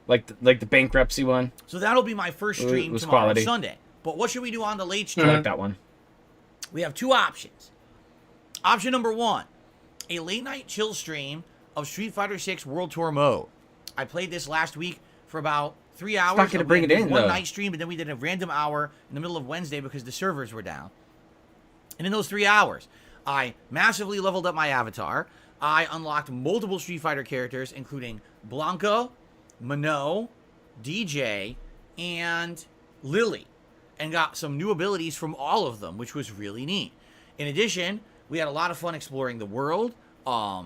Like the bankruptcy one. So that'll be my first It stream was tomorrow, quality. Sunday. But what should we do on the late I stream? like that one. We have two options. Option number one, a late night chill stream of Street Fighter 6 World Tour mode. I played this last week for about 3 hours. not gonna We bring it did in, one though. night stream, and then we did a random hour in the middle of Wednesday because the servers were down. And in those 3 hours, I massively leveled up my avatar. I unlocked multiple Street Fighter characters, including Blanca, Minot, DJ, and Lily, and got some new abilities from all of them, which was really neat. In addition, we had a lot of fun exploring the world. A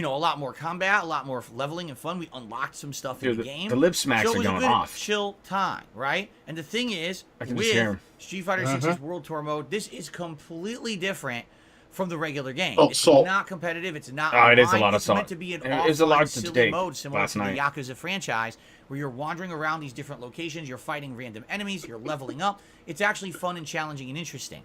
lot more combat, a lot more leveling and fun. We unlocked some stuff in Dude, the game. the lip smacks so it are was going a good, off. chill time, right? And the thing is, I can just hear 'em. with Street Fighter 6's World Tour mode, this is completely different from the regular game. Oh, It's Salt. not competitive. It's not. Oh, it is a online. lot of It's Salt. meant to be an It is a lot offline, to silly take mode similar last to night. the Yakuza franchise, where you're wandering around these different locations, you're fighting random enemies, you're leveling up. It's actually fun and challenging and interesting.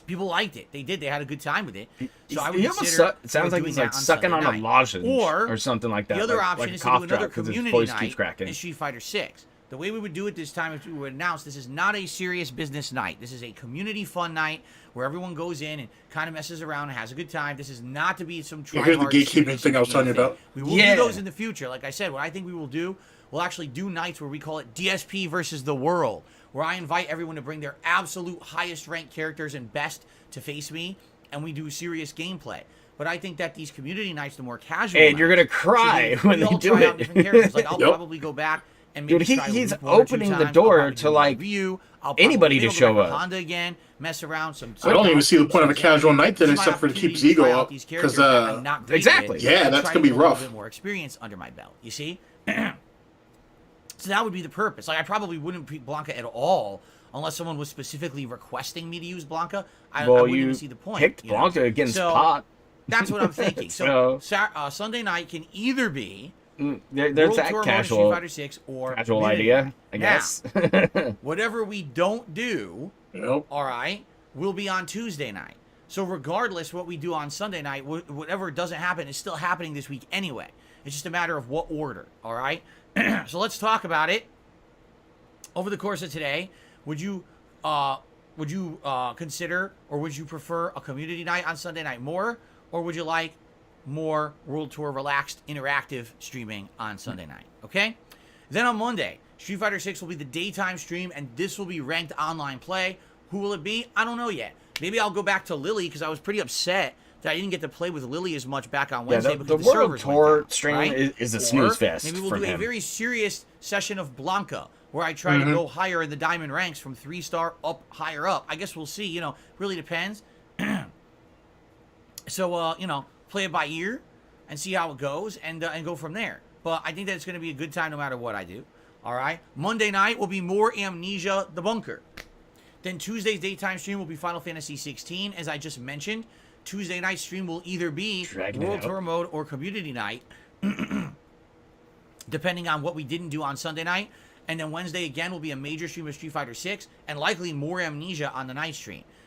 People liked it. They did. They had a good time with it. So I would He almost consider it sounds like doing he's that like on sucking Sunday on a night. lozenge Or or something like that. the other like option a is to do cough another drop 'cause his community voice night keeps cracking. in Street Fighter 6. The way we would do it this time is we would announce this is not a serious business night. This is a community fun night where everyone goes in and kind of messes around and has a good time. This is not to be some Here's the try-hard gatekeeping serious thing I was telling you thing. about. We will Yeah. do those in the future. Like I said, what I think we will do, we'll actually do nights where we call it DSP versus the world, where I invite everyone to bring their absolute highest ranked characters and best to face me, and we do serious gameplay. But I think that these community nights, the more casual And you're nights, gonna cry should be- when we they all do try out it. different characters. Like I'll Yep. probably go back and maybe Dude, try he's Luke one or two opening the times. door I'll probably to, do like, Ryu. I'll anybody probably to go show back up. Honda again, mess around some. I don't even see the point of a casual night then, This is my except for to keep opportunity Zigo try out up, these 'cause, characters that I'm not great exactly. with Yeah, and that's try gonna be get a little rough. bit more experience under my belt. You see. So that would be the purpose. Like I probably wouldn't pick Blanca at all unless someone was specifically requesting me to use Blanca. I Well, wouldn't you even see the point. picked you know? Blanca against So, Pot. That's what I'm thinking. So So- Sunday night can either be There's World that Tour mode of Street casual Fighter 6 or casual community. idea, I Now, guess. whatever we don't do, Yep. all right, will be on Tuesday night. So regardless what we do on Sunday night, whatever doesn't happen is still happening this week anyway. It's just a matter of what order, all right? So let's talk about it. Over the course of today, would you consider or would you prefer a community night on Sunday night more, or would you like more World Tour relaxed interactive streaming on Sunday night? Okay? Then on Monday, Street Fighter 6 will be the daytime stream, and this will be ranked online play. Who will it be? I don't know yet. Maybe I'll go back to Lily because I was pretty upset that I didn't get to play with Lily as much back on Wednesday the because the World servers went Tour down, stream right? is a snooze Or fest maybe we'll from do a him. very serious session of Blanca where I try to go higher in the diamond ranks from 3-star up higher up. I guess we'll see. You know, really depends. So play it by ear and see how it goes and go from there. But I think that it's going to be a good time no matter what I do. All right. Monday night will be more Amnesia: The Bunker. Then Tuesday's daytime stream will be Final Fantasy 16, as I just mentioned. Tuesday night stream will either be Dragging it World out. Tour mode or community night, depending on what we didn't do on Sunday night. And then Wednesday again will be a major stream of Street Fighter 6 and likely more Amnesia on the night stream.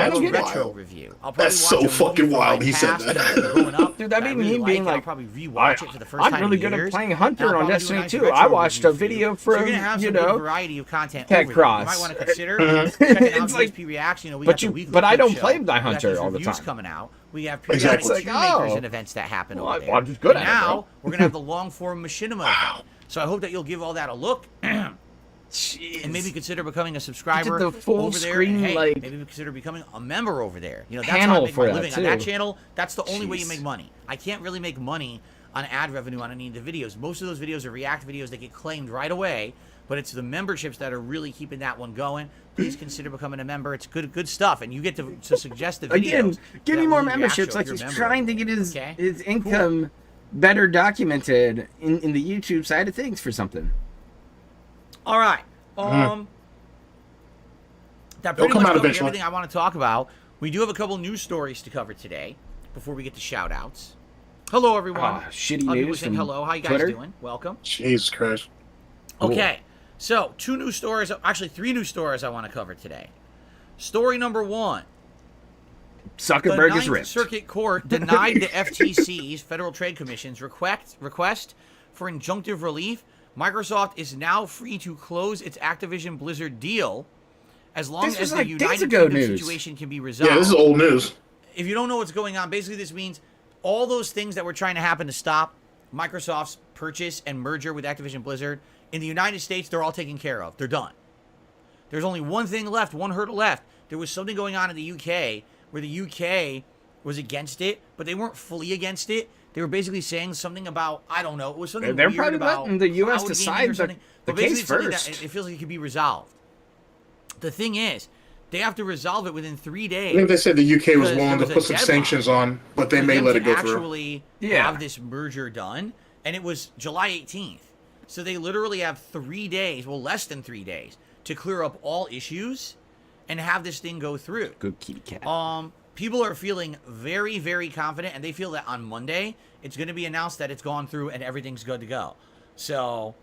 I don't do a get it. retro review. I'll probably That's watch so a movie fucking from wild my he said past that. when growing up. Dude, that'd that I be really me being like, like, I'll probably rewatch it for the first time I'm really in good at years. playing and Hunter I'll on probably do a Destiny nice 2. retro I watched a review for you. video So you're from, gonna have you some good know, variety of content Cat over there. You Cross. might want to consider Mhm. checking out It's like- VSP Reaction. You know, we but got the you- weekly but I clip don't show. play Die We got Hunter these all the reviews time. coming out. We have periodic Exactly. It's like, Makers oh. and events that happen Well, over there. I'm just good And at it, now bro. we're gonna have the long form machinima event. So I hope that you'll give all that a look. Jeez. And maybe consider becoming a subscriber the full over there. screen, And hey, like, maybe consider becoming a member over there. You know, that's how I panel make for my that, living on that too. channel. That's the only way you Jeez. make money. I can't really make money on ad revenue on any of the videos. Most of those videos are React videos that get claimed right away, but it's the memberships that are really keeping that one going. Please consider becoming a member. It's good stuff, and you get to suggest the videos. Again, give me that more will lead memberships. actual- Like if he's you're a trying to member. get his Okay? his income better documented in the YouTube side of things for something. All right. That pretty come much out covers eventually. everything I want to talk about. We do have a couple news stories to cover today before we get to shout outs. Hello, everyone. Shitty People news saying from hello. How you guys Twitter? doing? Welcome. Jesus Christ. Cool. Okay. So, two news stories. Actually, three news stories I want to cover today. Story number one. The Zuckerberg is Ninth ripped. Circuit Court denied the FTC's, Federal Trade Commission's, request for injunctive relief. Microsoft is now free to close its Activision Blizzard deal as long This as was the like days United ago Kingdom news. situation can be resolved. Yeah, this is old news. If you don't know what's going on, basically this means all those things that were trying to happen to stop Microsoft's purchase and merger with Activision Blizzard in the United States, they're all taken care of. They're done. There's only one thing left, one hurdle left. There was something going on in the UK where the UK was against it, but they weren't fully against it. They were basically saying something about, I don't know, it was something They're weird probably about letting the US cloud gaming decide or something. the But basically case it's something first. that it feels like it could be resolved. The thing is, they have to resolve it within 3 days. I think they said the UK was Because willing there to was put a some deadline sanctions on, but they for may them let to it go through. actually Yeah. have this merger done, and it was July 18th. So they literally have 3 days, well, less than 3 days, to clear up all issues and have this thing go through. Good kitty cat. People are feeling very, very confident, and they feel that on Monday it's going to be announced that it's gone through and everything's good to go. So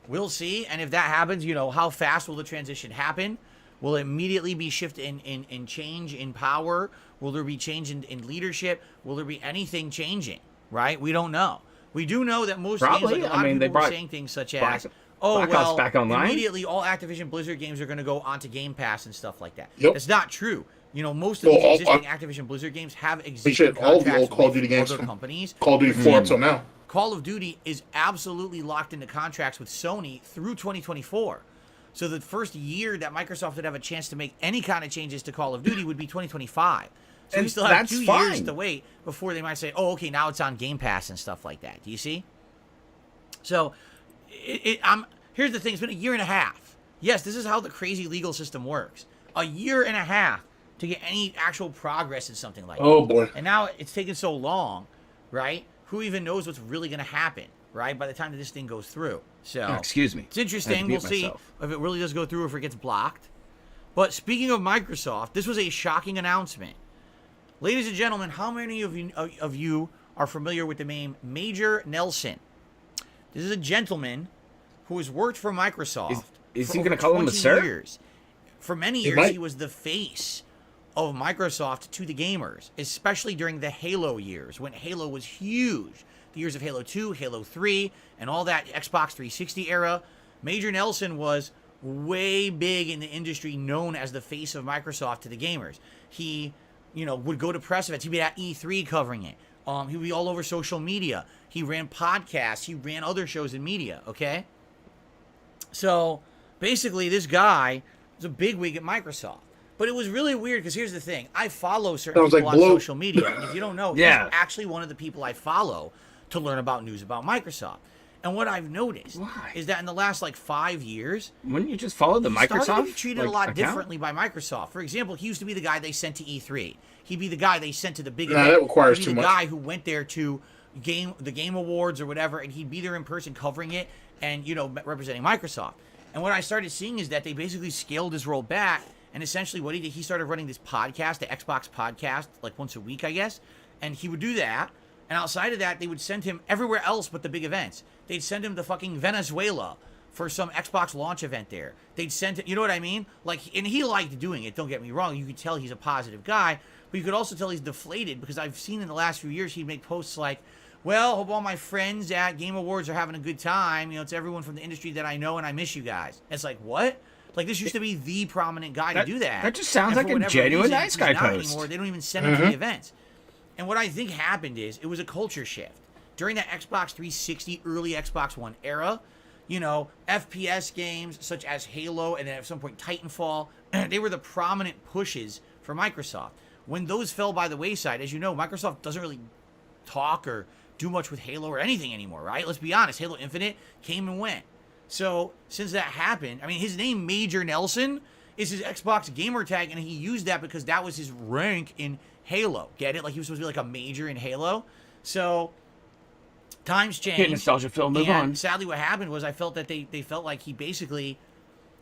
we'll see, and if that happens, you know, how fast will the transition happen? Will it immediately be shift in change in power? Will there be change in leadership? Will there be anything changing? Right? We don't know. We do know that most Probably. games, like a I lot mean, of they people were brought saying things such Black- as, oh, Black Ops well, back online? immediately all Activision Blizzard games are going to go onto Game Pass and stuff like that. Yep. That's not true. You know, most of Well, these all- existing Activision Blizzard games have They existing should all the contracts old Call of with Duty games other from companies. Call of Duty 4 up till now. Call of Duty is absolutely locked into contracts with Sony through 2024. So the first year that Microsoft would have a chance to make any kind of changes to Call of Duty would be 2025. So we And still have that's 2 years fine. to wait before they might say, oh, okay, now it's on Game Pass and stuff like that. Do you see? So here's the thing. It's been a year and a half. Yes, this is how the crazy legal system works. A year and a half to get any actual progress in something like that. Oh, boy. And now it's taken so long, right? Who even knows what's really going to happen, right? By the time that this thing goes through. So Excuse me. it's I interesting. had to We'll mute see myself. if it really does go through or if it gets blocked. But speaking of Microsoft, this was a shocking announcement. Ladies and gentlemen, how many of you are familiar with the name Major Nelson? This is a gentleman who has worked for Microsoft. Is for he gonna over call him a 20 sir? years. For many He years, might. he was the face of Microsoft to the gamers, especially during the Halo years, when Halo was huge. The years of Halo 2, Halo 3, and all that Xbox 360 era. Major Nelson was way big in the industry, known as the face of Microsoft to the gamers. He, would go to press events. He'd be at E3 covering it. He would be all over social media. He ran podcasts. He ran other shows in media, okay? So, basically, this guy was a bigwig at Microsoft. But it was really weird because here's the thing. I follow certain Sounds people like on bloat. social media. And if you don't know, Yeah. he's actually one of the people I follow to learn about news about Microsoft. And what I've noticed Why? is that in the last, 5 years, Wouldn't you just follow the he started to Microsoft? be treated a like, lot account? differently by Microsoft. For example, he used to be the guy they sent to E3. He'd be the guy they sent to the big Nah, event. that requires He'd too be the much. guy who went there to the Game Awards or whatever, and he'd be there in person covering it and, representing Microsoft. And what I started seeing is that they basically scaled his role back, and essentially what he did, he started running this podcast, the Xbox podcast, once a week, I guess, and he would do that. And outside of that, they would send him everywhere else but the big events. They'd send him to fucking Venezuela for some Xbox launch event there. They'd send him, you know what I mean? And he liked doing it, don't get me wrong. You could tell he's a positive guy, but you could also tell he's deflated because I've seen in the last few years he'd make posts like, well, hope all my friends at Game Awards are having a good time. It's everyone from the industry that I know and I miss you guys. And it's like, what? This used to be the prominent guy to do that. That just sounds And like for a whatever genuine reason, nice he's guy not post. anymore. They don't even send him to the events. And what I think happened is it was a culture shift. During that Xbox 360, early Xbox One era, FPS games such as Halo and then at some point Titanfall, they were the prominent pushes for Microsoft. When those fell by the wayside, as you know, Microsoft doesn't really talk or do much with Halo or anything anymore, right? Let's be honest. Halo Infinite came and went. So since that happened, I mean, his name Major Nelson is his Xbox gamer tag, and he used that because that was his rank in Halo. Get it? Like he was supposed to be like a major in Halo. So times change. Get nostalgia film, move on. Sadly, what happened was I felt that they felt like he basically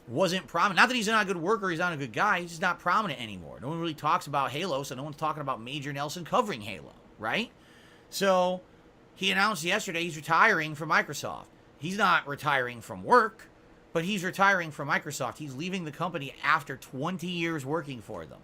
wasn't prominent. Not that he's not a good worker, he's not a good guy. He's just not prominent anymore. No one really talks about Halo, so no one's talking about Major Nelson covering Halo, right? So he announced yesterday he's retiring from Microsoft. He's not retiring from work, but he's retiring from Microsoft. He's leaving the company after 20 years working for them.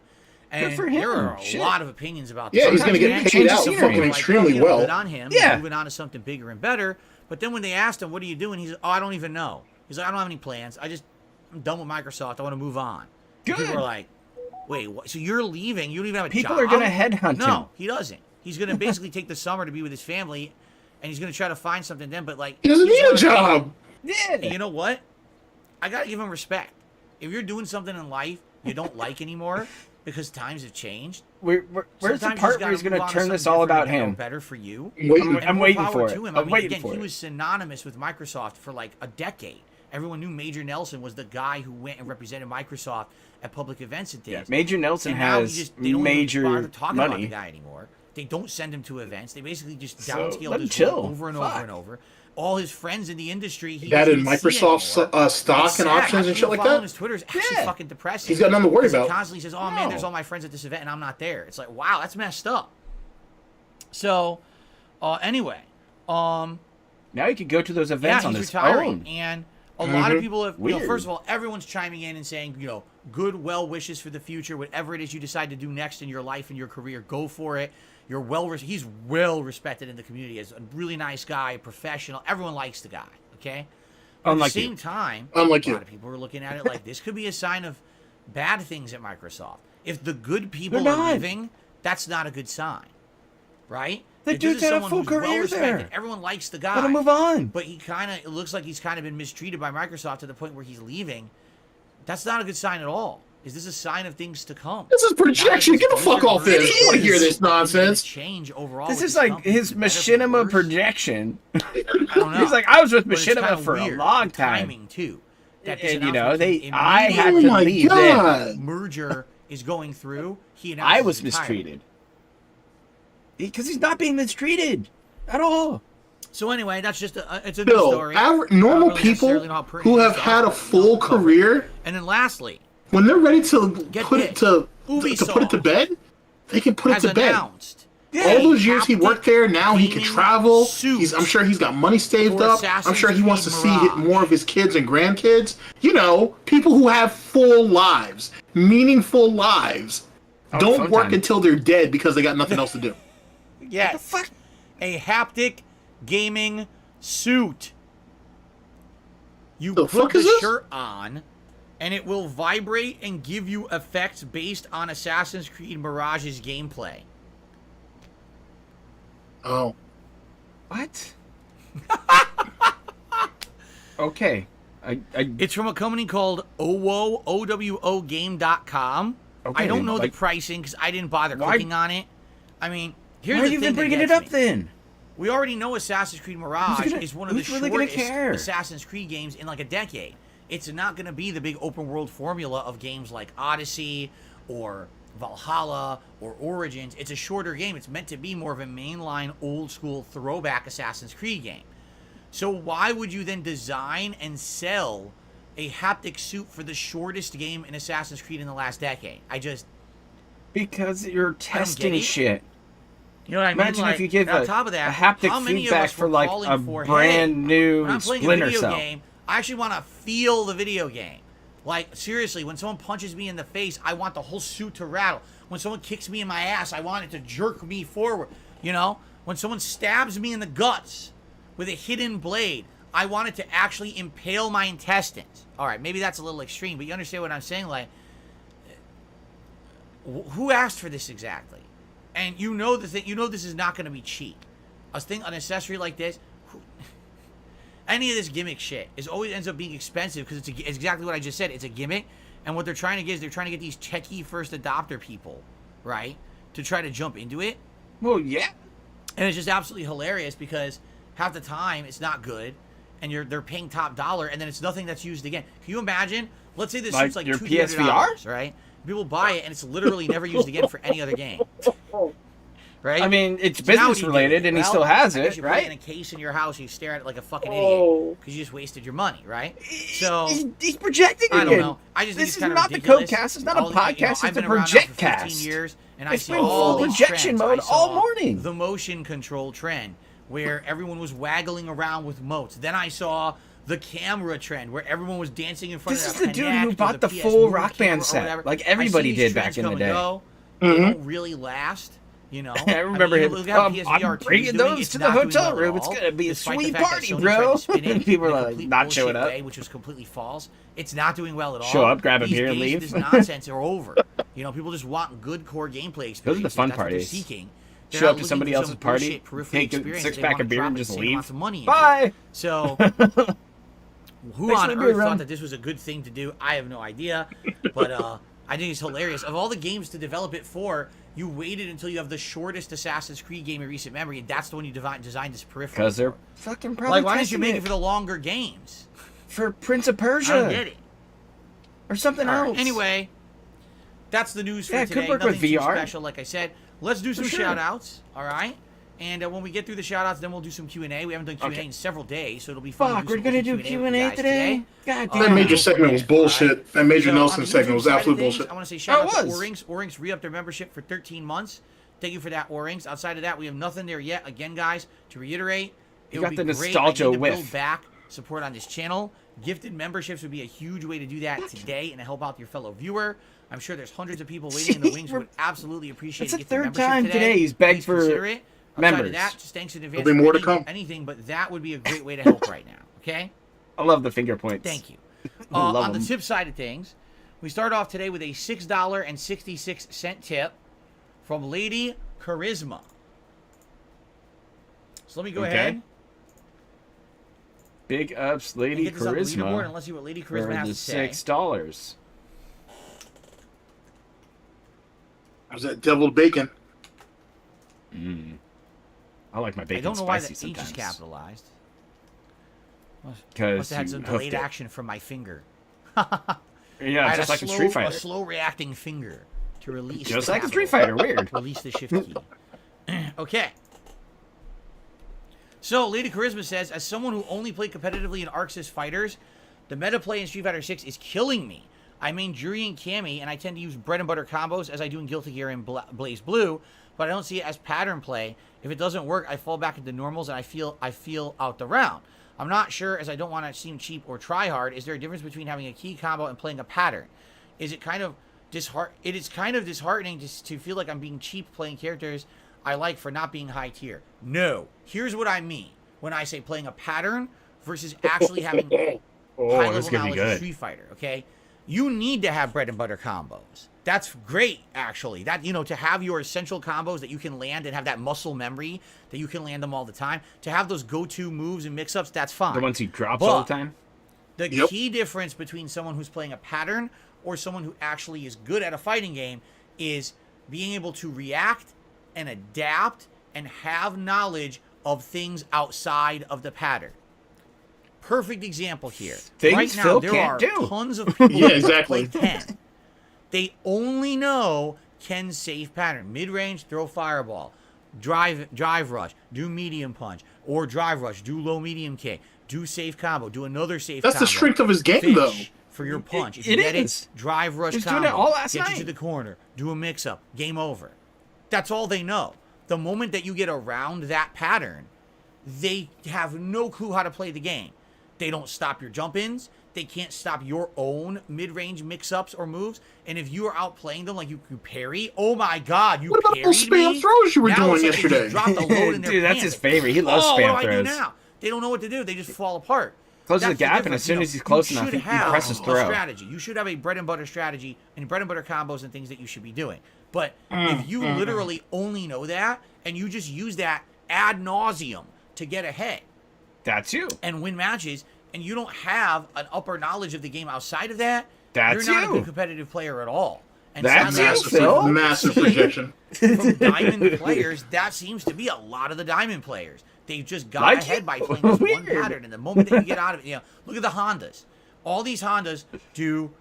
And for him. there are a Shit. lot of opinions about this. Yeah, he's going to get paid out fucking extremely well. Good on him. Yeah. He's moving on to something bigger and better. But then when they asked him, what are you doing? He's like, oh, I don't even know. He's like, I don't have any plans. I'm done with Microsoft. I want to move on. And Good. people are like, wait, what? So you're leaving? You don't even have a People job? are going to headhunt him. No, he doesn't. He's going to basically take the summer to be with his family, and he's going to try to find something then. But like, He doesn't he's need a gonna- job. And Yeah. you know what? I got to give him respect. If you're doing something in life you don't like anymore because times have changed, Where's the sometimes you part just where gotta he's going move to on turn this something all different about and go him? better for you. Waiting. And I'm more waiting power for it. to him. I'm waiting again, for he it. was synonymous with Microsoft for like a decade. Everyone knew Major Nelson was the guy who went and represented Microsoft at public events and things. Yeah, Major Nelson And now has they don't major even bother talking about the money. guy anymore. They don't send him to events. They basically just So, downscale let him his chill. work over and Fuck. over and over. All his friends in the industry, he That doesn't in see Microsoft's anymore. stock It's and sad. options and shit like Following that. his Twitter is actually Yeah. fucking depressing. He's got nothing to worry Because about. He constantly says, "Oh man, No. there's all my friends at this event and I'm not there." It's like, wow, that's messed up. So, anyway, Now he could go to those yeah, events on he's his retiring, own. and a lot of people have. Weird. First of all, everyone's chiming in and saying, good well wishes for the future. Whatever it is you decide to do next in your life and your career, go for it. You're he's well respected in the community as a really nice guy, professional. Everyone likes the guy. Okay. But Unlike at the you. same time, Unlike a you. lot of people are looking at it like this could be a sign of bad things at Microsoft. If the good people They're are not. leaving, that's not a good sign, right? The If this dude's is had a someone full who's career well-respected, there. everyone likes the guy. Let him move on. But it looks like he's kind of been mistreated by Microsoft to the point where he's leaving. That's not a good sign at all. Is this a sign of things to come? This is projection. Not Get the that fuck off Blizzard this. versus I don't want to hear is this nonsense. Change overall. This with is like company, his for better, for machinima worse. projection. I don't know. He's like, I was with But it's kinda machinima for a weird. long The time. Timing too. That this And, you know, announcement came I had Oh to my leave God. then. merger is going through. He announced I his was retirement. mistreated. Because he's not being mistreated at all. So anyway, that's just it's a new Bill, story. normal I don't really people necessarily know how pertinent who it have is to had a us, but full cover it. career, And then lastly, when they're ready to Get put this. it to put it to Ubisoft bed, they can put it has to bed. announced All those years he haptic worked there, now he can gaming travel. suits I'm sure he's got money saved for up. I'm Assassin's sure he wants to Creed see Mirage. more of his kids and grandkids. You know, people who have full lives, meaningful lives, don't fun work time. until they're dead because they got nothing else to do. Yes. A haptic gaming suit. You The put fuck the is this? shirt on, and it will vibrate and give you effects based on Assassin's Creed Mirage's gameplay. Oh. What? Okay. I It's from a company called OWO Game.com. Okay, I don't know like- the pricing because I didn't bother Why- clicking on it. I mean, here's why are the you thing even that bringing it gets up me. then? We already know Assassin's Creed Mirage Who's gonna- is one of the who's really gonna shortest care? Assassin's Creed games in like a decade. It's not going to be the big open world formula of games like Odyssey or Valhalla or Origins. It's a shorter game. It's meant to be more of a mainline old school throwback Assassin's Creed game. So why would you then design and sell a haptic suit for the shortest game in Assassin's Creed in the last decade? Because you're testing it. shit. You know what I mean? Imagine if you give on a, top of that, a haptic how many of feedback us for were like calling a for, brand hey, new when I'm playing a Splinter video Cell. game, I actually want to feel the video game. Like, seriously, when someone punches me in the face, I want the whole suit to rattle. When someone kicks me in my ass, I want it to jerk me forward. You know? When someone stabs me in the guts with a hidden blade, I want it to actually impale my intestines. All right, maybe that's a little extreme, but you understand what I'm saying? Like, who asked for this exactly? And you know the thing. You know this is not going to be cheap. An accessory like this, any of this gimmick shit, always ends up being expensive because it's exactly what I just said. It's a gimmick, and what they're trying to get is they're trying to get these techie first adopter people, right, to try to jump into it. Well, yeah. And it's just absolutely hilarious because half the time it's not good, and they're paying top dollar, and then it's nothing that's used again. Can you imagine? Let's say this Like suit's like your $200, right? People buy it, and it's literally never used again for any other game. Right? I mean, it's So now what business do you do? related, and he Well, still has I guess it, you put it in a right? case in your house, you stare at it like a fucking Oh. idiot because you just wasted your money, right? So He's projecting I don't again. know. I just think This it's is kind of not the ridiculous. Codecast. It's not a All the- you know, podcast. I've It's a been around now for project 15 cast. years, and I It's see been all full these projection trends. mode I saw all morning. The motion control trend, where everyone was waggling around with motes. Then I saw the camera trend, where everyone was dancing in front This of is that the dude Kinect who or bought the PS full Move Rock camera Band or set, whatever. like I see everybody these did back trends in the come day. and go. They don't really last. You know, I remember mean, him. look how PSVR I'm 2 is bringing doing. those It's to the not doing hotel well at room. It's all, gonna be a despite the sweet fact that party, Sony bro. tried to spin it People in a are like complete not showing bullshit up. way, which was completely false. It's not doing well at all. Show up, grab a These beer, and days leave. This nonsense are over. You know, people just want good core gameplay experiences. Those are the fun That's what they're parties. seeking. They're Show not up to looking somebody for else's some party, bullshit peripheral take a experience that they six-pack wanna of beer, drop and just insane leave. amounts of money into. Bye. So, who Thanks on for the beer earth run. thought that this was a good thing to do? I have no idea. But I think it's hilarious. Of all the games to develop it for, you waited until you have the shortest Assassin's Creed game in recent memory, and that's the one you designed this peripheral. Because they're for. fucking probably Like, why didn't you testing make it for the longer games? for Prince of I don't Persia get it. or something All right, else? Anyway, that's the news for Yeah, it today. could work Nothing with too VR. special, like I said. Let's do some sure. shout-outs, all right? And when we get through the shout-outs, then we'll do some Q&A. We haven't done Q&A Okay. in several days, so it'll be fun Fuck, to we're do gonna some do open Q&A with you guys today. God That damn. major Go segment from was there, all bullshit. right? That Major So, Nelson on the segment YouTube was side of absolute things, bullshit. I want to say shout out Oh, it to was. O-Rings. O-Rings re-upped their membership for 13 months. Thank you for that, O-Rings. Outside of that, we have nothing there yet. Again, guys, to reiterate, it You would got be the great. nostalgia I need to whiff. build back support on this channel. Gifted memberships would be a huge way to do that today and to help out your fellow viewer. I'm sure there's hundreds of people waiting in the wings who would absolutely appreciate That's the a gifted third membership time today. today he's begged Please for consider it. Outside members. of that, just thanks in advance There'll be for more to come. anything, but that would be a great way to help right now. Okay? I love the finger points. Thank you. I love On the 'em. tip side of things, we start off today with a $6.66 tip from Lady Charisma. So let me go Okay. ahead Big ups, and Lady get this on the leaderboard, and Charisma, let's see what Lady for Charisma has the to say. $6. How's that deviled bacon? I like my I bacon don't know why spicy the H is sometimes. capitalized. Because Must have had you some hooked delayed it. action from my finger. Yeah, I had just a like slow, a Street Fighter. A slow reacting finger to release. Just the like a Street capital. Fighter. Weird. Release the shift key. Okay. So, Lady Charisma says, as someone who only played competitively in Arc Sys fighters, the meta play in Street Fighter 6 is killing me. I main Juri and Cammy, and I tend to use bread and butter combos as I do in Guilty Gear and Blaze Blue, but I don't see it as pattern play. If it doesn't work, I fall back into normals and I feel out the round. I'm not sure, as I don't want to seem cheap or try hard. Is there a difference between having a key combo and playing a pattern? Is it kind of it is kind of disheartening to feel like I'm being cheap playing characters I like for not being high tier. No. Here's what I mean when I say playing a pattern versus actually having high Oh, level this is gonna be knowledge of good. Street Fighter, okay? You need to have bread and butter combos. That's great, actually. That, you know, to have your essential combos that you can land and have that muscle memory that you can land them all the time. To have those go-to moves and mix-ups, that's fine. The ones he drops all the But time. the Yep. key difference between someone who's playing a pattern or someone who actually is good at a fighting game is being able to react and adapt and have knowledge of things outside of the pattern. Perfect example here. Things right now, Phil there can't are do. tons of people Yeah, who exactly. play Ken. They only know Ken's safe pattern. Mid-range, throw fireball. Drive rush, do medium punch. Or drive rush, do low medium kick. Do safe combo, do another safe That's combo. the strength of his game, Fish though. for your punch. If it you get is. it, drive rush He was doing combo. it all last get you night. to the corner. Do a mix-up. Game over. That's all they know. The moment that you get around that pattern, they have no clue how to play the game. They don't stop your jump-ins. They can't stop your own mid-range mix-ups or moves. And if you are outplaying them like you parry, oh my God, you What about parried those spam me? throws you were Now doing it's like they just yesterday? dropped the load in their Dude, that's pants. his favorite. He loves Oh, spam what do I do throws. now? They don't know what to do. They just fall apart. Closes the That's gap, and difference. as soon You know, as he's close you enough, should he have presses a throw. strategy. You should have a bread and butter strategy and bread and butter combos and things that you should be doing. But if you literally only know that and you just use that ad nauseum to get ahead That's you. and win matches, and you don't have an upper knowledge of the game outside of that, That's you're not a you. good competitive player at all. And That's sadly, you, Phil. Massive projection. from Diamond players, that seems to be a lot of the Diamond players. They've just got Like ahead you? by playing this one Weird. pattern. And the moment that you get out of it, look at the Hondas. All these Hondas do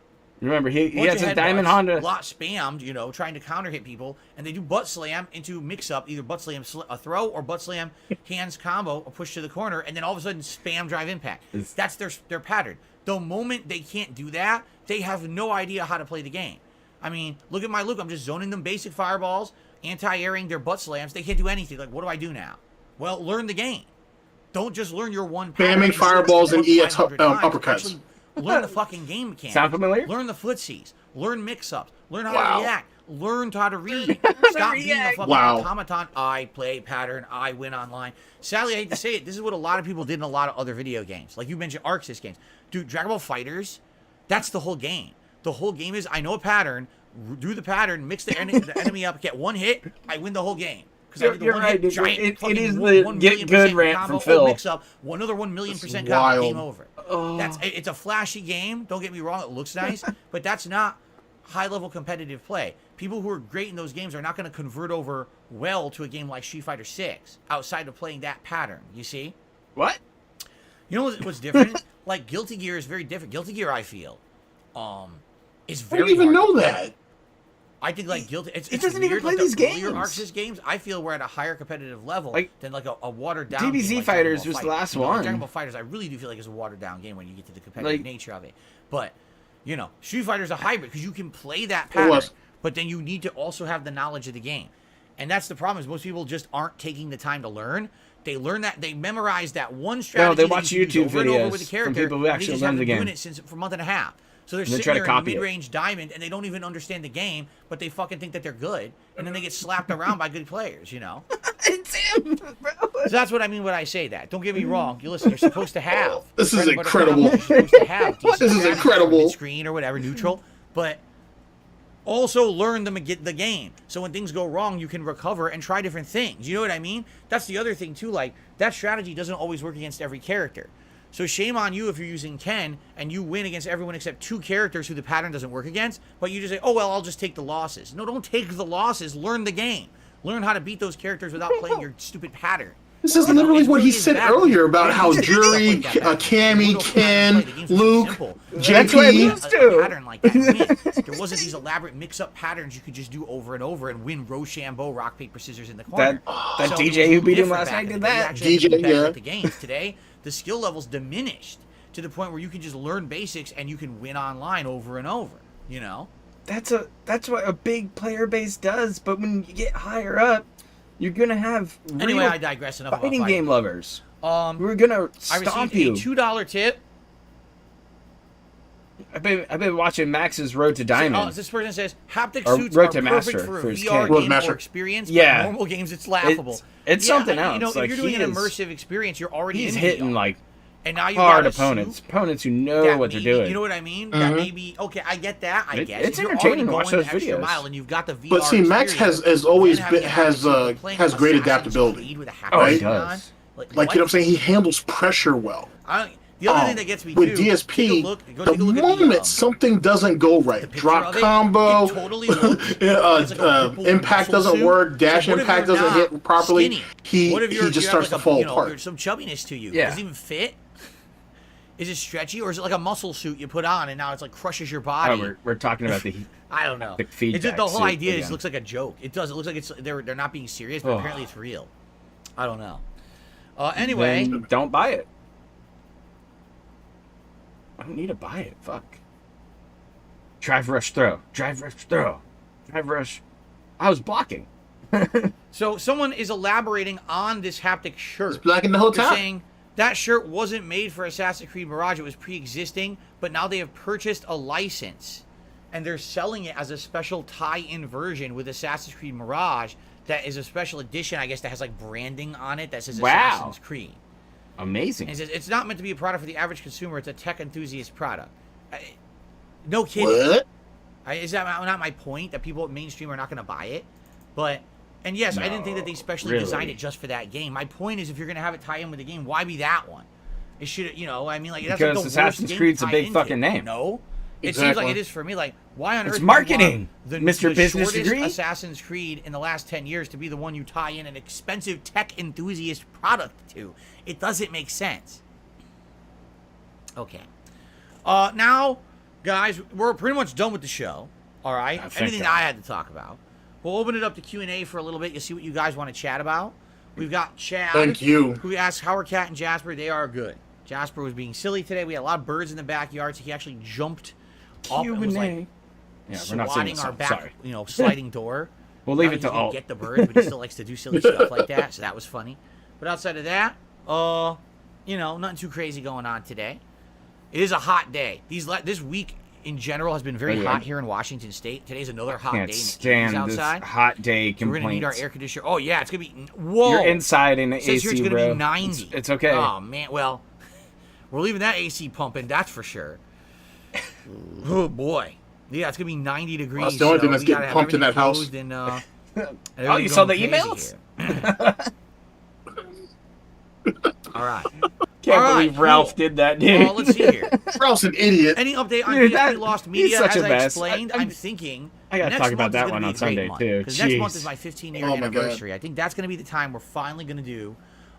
Remember, he bunch has of his Diamond headbutts, Honda. lot spammed, trying to counter hit people, and they do butt slam into mix up, either butt slam a throw or butt slam hands combo, a push to the corner, and then all of a sudden spam drive impact. That's their pattern. The moment they can't do that, they have no idea how to play the game. I mean, look at my Luke. I'm just zoning them basic fireballs, anti-airing their butt slams. They can't do anything. Like, what do I do now? Well, learn the game. Don't just learn your one pattern. Spamming fireballs and EX 500 times. uppercuts. Actually, learn the fucking game mechanics. Sound familiar? Learn the footsies. Learn mix-ups. Learn how Wow. to react. Learn how to read. Stop being a fucking Wow. automaton. I play pattern. I win online. Sadly, I hate to say it, this is what a lot of people did in a lot of other video games. Like you mentioned, Arc Sys games. Dude, Dragon Ball Fighters, that's the whole game. The whole game is, I know a pattern, do the pattern, mix the enemy up, get one hit, I win the whole game. Because I did the You're one right, hit, dude. giant It fucking is 1 the get million good percent rant combo, from Phil. mix up, one other 1 million percent combo, wild. game over. It's a flashy game. Don't get me wrong, it looks nice, but that's not high-level competitive play. People who are great in those games are not going to convert over well to a game like Street Fighter 6 outside of playing that pattern. You see? What? You know what's different? Like Guilty Gear is very different. Guilty Gear, I feel, is I very. didn't even hard know to play. that. I think like Guilty. It's doesn't even weird, play like these the earlier games. Arc Sys games, I feel we're at a higher competitive level Like, than like a watered down. DBZ game like Fighters Dragon Ball was the Fight. last Like one. Dragon Ball Fighters, I really do feel like it's a watered down game when you get to the competitive Like- nature of it. But Street Fighter's a hybrid because you can play that It pattern, was. but then you need to also have the knowledge of the game. And that's the problem is most people just aren't taking the time to learn. They learn that they memorize that one strategy. No, they that watch you can use YouTube over and over with videos the from character, people who and they actually just learn have the been doing game. it for a month and a half. So they're they sitting try to there in copy the it. mid-range diamond, and they don't even understand the game, but they fucking think that they're good, and then they get slapped around by good players. It's him, bro. So that's what I mean when I say that. Don't get me wrong. You listen, you're supposed to have. This is bread and butter incredible. combos. You're supposed to have decent This is strategies, incredible. Mid-screen or whatever, neutral, but also learn them and get the game. So when things go wrong, you can recover and try different things. You know what I mean? That's the other thing too. Like that strategy doesn't always work against every character. So shame on you if you're using Ken and you win against everyone except 2 characters who the pattern doesn't work against, but you just say, oh, well, I'll just take the losses. No, don't take the losses. Learn the game. Learn how to beat those characters without playing your stupid pattern. This is literally what he said earlier about how Jury, Cammy, Ken, Luke, That's what I JP. lose to. Pattern like that win. There wasn't these elaborate mix-up patterns you could just do over and over and win Rochambeau, rock, paper, scissors in the corner. That So DJ it was who beat him different last back night in did the day. You that. actually had to be DJ, better yeah. at the games. Today, the skill level's diminished to the point where you can just learn basics and you can win online over and over. That's what a big player base does. But when you get higher up, you're gonna have Anyway, real I digress enough about fighting game lovers. We're gonna I stomp received you. a $2 tip. I've been watching Max's Road to Oh, Diamond. this person says haptic Or suits Road are to perfect Master for for a his VR kid. Road game Master. or experience. Yeah. But normal games, it's laughable. It's something You know, else. if Like, you're doing he an is- immersive experience, you're already He's in hitting VR. like And now you hard got a opponents, suit opponents who know that what they're maybe- doing. You know what I mean? That maybe okay. I get that. I guess it's If you're entertaining already to watch going those the extra videos. mile and you've got the VR But see, Max experience, has always then having been a has haptic suit, playing has great Assassin's adaptability. Creed with a haptic Oh, he suit on, does. Like you know what I'm saying? He handles pressure well. The other thing that gets me with too, DSP, take a look, go the take a look moment at the, something doesn't go right, picture drop of it, combo, it totally looks it's like a purple impact muscle doesn't suit. work, dash So what if impact you're doesn't not hit properly, skinny? he What if he you just have starts like to fall there's apart. some chubbiness to you. Yeah. Does it even fit? Is it stretchy or is it like a muscle suit you put on and now it's like crushes your body? Oh, we're talking about the I don't know. the feedback It's just the whole suit idea is again. looks like a joke. It does. It looks like it's they're not being serious, but Oh. apparently it's real. I don't know. Anyway, Then don't buy it. I don't need to buy it. Fuck. Drive rush throw. Drive rush throw. Drive rush. I was blocking. so someone is elaborating on this haptic shirt. It's blacking the whole They're time. saying that shirt wasn't made for Assassin's Creed Mirage. It was pre-existing, but now they have purchased a license, and they're selling it as a special tie-in version with Assassin's Creed Mirage. That is a special edition, I guess, that has like branding on it that says Wow. Assassin's Creed. Amazing. And it says it's not meant to be a product for the average consumer. It's a tech enthusiast product. No kidding. What? Is that not my point? That people mainstream are not going to buy it? But, and yes, I didn't think that they specially designed really. it just for that game. My point is, if you're going to have it tie in with the game, why be that one? It should, I mean, like that's Because like the Assassin's worst game Creed's to a tie big into. fucking name. No, it seems Exactly. like it is for me. Like, Why on It's earth would you marketing, want the Mr. Business shortest Degree. Assassin's Creed in the last 10 years to be the one you tie in an expensive tech enthusiast product to? It doesn't make sense. Okay. Now, guys, we're pretty much done with the show. All right. Anything that I had to talk about. We'll open it up to Q&A for a little bit. You'll see what you guys want to chat about. We've got Chad. Thank you. Who asked how are Cat and Jasper? They are good. Jasper was being silly today. We had a lot of birds in the backyard, so he actually jumped up and was like we're not singing swatting our the back, song. Sorry. sliding door. We'll leave Now it to he can alt. get the birds, but he still likes to do silly stuff like that, so that was funny. But outside of that, nothing too crazy going on today. It is a hot day. This week in general has been very hot here in Washington State. Today's another hot day. Can't in the 80s stand outside. this hot day So we're gonna need our complaints. air conditioner. Oh yeah, it's gonna be. Whoa! You're inside in the It says here AC, it's gonna bro. be 90. It's okay. Oh man, well, we're leaving that AC pumping. That's for sure. Oh boy, yeah, it's gonna be 90 degrees. That's the only thing that's we gotta getting have pumped in that everything house. closed and, Oh, you saw the everything emails? here. All right. Can't All right, believe Ralph cool. did that, dude. Let's see here. Ralph's an idiot. Any update on Dude, DSP that- Lost he's Media? such As a I mess. explained, I'm- I'm thinking I gotta next talk about month is that gonna one be on a great Sunday, month, too. because next month Jeez. is my 15-year Oh my God. anniversary. I think that's going to be the time we're finally going to do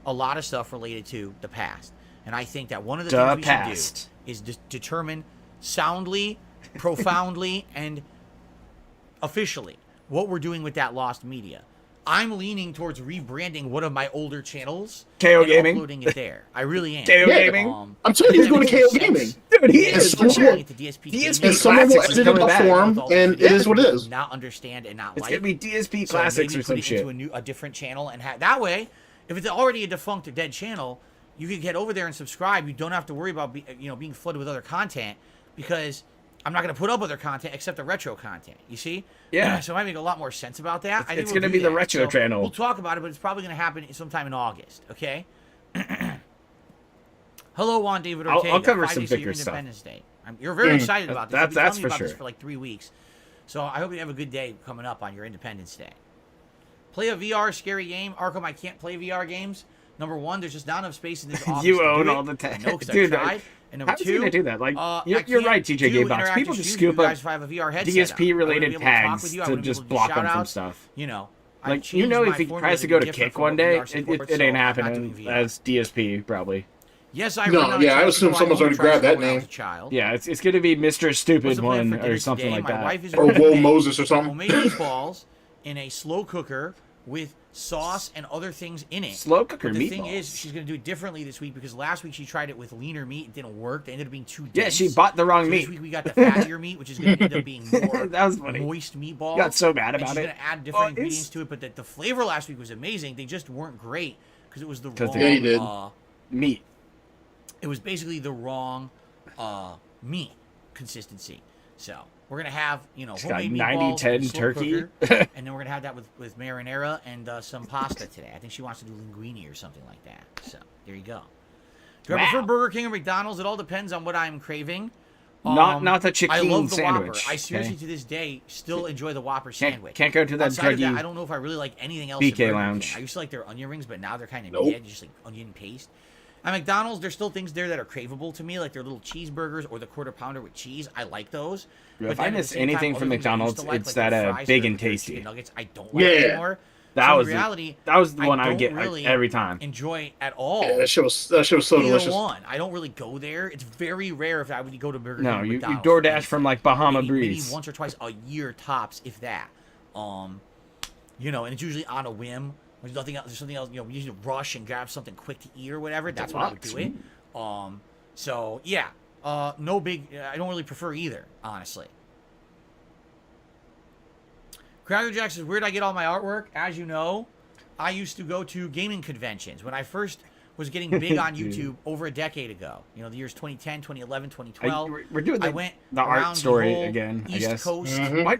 a lot of stuff related to the past. And I think that one of the The things we past. should do is determine soundly, profoundly, and officially what we're doing with that lost media. I'm leaning towards rebranding one of my older channels KO and Gaming? uploading it there. I really am. KO Yeah. Gaming? I'm telling you, he's going to KO Sense. Gaming. Dude, he And is for someone sure. will- It to DSP DSP Gaming. And someone will Classics is edit it coming up back. for him, and it is what it is. Not understand and not It's like. gonna be DSP So Classics maybe or some put it shit. into a different channel and that way, if it's already a defunct or dead channel, you can get over there and subscribe. You don't have to worry about being flooded with other content, because I'm not going to put up other content except the retro content. You see? Yeah. So it might make a lot more sense about that. I think It's we'll gonna do be the that. retro So channel. We'll talk about it, but it's probably going to happen sometime in August. Okay. Hello, Juan David I'll Ortega. cover 5 some days to your bigger stuff. Independence Day. You're very excited about this. That's- You've been telling that's me for about this sure. for like 3 weeks. So I hope you have a good day coming up on your Independence Day. Play a VR scary game. Arkham, I can't play VR games. Number one, there's just not enough space in this office. You to do own it. all the tech. I know, 'cause Dude, I've tried. And number how is he two, gonna do that? Like, I you're can't right, TJ do Gamebox. interactive People just streams with scoop you up guys if I have a VR headset DSP on. related I wouldn't be able to talk tags with you. I to wouldn't be just able block shout them from out. stuff. You know, I've Like, changed if my he formula tries to be go to different Kick from one what day, VR supports, it so ain't I'm not doing happening VR. as DSP, probably. Yes, I No, run on yeah, I a assume tricycle. someone's I already owned a grabbed that tricycle when I was name. a child. Yeah, it's gonna be Mr. What's Stupid the plan one for dinner or something today? like My that. wife is Or going to Whoa make Moses or something. homemade meatballs in a slow cooker with sauce and other things in it. Slow cooker But the thing meatballs. is, she's going to do it differently this week, because last week she tried it with leaner meat. It didn't work. They ended up being too dense. Yeah, she bought the wrong So meat. This week we got the fattier meat, which is going to end up being more That was funny. moist meatballs. Got so mad And about she's it. going to add different Oh, it's- ingredients to it, but the flavor last week was amazing. They just weren't great because it was the 'Cause wrong. they- Yeah, he did. Meat. It was basically the wrong meat consistency. So we're gonna have got homemade 90-10 meatballs in a slow turkey. cooker, and then we're gonna have that with marinara and some pasta today. I think she wants to do linguine or something like that. So there you go. Do I prefer Wow. Burger King or McDonald's? It all depends on what I'm craving. Not the I chicken love the Whopper. sandwich. I seriously okay? to this day still enjoy the Whopper sandwich. Can't go to that Outside of that, druggy I don't know if I really like anything else. BK at Burger Lounge. King. I used to like their onion rings, but now they're kind of Nope. mid, just like onion paste. At McDonald's, there's still things there that are craveable to me, like their little cheeseburgers or the quarter pounder with cheese. I like those. Yeah, But if I then at the miss same time, anything other from things I used McDonald's, to like it's their that, fries big or and their tasty. chicken nuggets, I don't like Yeah. anymore. That So was in reality, that was the one I would don't get really every time. enjoy at all. Yeah, that shit was so Either delicious. one. I don't really go there. It's very rare if I would go to Burger King No, or you McDonald's. DoorDash from like Bahama maybe Breeze. once or twice a year tops, if that. And it's usually on a whim. There's nothing else. There's something else. We usually rush and grab something quick to eat or whatever. That's when I would do it. So yeah. No big. I don't really prefer either, honestly. Crowder Jack says, "Where did I get all my artwork?" As you know, I used to go to gaming conventions when I first was getting big on YouTube over a decade ago. The years 2010, 2011, 2012. We're doing I went the art around story the whole again, I East guess. Coast, What?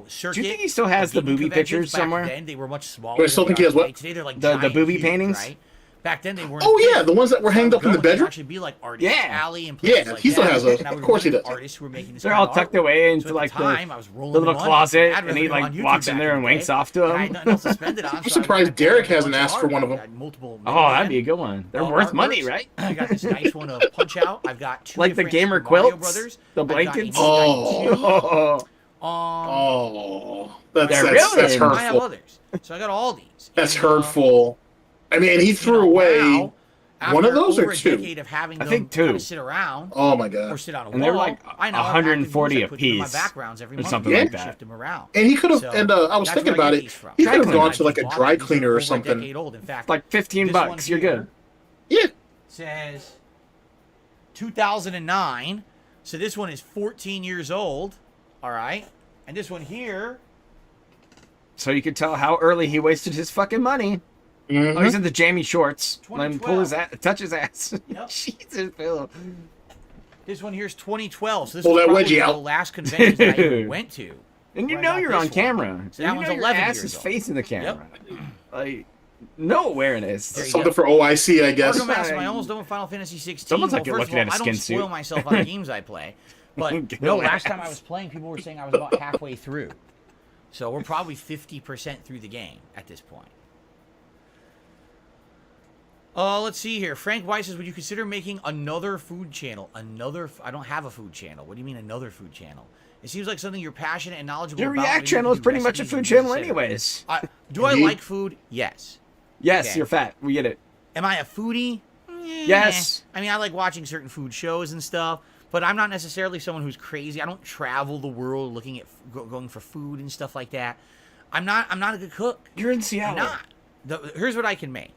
circuit. Do you think he still has of the gaming booby conventions. pictures Back somewhere? Then they were much smaller. Wait, I still than think he they has are what? today. Today they're like The giant, booby huge, paintings? right? Back then they weren't. Oh yeah, the ones that were hanged up in the bedroom. Actually, be like Artist Yeah. Alley and places Yeah, like he still that. has those. And I Of would course he work with does. Artists who were making this They're kind all of tucked art. away into So at like the time, I was rolling the little money, closet, ad and he revenue on like YouTube walks in back there and the winks day. off to And I had him. nothing else to spend it on. I'm so I surprised went Derek and hasn't bought a asked bunch for of one of art. them. I had multiple. Oh, that'd Minutemen, be a good one. They're worth artworks. money, right? I got this nice one of Punch Out. I've got two Like the different gamer Super Mario quilts, Brothers. the I've got blankets. Emo Guy 2. Oh, that's They're that's really- hurtful. I have others. So I got all these. That's And, hurtful. I mean, he you threw know, away now, one of after those over or a two. decade of having I them think two. kind of sit around Oh my or god! sit on a And wall, they're like I now have 140 active views. I put them in my apiece backgrounds every or month. something I like can that. Shift them around. And he could have. So, and I was that's thinking where I about get it. these from. He could have Dry gone I to like a bought dry these cleaner over or a something. decade old. In fact, Like 15 this bucks, one you're here good. Yeah. Says 2009. So this one is 14 years old. All right, and this one here. So you could tell how early he wasted his fucking money. Mhm. Oh, he's in the jammy shorts. Let him pull his 2012. ass, touch his ass. Yep. Jesus, Phil. This one here is 2012. So this Pull was that probably wedgie one of out. the last conventions that I even went to. And you Where I know got you're this on one. camera. So that you one's know your 11 ass years is old. facing the camera. Like, no awareness. There you Something go. for OIC, I guess. Arkham Asylum, I almost done with Final Fantasy 16. Someone's like well, you're first of looking all, at a I don't skin spoil suit. myself on the games I play. But no, last time I was playing, people were saying I was about halfway through. So we're probably 50% through the game at this point. Let's see here. Frank Weiss says, would you consider making another food channel? I don't have a food channel. What do you mean another food channel? It seems like something you're passionate and knowledgeable Your about. React Maybe channel you is can pretty do much a recipes food and channel consider. anyways. Do I Indeed. like food? Yes. Yes, Okay. you're fat. We get it. Am I a foodie? Yes. I mean, I like watching certain food shows and stuff, but I'm not necessarily someone who's crazy. I don't travel the world looking at going for food and stuff like that. I'm not a good cook. You're in I'm Seattle. not. Here's what I can make.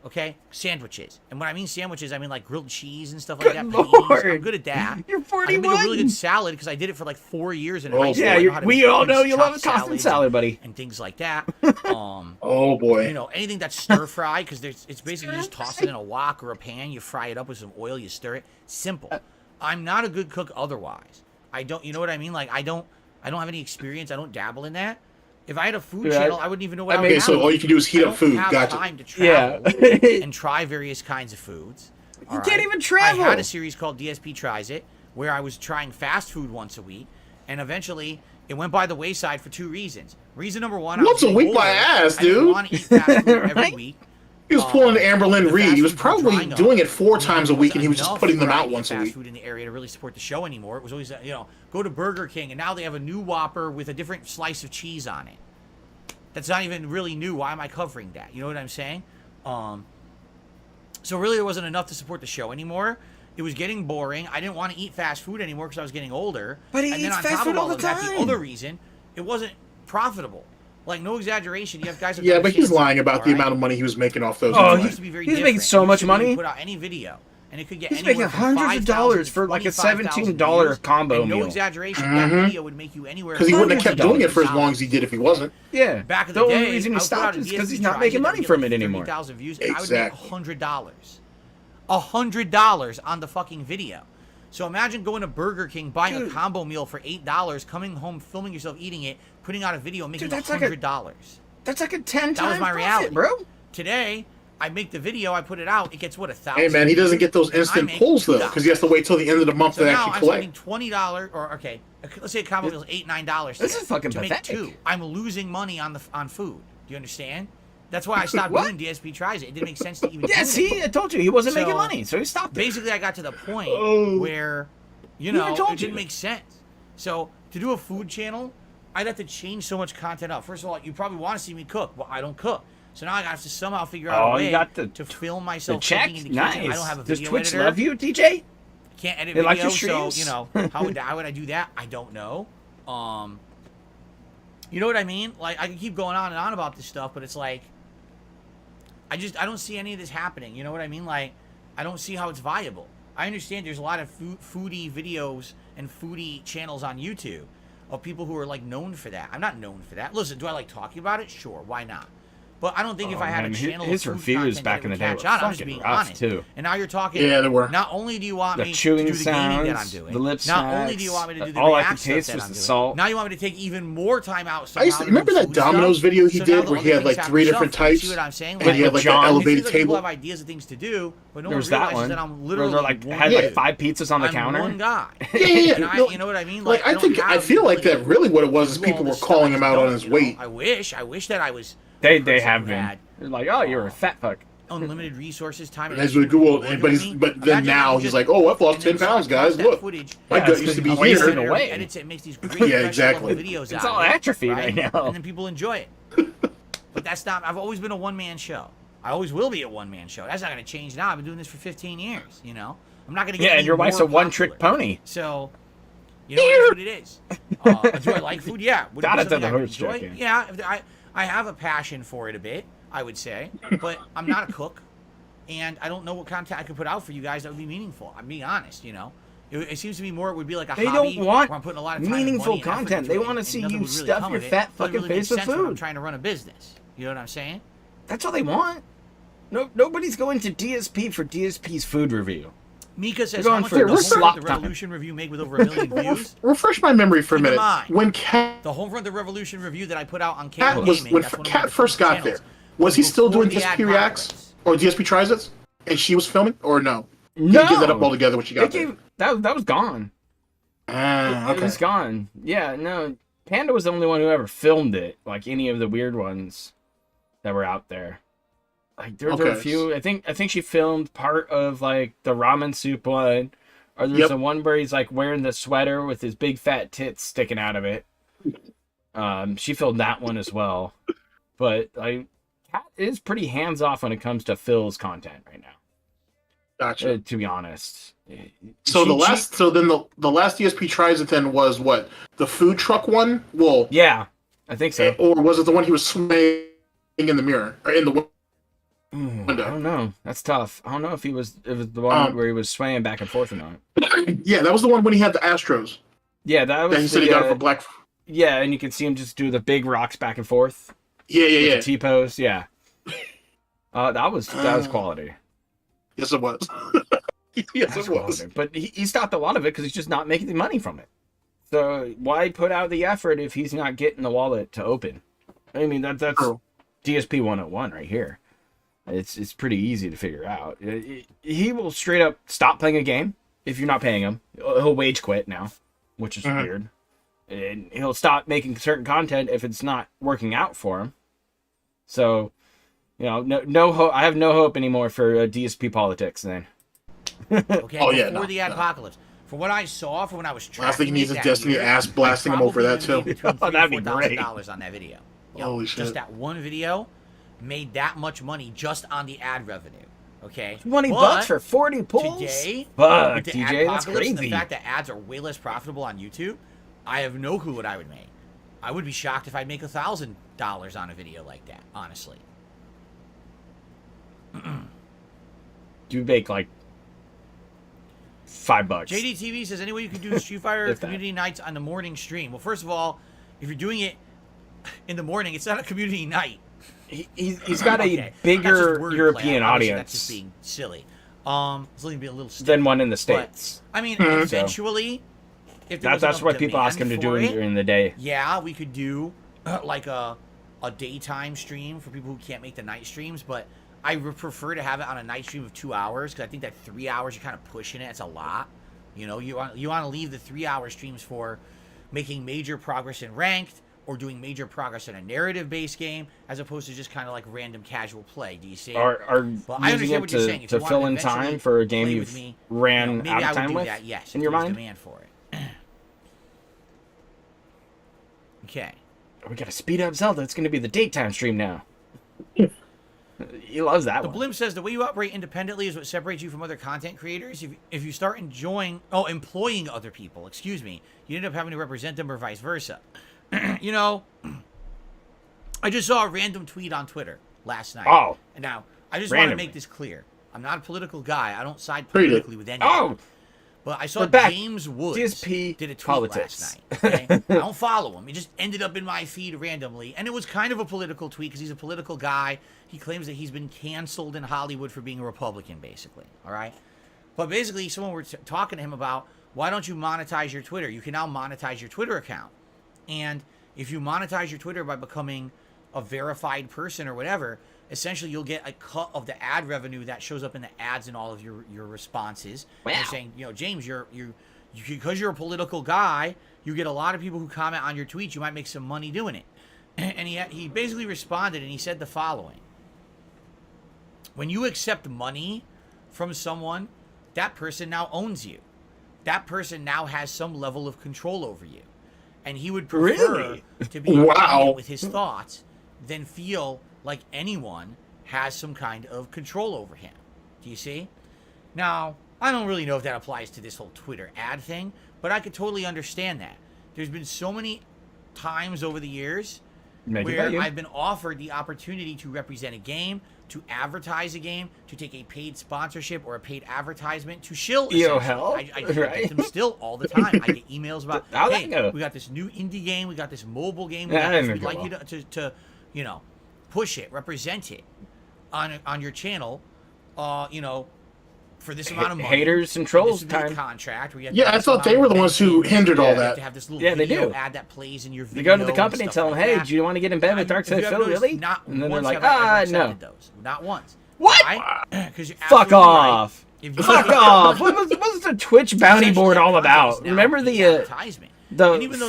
Okay, sandwiches. And when I mean sandwiches, I mean like grilled cheese and stuff like Good that. Paninis. Lord. I'm good at that. You're I can make a really 41. good salad because I did it for like 4 years in Oh, high school. Yeah, I know how to we make all know things, you love a chopped Costin salads salad, buddy. and things like that. Oh boy. You know, anything that's stir fry, because it's basically you just toss it in a wok or a pan, you fry it up with some oil, you stir it. Simple. I'm not a good cook otherwise. I don't, you know what I mean? Like I don't have any experience. I don't dabble in that. If I had a food Yeah, channel, I wouldn't even know what I, I would mean, Okay, so have. all you can do is heat I up don't food. have Gotcha. time to Yeah. travel and try various kinds of foods. You all can't right? even travel. I had a series called DSP Tries It, where I was trying fast food once a week, and eventually it went by the wayside for two reasons. Reason number one, I was Once a getting week, my older. ass, I didn't dude. want to eat fast food every Right? week. He was pulling Amberlyn The Reed. fast He was foods were probably drying up. doing it 4 And times a there week, wasn't and he was just enough putting them out variety of once a fast week. food in the area to really support the show anymore. It was always, go to Burger King, and now they have a new Whopper with a different slice of cheese on it. That's not even really new. Why am I covering that? You know what I'm saying? So really, there wasn't enough to support the show anymore. It was getting boring. I didn't want to eat fast food anymore because I was getting older. But he and then eats on fast top food of all all the of that, the time. other reason, it wasn't profitable. Like, no exaggeration. You have guys that Yeah, but he's understand lying about something, the all amount of money he was making off those. Oh, It anyway. used to be very he's making different. so It much used to be money. you put out any video, and it could get He's anywhere making from hundreds of 5,000 dollars to for like a 25,000 $17 views, combo and no meal. exaggeration, that video would make you anywhere Because he wouldn't have kept doing it for as $100,000. long as he did if he wasn't. Yeah. Back in the the only day, reason I he would put out stopped a is because DSP he's not Tries making It, money I'd get from like it anymore. 30,000 views, and Exactly. I would make $100. $100 on the fucking video. So imagine going to Burger King, buying a combo meal for $8, coming home, filming yourself eating it, putting out a video, making that's like a- $100. That's like a 10 times That was my profit, reality, bro. Today, I make the video, I put it out, it gets what, 1,000? Hey man, he doesn't get those and I instant make pulls though, $2. because he has to wait till the end of the month So to now actually I'm collect. spending $20, or okay, let's say a combo meal is $8, $9. This is fucking to make pathetic. 2. I'm losing money on food. Do you understand? That's why I stopped What? doing DSP Tries It. It didn't make sense to even Yes, do it. I told you he wasn't making So, money, so he stopped it. Basically, I got to the point Oh. where, He even it told you. didn't make sense. So to do a food channel, I'd have to change so much content up. First of all, you probably want to see me cook. Well, I don't cook. So now I have to somehow figure out Oh, a you way got the- to film The myself check? cooking in the kitchen. Nice. I don't have a Does video Twitch editor. love you, DJ? Can't edit They like video, your so streams? how would I do that? I don't know. You know what I mean? Like, I can keep going on and on about this stuff, but it's like I don't see any of this happening. You know what I mean? Like, I don't see how it's viable. I understand there's a lot of foodie videos and foodie channels on YouTube of people who are like known for that. I'm not known for that. Listen, do I like talking about it? Sure, why not? But I don't think if I had a man, channel his of food reviews content back that in would the day catch were on. I'm just fucking being rough, honest. too. And now you're talking. Yeah, they were. Not only do you want The me to chewing do the gaming that I'm sounds, doing, the lip not only do you smacks, want me to do the all I could react stuff taste that was I'm the doing, salt. now you want me to take even more time out. I used to remember that Domino's video he did where he had like 3 different types. See what I'm saying? And he had like John. that It elevated seems like people table. have ideas of things to do, but no There one was that realizes one. that I'm Where literally they're like one had Yeah. like 5 pizzas on the I'm counter. one guy. Yeah. And I, No, you know what I mean? Like I don't think I have feel the like that ability really what it was to is do all people were this stuff. calling I him just out on don't, his you know? weight. I wish that I was. They the person have who been. had They're like, oh, you're a fat fuck. unlimited resources, time, and And that's energy really cool. to work But with he's me. but then Imagine now if you he's just- like, oh, I've lost and then 10 pounds, someone cuts guys. that Look, footage, my Yeah, gut it's used to be been here. wasted away. edits it, makes these great Yeah, professional exactly. videos It's out all of it, atrophied right now. And then people enjoy it. But that's not. I've always been a one-man show. I always will be a one-man show. That's not going to change now. I've been doing this for 15 years. You know, I'm not going to get. Yeah, and any your wife's more a one-trick popular. pony. So, you know, it is what it is. Do I like food? Yeah. Would it Shout be out to something the I would host enjoy? chick, Yeah. I have a passion for it a bit, I would say, but I'm not a cook, and I don't know what content I could put out for you guys that would be meaningful. I'm being honest, you know. It seems to me more it would be like a They hobby don't want where I'm putting a lot of time meaningful and money and effort content. into They it, wanna and see nothing you would really stuff come your of it. fat Doesn't fucking really make face with sense when I'm food. trying to run a business. You know what I'm saying? That's all they want. No, nobody's going to DSP for DSP's food review. Mika says, You're how going much for did the the slop Homefront the time. Revolution review make with over 1 million views? Refresh my memory for a Keep in minute. mind, When Cat The Homefront the Revolution review that I put out on Cable was Gaming, when that's one of my Cat first got channels, there, was he still before doing the DSP reacts adpocalypse. or DSP tries it, and she was filming, or no? No, He gave that up altogether when she got They there. gave, that was gone. Ah, It was okay. gone. Yeah, no. Panda was the only one who ever filmed it, like any of the weird ones that were out there. Like there were a Okay. few. I think she filmed part of like the ramen soup one, or there's Yep. the one where he's like wearing the sweater with his big fat tits sticking out of it. She filmed that one as well, but like Kat is pretty hands off when it comes to Phil's content right now. Gotcha. To be honest. So She- the last DSP tries it then was what, the food truck one? Well, yeah, I think so. or was it the one he was swaying in the mirror or in the window? Ooh, I don't know. That's tough. I don't know if it was the one where he was swaying back and forth or not. Yeah, that was the one when he had the Astros. Yeah, that was That he said the, he got it for Black. yeah, and you can see him just do the big rocks back and forth. Yeah, yeah, with yeah. the T-pose, yeah. That was quality. Yes, it was. Yes, That's it was. quality. But he stopped a lot of it because he's just not making the money from it. So why put out the effort if he's not getting the wallet to open? I mean, that's True. DSP 101 right here. It's pretty easy to figure out. He will straight up stop playing a game if you're not paying him. He'll wage quit now, which is weird. And he'll stop making certain content if it's not working out for him. So, you know, no hope. I have no hope anymore for DSP politics then. Okay, Oh, yeah, before no, the no. apocalypse. From what I saw, from when I was tracking Last thing he needs it is that Destiny year, ass blasting him over that, probably too. made between Oh, that'd be $3,000 great. and $4,000 on that video. Yo, Holy shit. Just that one video made that much money just on the ad revenue. Okay, $20 But for 40 pulls? today, Fuck, with the DJ, that's adpocalypse and crazy. the fact that ads are way less profitable on YouTube, I have no clue what I would make. I would be shocked if I'd make $1,000 on a video like that. Honestly, Do you make like $5? JDTV says, any way you could do Street Fighter If that. community nights on the morning stream? Well, first of all, if you're doing it in the morning, it's not a community night. He's got a Okay, that's just bigger wordplay. European Obviously, That's audience just being silly. It's only being a little stupid. than one in the But, States. I mean, eventually, if there was That's enough what people ask him to demand do for it, during the day. yeah, we could do like a daytime stream for people who can't make the night streams, but I would prefer to have it on a night stream of 2 hours because I think that 3 hours you're kind of pushing it. It's a lot. You know, you want to leave the 3 hour streams for making major progress in ranked or doing major progress in a narrative based game as opposed to just kind of like random casual play. Do you see? Are Well, I using understand it what you're saying. If to you want fill to in time eventually for a game play you've with me, ran maybe out I of would time do with that, yes, in if your there's mind? demand for it. Okay. We gotta speed up Zelda. It's gonna be the daytime stream now. He loves that The one. Blimp says the way you operate independently is what separates you from other content creators. If you start employing other people, you end up having to represent them or vice versa. You know, I just saw a random tweet on Twitter last night. Oh. And now, I just want to Randomly. make this clear. I'm not a political guy. I don't side Read it. politically with anyone. Oh, But I saw We're back. James Woods DSP did a tweet politics. last night. Okay? I don't follow him. It just ended up in my feed randomly. And it was kind of a political tweet because he's a political guy. He claims that he's been canceled in Hollywood for being a Republican, basically. All right? But basically, someone were talking to him about, why don't you monetize your Twitter? You can now monetize your Twitter account. And if you monetize your Twitter by becoming a verified person or whatever, essentially you'll get a cut of the ad revenue that shows up in the ads in all of your responses. Wow. And they're saying, James, you because you're a political guy, you get a lot of people who comment on your tweets. You might make some money doing it. And he basically responded and he said the following: when you accept money from someone, that person now owns you. That person now has some level of control over you. And he would prefer to be independent with his thoughts than feel like anyone has some kind of control over him. Do you see? Now, I don't really know if that applies to this whole Twitter ad thing, but I could totally understand that. There's been so many times over the years where I've been offered the opportunity to represent a game, to advertise a game, to take a paid sponsorship or a paid advertisement, to shill. Hell, I get them still all the time. I get emails about, hey, we got this new indie game, we got this mobile game, we'd like you to push it, represent it on your channel, for this amount of money. Haters and trolls this time. Contract. I thought they were the ones who hindered all that. To have this little they video do. ad that plays in your video. You go to the company and tell them, hey, do you want to get in bed with Dark Side Phil, really? Not and then once they're like, have I ever no. accepted those. Not once. What? Because you're Fuck absolutely off. Right. Fuck off. What was the Twitch bounty board all about? Remember the advertisement.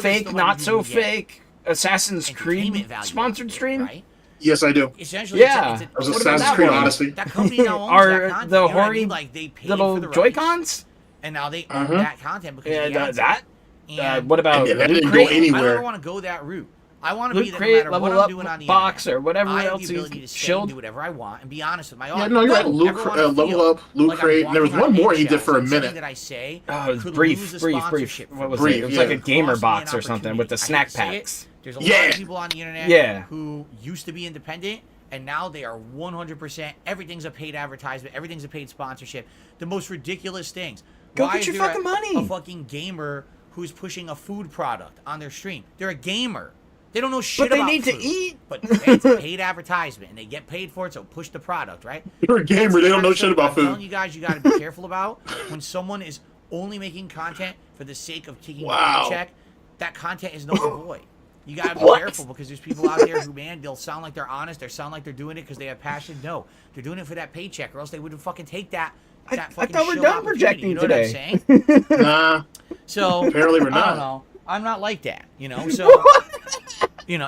fake, not so fake Assassin's Creed sponsored stream? Right? Yes, I do. Essentially, Yeah. It was Assassin's Creed Odyssey. That company now owns Are that content. the You know what I hoary mean? Like, they paid little for the rights, Joy-Cons? and now they own that content because Yeah, they own that. And What about that Loot didn't go Crate? anywhere. I don't want to go that route. I want to be Loot that no Crate, matter what Level I'm doing on Up the Box, internet, or whatever I have else the you ability to say and shield. do whatever I want and be honest with my Yeah, audience. no, you're right. Everyone Level feel Up, Loot like I'm Crate, and there was walking one on more he did for a eggshells, and minute. something that I say Oh, it was could brief. lose the sponsorship What from was me. it? It was like a yeah. gamer Cost me box an or something with the opportunity. snack I hate to say it. packs. There's a lot Yeah. of people on the internet Yeah. who used to be independent, and now they are 100%. Everything's a paid advertisement. Everything's a paid sponsorship. The most ridiculous things. Go Why get is your there fucking money. A fucking gamer who's pushing a food product on their stream. They're a gamer. They don't know shit But they about need to food. eat. But it's a paid advertisement, and they get paid for it, so push the product, right? You're a gamer. They don't know shit about I'm telling food. you guys, you got to be careful about when someone is only making content for the sake of taking a paycheck. That content is null and void. You got to be careful because there's people out there who, man, they'll sound like they're honest. They sound like they're doing it because they have passion. No, they're doing it for that paycheck, or else they wouldn't fucking take that. I Fucking thought we're shill done opportunity, projecting you know today. What I'm saying? Nah. So Apparently we're I not. don't know. I'm not like that, So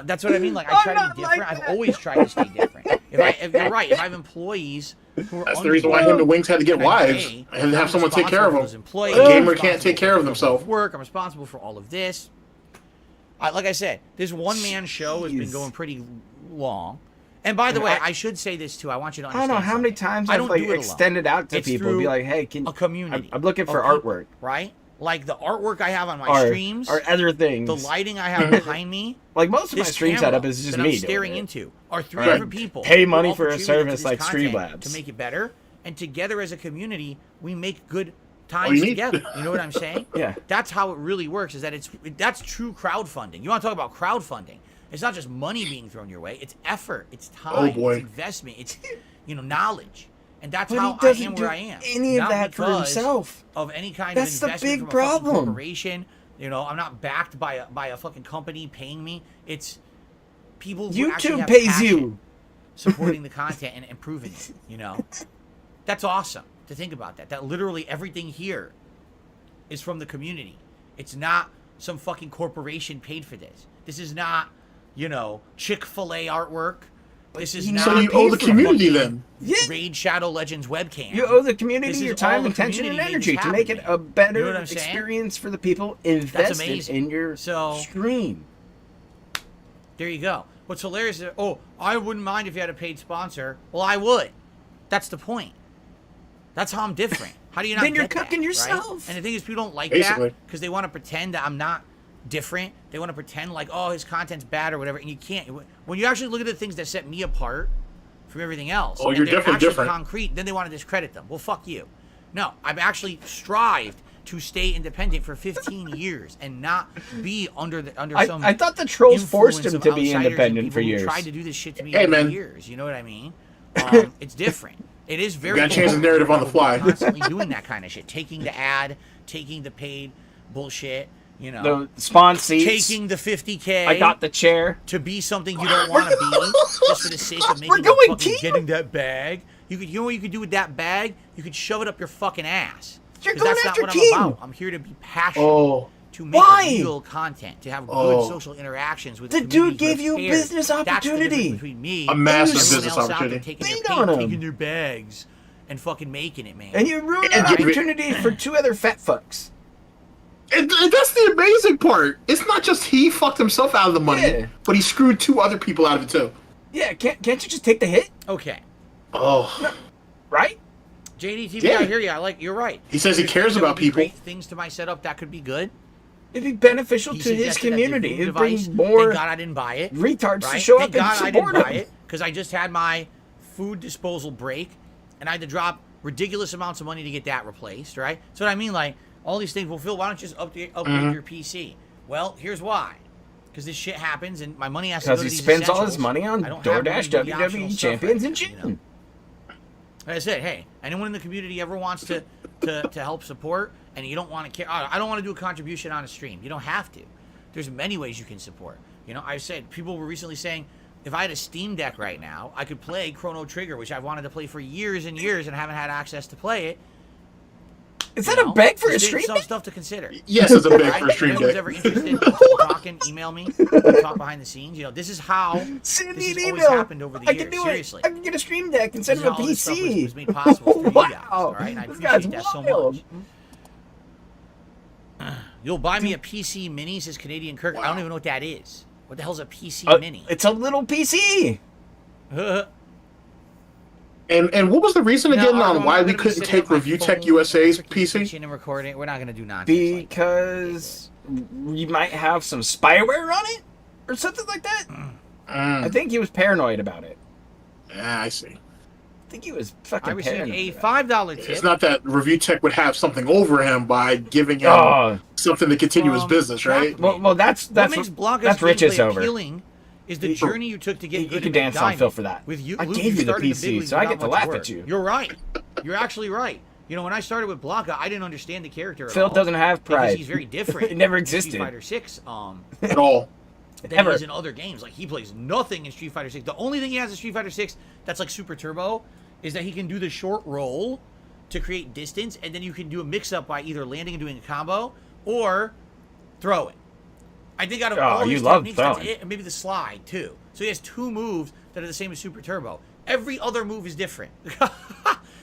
that's what I mean. Like I try to be different. like I've that. always tried to stay different. If you're right, if I have employees who are That's the reason why him and Wings had to get wives and have someone take care of them. A gamer can't take care of themselves. Work. I'm responsible for all of this. Like I said, this one-man show has been Jeez. going pretty long. And by the way, I should say this too. I want you to I understand. don't know how many something. times I I've don't like do it alone. extended out to It's people, through be like, "Hey, a community. I'm looking for of people, artwork, right? Like the artwork I have on my streams, or other things." the lighting I have behind me. Like most of my This stream camera setup is just that me I'm staring doing it. into are three Right. different people. Pay who money all for a contributed to service this like content Streamlabs. to make it better, and together as a community, we make good All times you need. together. You know what I'm saying? Yeah. That's how it really works. Is that that's true crowdfunding. You want to talk about crowdfunding? It's not just money being thrown your way. It's effort. It's time. Oh, boy. It's investment. It's knowledge. And that's But how he doesn't I am do where I am. any of Not that for because himself. of any kind That's of the investment big from a fucking problem. corporation. I'm not backed by a fucking company paying me. It's people who actually YouTube have pays passion you. supporting the content and improving it. That's awesome to think about that literally everything here is from the community. It's not some fucking corporation paid for this is not Chick-fil-A artwork. This is not So you owe the paid for community fucking then. Raid Shadow Legends webcam. You owe the community This your is all time, the attention, and community energy made to this make it happen. a better You know what I'm saying? experience for the people invested amazing. in your So- stream. There you go. What's hilarious is, I wouldn't mind if you had a paid sponsor. Well, I would. That's the point. That's how I'm different. How do you not Then you're get that, cooking right? yourself. And the thing is, people don't like Basically. that because they want to pretend that I'm not different. They want to pretend like, his content's bad or whatever. And you can't. When you actually look at the things that set me apart from everything else, Oh, and you're they're definitely actually different. concrete, then they want to discredit them. Well, fuck you. No, I've actually strived to stay independent for 15 years and not be under some. I thought the trolls forced him influence to of be outsiders and independent for people who years. tried to do this shit to me Hey, for man. years. You know what I mean? It's different. It is very. You gotta change the narrative on the fly. Constantly doing that kind of shit, taking the ad, taking the paid bullshit. You know, The spawn seats. taking the 50K. I got the chair. To be something you don't want to be, just for the sake of making going fucking team. getting that bag. You know what you could do with that bag? You could shove it up your fucking ass. You're 'Cause going that's after not what team. I'm about. I'm here to be passionate. Oh. To make Why? real content, to have good Oh. social interactions with The the dude community who gave you a cares. business That's the opportunity. difference between me A massive and everyone business else out there opportunity. taking Lean their on pay, 'em. taking their bags and fucking making it, man. And you ruined And an give it- opportunity for 2 other fat fucks. And that's the amazing part. It's not just he fucked himself out of the money, Yeah. but he screwed 2 other people out of it too. Yeah, can't you just take the hit, Okay, Oh. right? JDTV, Yeah. I hear you. You're right. He says he There's cares things that about would be people. Great things to my setup that could be good. It'd be beneficial He to his suggested that the community. Voom It'd bring device, more Thank God I didn't buy it. retards to Right? show Thank up and God I support didn't buy him. it because I just had my food disposal break and I had to drop ridiculous amounts of money to get that replaced. Right? So what I mean, like all these things. Well, Phil, why don't you just upgrade your PC? Well, here's why. Because this shit happens and my money has to go Because to he these spends all his essentials. money on I don't have money DoorDash, to do the optional WWE stuff Champions, right and now, you know? Gym. Like I said, hey, anyone in the community ever wants to help support and you don't want to care, I don't want to do a contribution on a stream. You don't have to. There's many ways you can support. You know, I said, people were recently saying, if I had a Steam Deck right now, I could play Chrono Trigger, which I've wanted to play for years and years and haven't had access to play it. Is that a beg for a stream? Some stuff to consider. Yes, it's a big Right? for a If stream anyone's deck. ever interested in talking, email me. We can talk behind the scenes. You know, this is how Send this me has an always email. happened over the I years. can do Seriously. it. I can get a stream deck instead This of is a how all this stuff PC. was made possible through you guys. Wow. All right, and I This guy's appreciate that so wild. much. You'll buy me a PC Mini, says Canadian Kirk. I don't even know what that is. What the hell's a PC Mini? It's a little PC. And what was the reason again No, on I'm why not we gonna be couldn't sitting take at my Review Tech phone USA's freaking PC? switching and recording. We're not gonna do nonsense. like that. Because you might have some spyware on it or something like that. I think he was paranoid about it. Yeah, I see. I think he was fucking I received paranoid. a about it. $5 tip. It's not that Review Tech would have something over him by giving him Oh. something to continue his From business, right? Well, that's what makes Blanca's that's Rich's gameplay over. appealing is the journey you took to get You good can at dance on diamond. Phil for that. With you, I Luke, gave you the started in PC, big leagues so I without get to much laugh work. at you. You're right. You're actually right. You know, when I started with Blanca, I didn't understand the character at Phil all. doesn't have because pride. he's very different. It never in existed. Street Fighter 6. At all. Than Ever. he is in other games. Like, he plays nothing in Street Fighter 6. The only thing he has in Street Fighter 6 that's like super turbo is that he can do the short roll to create distance, and then you can do a mix-up by either landing and doing a combo or throw it. I think out of all you his love techniques, that's throwing. it, and maybe the slide, too. So he has 2 moves that are the same as Super Turbo. Every other move is different.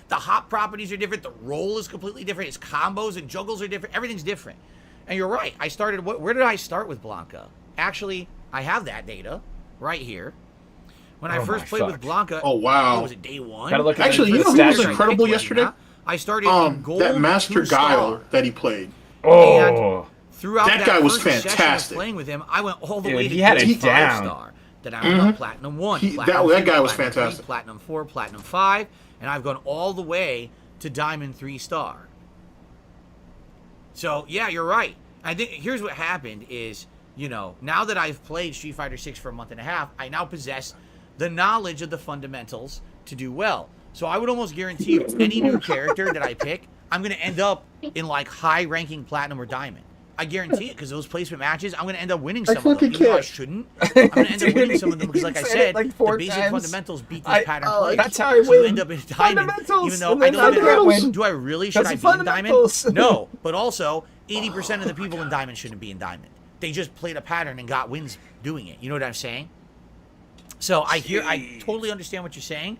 The hop properties are different. The roll is completely different. His combos and juggles are different. Everything's different. And you're right. I started... Where did I start with Blanca? Actually, I have that data right here. When I Oh first my played with fuck. Blanca... Oh, wow. What was it, day 1? Gotta look at Actually, the you know who was stats. incredible yesterday? I started in gold That Master 2 star. Guile that he played. Oh, Throughout That guy was first session of fantastic. playing with him, I went all the Dude, way to he had gold it 5 down. star. Then I went up Platinum 1, He- Platinum that 2, guy was Platinum 3, fantastic. Platinum 4, Platinum 5, and I've gone all the way to Diamond 3 star. So, yeah, you're right. I think here's what happened is, you know, now that I've played Street Fighter 6 for a month and a half, I now possess the knowledge of the fundamentals to do well. So I would almost guarantee you, any new character that I pick, I'm going to end up in, like, high-ranking Platinum or Diamond. I guarantee it, because those placement matches, I'm going to end up winning some of them, fucking even though I can't. shouldn't. I'm going to end up Dude, winning some of them, because, like I he said, said it like 4 the basic times. fundamentals beat these pattern plays. that's how I So you win. end up in Diamond, Fundamentals, even though and I then know that fundamentals. do I really? Should That's I the be in Diamond? fundamentals. No, but also, 80% of the people in Diamond shouldn't be in Diamond. They just played a pattern and got wins doing it. You know what I'm saying? So I totally understand what you're saying.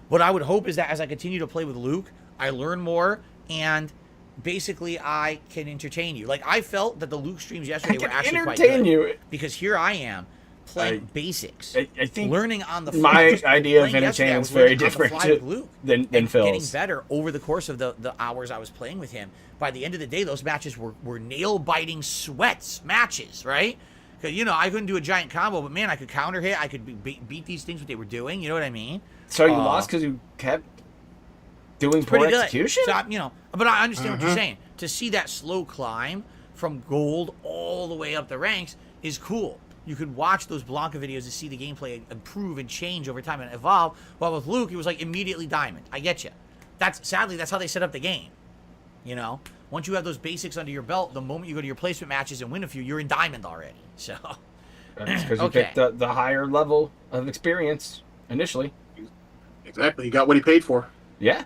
What I would hope is that as I continue to play with Luke, I learn more and basically I can entertain you. Like, I felt that the Luke streams yesterday were can actually quite entertain good. you. Because here I am playing basics. I think learning on the fly. my Just idea of playing yesterday, I entertaining was is very learning on the different fly with Luke than and Phil's. getting better over the course of the hours I was playing with him. By the end of the day, those matches were nail-biting sweats matches, right? Because, you know, I couldn't do a giant combo, but, man, I could counter hit. I could beat these things, what they were doing. You know what I mean? So you lost because you kept doing poor Pretty good. execution? So, you know, but I understand what you're saying. to see that slow climb from gold all the way up the ranks is cool. You could watch those Blanca videos to see the gameplay improve and change over time and evolve. While with Luke, it was like immediately diamond. I get you. Sadly, that's how they set up the game. You know, once you have those basics under your belt, the moment you go to your placement matches and win a few, you're in diamond already. So that's because you picked the higher level of experience initially. Exactly. He got what he paid for. Yeah.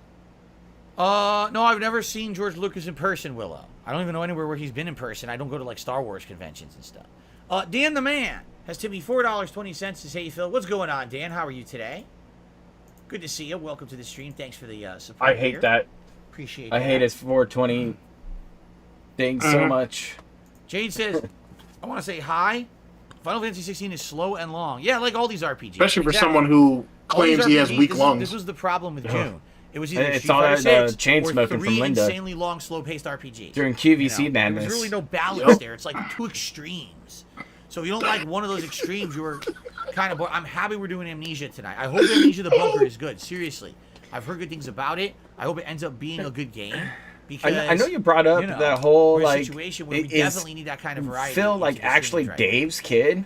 No, I've never seen George Lucas in person, Willow. I don't even know anywhere where he's been in person. I don't go to like Star Wars conventions and stuff. Dan the Man has tipped me $4.20 to say, hey, Phil, what's going on, Dan? How are you today? Good to see you. Welcome to the stream. Thanks for the support. I hate that. Appreciate I that. hate his 420 thing so much. Jade says, I want to say hi. Final Fantasy 16 is slow and long. Yeah, like all these RPGs. Especially for someone who claims he has weak lungs. This was the problem with June. It was either It's Street all Fighter that 6 chain or smoking from 3 Linda. insanely long, slow-paced RPGs. During QVC you know? madness. There's really no balance there. It's like two extremes. So if you don't like one of those extremes, you were kind of bored. I'm happy we're doing Amnesia tonight. I hope Amnesia the Bunker is good. Seriously. I've heard good things about it. I hope it ends up being a good game. Because, I know you brought up that whole, we're in a like, situation where we definitely need that kind of variety. Phil, like, actually Dave's kid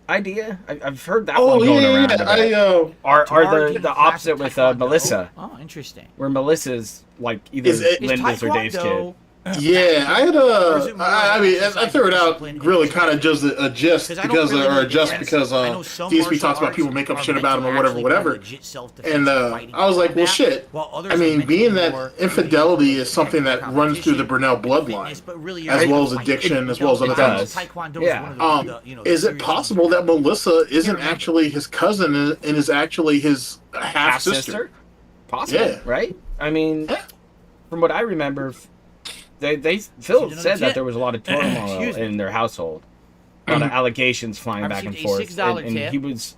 idea? I've heard that Oh, one going around. yeah. Are the opposite with Melissa, Oh, interesting. where Melissa's, like, either Linda's or Dave's kid. Yeah, I had I threw it out really kind of just a gist because DSP talks about people make up shit about him or whatever. And I was like, well, shit. I mean, being that infidelity is something that runs through the Brunel bloodline, as well as addiction, as well as other things. Yeah. Is it possible that Melissa isn't actually his cousin and is actually his half sister? Possible, Yeah. right? I mean, from what I remember, Phil said that there was a lot of turmoil in their household, a lot of allegations flying back and forth, and he was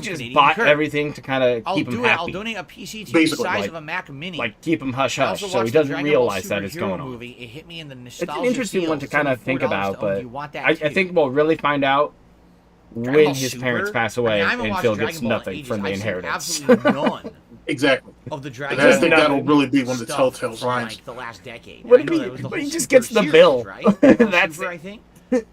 just bought everything to kind of keep him happy. I'll donate a PC to the size of a Mac Mini. Like keep him hush hush, so he doesn't realize that it's going on. Movie. It hit me in the It's an interesting one to kind of think about, but I think we'll really find out Dragon when his parents pass away and Phil gets nothing from the inheritance. Absolutely none. Exactly. Of the Dragon I think that'll really be one of the telltale signs. Like the last decade. But he just gets the bill. Right? That's Super, I think.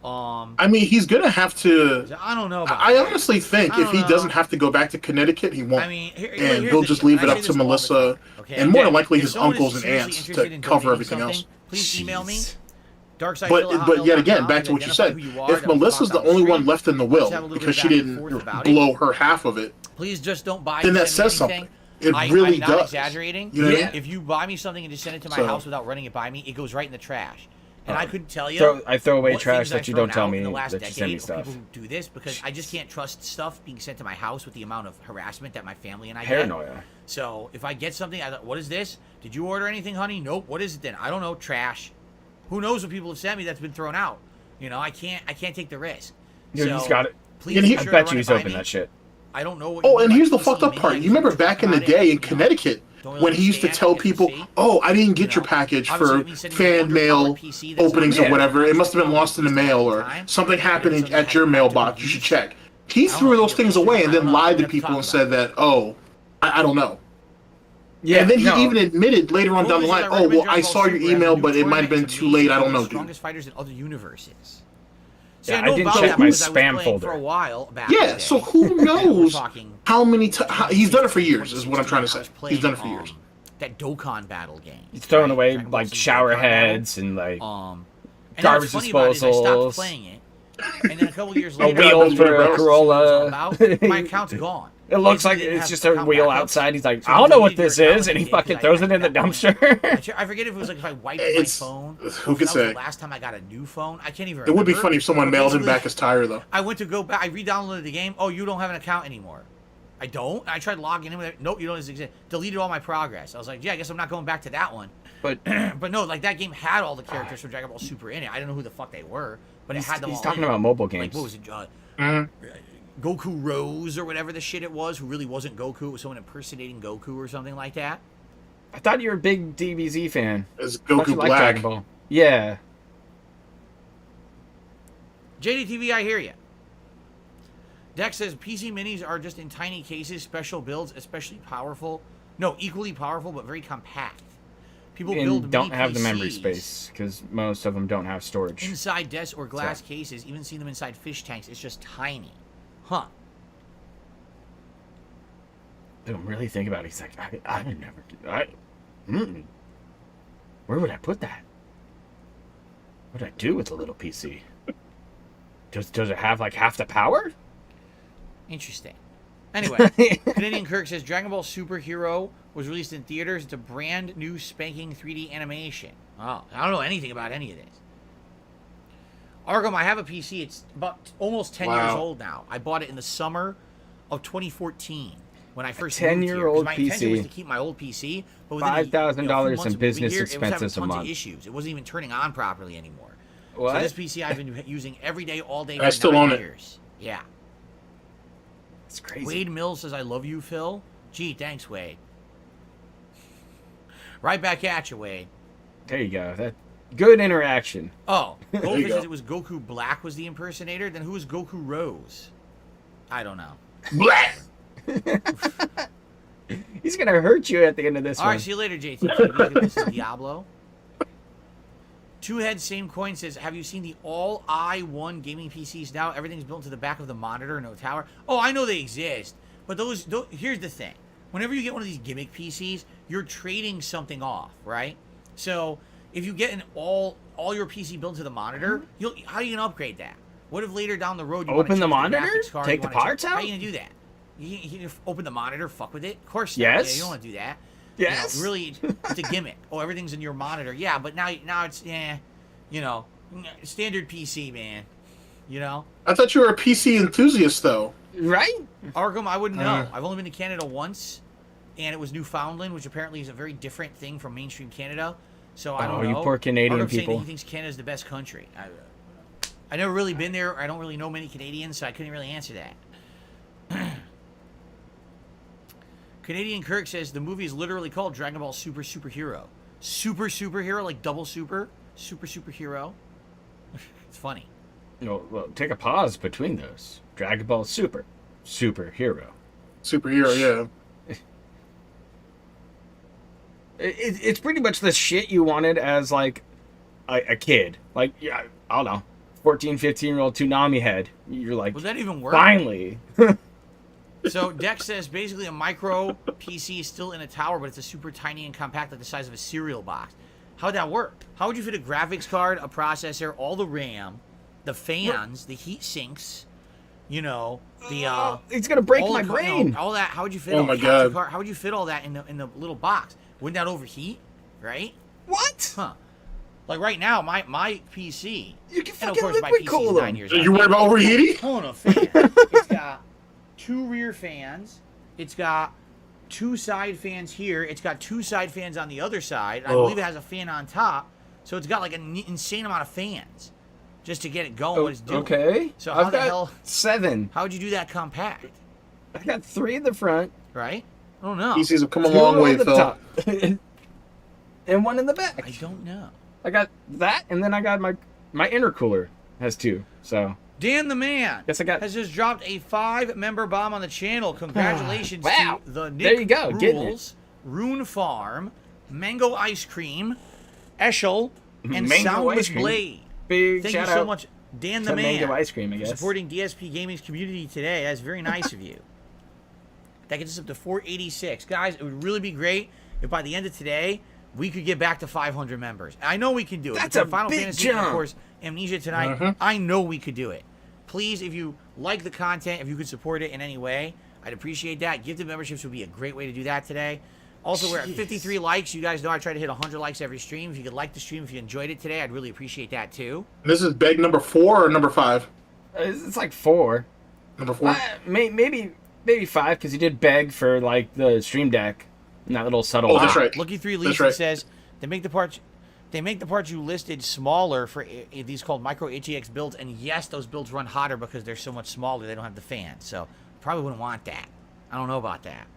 I mean, he's gonna have to. I don't know. I honestly think if he doesn't have to go back to Connecticut, he won't. I mean, and he'll just leave it up to Melissa and more than likely his uncles and aunts to cover everything else. Please email me. But yet again, back to what you said, if Melissa's the only one left in the will because she didn't blow her half of it, please just don't buy. Then that says something. It really I'm not does. exaggerating. You know what I mean? If you buy me something and just send it to my house without running it by me, it goes right in the trash. And I couldn't tell you. I throw away what trash things that I've you don't thrown tell out me in the last that you send me decade of stuff. People who do this because I just can't trust stuff being sent to my house with the amount of harassment that my family and I Paranoia. get. So if I get something, I thought, what is this? Did you order anything, honey? Nope. What is it then? I don't know. Trash. Who knows what people have sent me that's been thrown out? You know, I can't take the risk. You so, just got it. Please I bet you he's opened that shit. I don't know what. Oh, and here's the fucked up part. You remember back in the day in Connecticut when he used to tell people, "Oh, I didn't get your package for fan mail openings or whatever. It must have been lost in the mail or something happened at your mailbox. You should check." He threw those things away and then lied to people and said that, "Oh, I don't know." Yeah, and then he even admitted later on down the line, "Oh, well, I saw your email, but it might have been too late. I don't know, dude." Strongest fighters in other universes. Yeah, I didn't check my spam folder. For a while back yeah, so who knows how many times he's done it for years? Is what I'm trying to say. He's done it for years. That Dokkan battle game. He's throwing away like shower heads and like garbage disposals. I stopped playing it, and then a couple years later, a wheel for a Corolla. My account's gone. It looks like it's just a wheel outside. He's like, I don't know what this is, and he fucking throws it in the dumpster. I forget if it was like if I wiped my phone. Who could say? The last time I got a new phone, I can't even remember. It would be funny if someone mailed him back his tire, though. I went to go back. I re-downloaded the game. Oh, you don't have an account anymore. I don't. I tried logging in with it. Nope, you don't exist. Deleted all my progress. I was like, yeah, I guess I'm not going back to that one. But no, like that game had all the characters from Dragon Ball Super in it. I don't know who the fuck they were, but it had them all. He's talking about mobile games. Like what was it? Goku Rose or whatever the shit it was, who really wasn't Goku. It was someone impersonating Goku or something like that. I thought you were a big DBZ fan. It's Goku Black. Dragon Ball. Yeah. JDTV, I hear you. Dex says PC minis are just in tiny cases, special builds, especially powerful. No, equally powerful, but very compact. People build don't mini have the memory PCs space because most of them don't have storage. inside desks or glass cases. Even see them inside fish tanks. It's just tiny, huh? Dude, I'm really thinking about it. He's like, I would never do that. Where would I put that? What would I do with a little PC? Does it have like half the power? Interesting. Anyway, Canadian Kirk says Dragon Ball Super Hero was released in theaters. It's a brand new spanking 3D animation. Oh, I don't know anything about any of this. Argom, I have a PC. It's about almost 10 years old now. I bought it in the summer of 2014 when I first moved here. 10-year-old My intention was PC. to keep my old PC, but within $5,000 in business it was having expenses a tons month. of issues. It wasn't even turning on properly anymore. What? So this PC I've been using every day, all day for I still 9 own it. years. Yeah. It's crazy. Wade Mills says, I love you, Phil. Gee, thanks, Wade. Right back at you, Wade. There you go. That good interaction. Oh, you Goldfish go. says it was Goku Black was the impersonator. Then who was Goku Rose? I don't know. Black. He's gonna hurt you at the end of this All one. right, see you later, JT. Look at this Diablo. Two Heads, Same Coin says, have you seen the all i1 gaming PCs now? Everything's built into the back of the monitor, no tower. Oh, I know they exist. But those here's the thing. Whenever you get one of these gimmick PCs, you're trading something off, right? So if you get an all your PC built into the monitor, how are you gonna upgrade that? What if later down the road you Open wanna the change monitor? graphics card, Take you the wanna change- parts How are out? you gonna do that? You open the monitor, fuck with it? Of course not. Yes. Yeah, you don't want to do that. Yes. You know, really, it's a gimmick. Oh, everything's in your monitor. Yeah, but now it's standard PC, man. You know. I thought you were a PC enthusiast, though. Right? Arkham, I wouldn't know. I've only been to Canada once, and it was Newfoundland, which apparently is a very different thing from mainstream Canada. So I don't know. you poor Canadian Arkham's saying people. that he thinks Canada's the best country. I never really been there. I don't really know many Canadians, so I couldn't really answer that. Canadian Kirk says the movie is literally called Dragon Ball Super Superhero. Super Superhero, like double super. Super Superhero. It's funny. No, well, take a pause between those. Dragon Ball Super. Superhero. Superhero, yeah. It's pretty much the shit you wanted as, like, a kid. Like, yeah, I don't know. 14, 15-year-old Toonami head. You're like, Would that even work? finally. So Dex says basically a micro PC is still in a tower, but it's a super tiny and compact, like the size of a cereal box. How'd that work? How would you fit a graphics card, a processor, all the RAM, the fans, the heat sinks, the It's going to break all my the, brain. all that? How would you fit? Oh all my the God. How would you fit all that in the little box? Wouldn't that overheat? Right? What? Huh? Like right now, my PC. You can and of fucking course my liquid PC cool is 9 them. years So old. you worried about overheating? Hold on, a fan. It's got 2 rear fans. It's got 2 side fans here. It's got 2 side fans on the other side. I believe it has a fan on top. So it's got like an insane amount of fans just to get it going. What it's doing. Okay. So how I've the got hell? 7. How would you do that compact? I got 3 in the front. Right? I don't know. PCs have come a 2 long way, on the Phil. top. And 1 in the back. I don't know. I got that, and then I got my intercooler has 2. So Dan the Man Yes, I got- has just dropped a 5-member bomb on the channel. Congratulations Wow. to the Nick There you go, getting it. Rules, Rune Farm, Mango Ice Cream, Eschel, and Mango Soundless Ice Cream. Blade. big Thank you shout so out much, Dan the to Man, Mango Ice Cream, I for guess. supporting DSP Gaming's community today. That's very nice of you. That gets us up to 486. Guys, it would really be great if by the end of today, we could get back to 500 members. I know we can do it. That's Between a Final big Fantasy and, of jump. course, Amnesia tonight. I know we could do it. Please, if you like the content, if you could support it in any way, I'd appreciate that. Gifted memberships would be a great way to do that today. Also, we're at 53 likes. You guys know I try to hit 100 likes every stream. If you could like the stream, if you enjoyed it today, I'd really appreciate that too. This is beg number 4 or number 5? It's like 4. Number 4. Maybe 5 because he did beg for like the Stream Deck and that little subtle. Oh, that's right. Lucky 3 That's Lisa right. says they make the parts you listed smaller for these called micro HEX builds, and yes, those builds run hotter because they're so much smaller. They don't have the fan, so probably wouldn't want that. I don't know about that.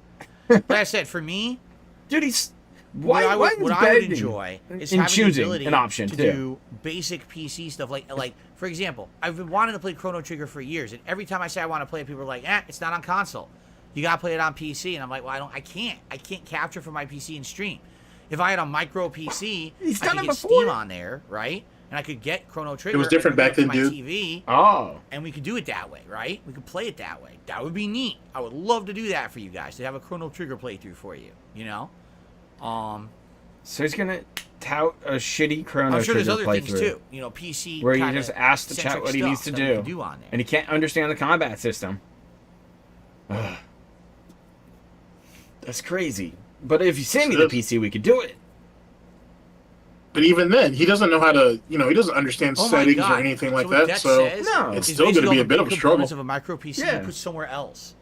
Like I said, for me, Dude, he's what I would begging? enjoy is in having the choosing ability an option to too. do basic PC stuff. Like for example, I've been wanting to play Chrono Trigger for years, and every time I say I want to play it, people are like, it's not on console. You gotta play it on PC, and I'm like, well, I can't capture from my PC and stream. If I had a micro PC, He's I done could it get before. Steam on there, right? And I could get Chrono Trigger. It was different and hook back it then, up to dude. my TV, Oh. and we could do it that way, right? We could play it that way. That would be neat. I would love to do that for you guys, to have a Chrono Trigger playthrough for you, you know? So he's gonna tout a shitty Chrono I'm sure there's Trigger other things playthrough too. You know, PC where you kinda just ask the chat centric what he needs to stuff that we do, can do on there. and he can't understand the combat system. Ugh. That's crazy. But if you send me the PC, we could do it. But even then, he doesn't know how to, he doesn't understand Oh my settings God. or anything like So what that. So says No. it's is still going to basically be all a the bit big of a components struggle. of a micro PC Yeah. you put somewhere else.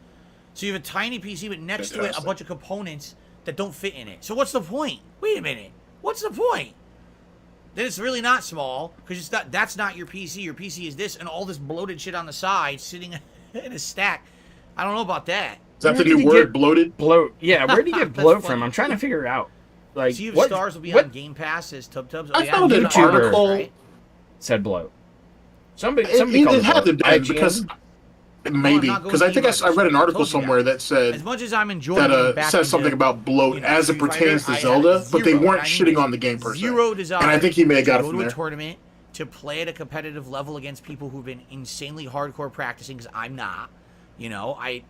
So you have a tiny PC, but next to it a Fantastic. bunch of components that don't fit in it. So what's the point? Wait a minute. What's the point? Then it's really not small because it's not. That's not your PC. Your PC is this and all this bloated shit on the side sitting in a stack. I don't know about that. Is that the Where did new he word, get bloated? Bloat. Yeah, where did he get That's bloat funny. from? I'm trying to figure out. Like, Sea of what, Stars will be what on Game Pass as Tub Tubs. I found an YouTuber, article. Right? said bloat? Somebody It called had to bloat. be IGN? because maybe not going because I think to I read an article told you somewhere that As said much as I'm enjoying that getting back says into, something about bloat you know, as it Street pertains Fighter, to I had Zelda, but they zero, weren't and I shitting mean, on the game per se. Zero desire. And I think he may have got it to from go to there. a tournament to play at a competitive level against people who've been insanely hardcore practicing, because I'm not. You know, I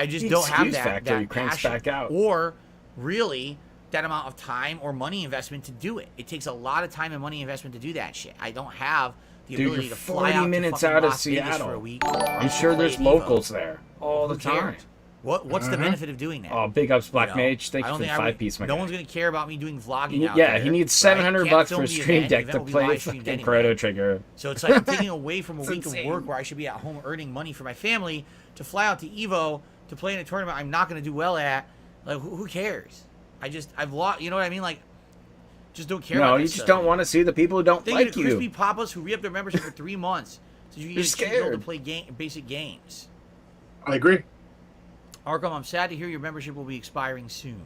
just The don't have excuse that, factor, he that cranks passion back out. or really that amount of time or money investment to do it. It takes a lot of time and money investment to do that shit. I don't have the Dude, ability you're to fly 40 out minutes to fucking out of Las Vegas Seattle. for a week. I'm sure play there's at Evo. locals there all the Who time. cares? What's the benefit of doing that? Oh, big ups, Black You know? Mage. Thank I you don't for the think I would- 5-piece, my No guy. one's gonna care about me doing vlogging out Yeah, there. he needs $700 Can't bucks film for a the stream event. deck The to event will be play live streamed fucking anyway. Chrono Trigger. So it's like I'm taking away from a It's week of insane. work where I should be at home earning money for my family to fly out to Evo to play in a tournament I'm not going to do well at. Like, who cares? I've lost. You know what I mean? Like, just don't care. No, about you that just stuff don't anymore. want to see the people who don't Think like of you. crispy papas who re-up their membership for 3 months so you can They're get a cheat code to scared. play basic games. I agree. Arkham, I'm sad to hear your membership will be expiring soon.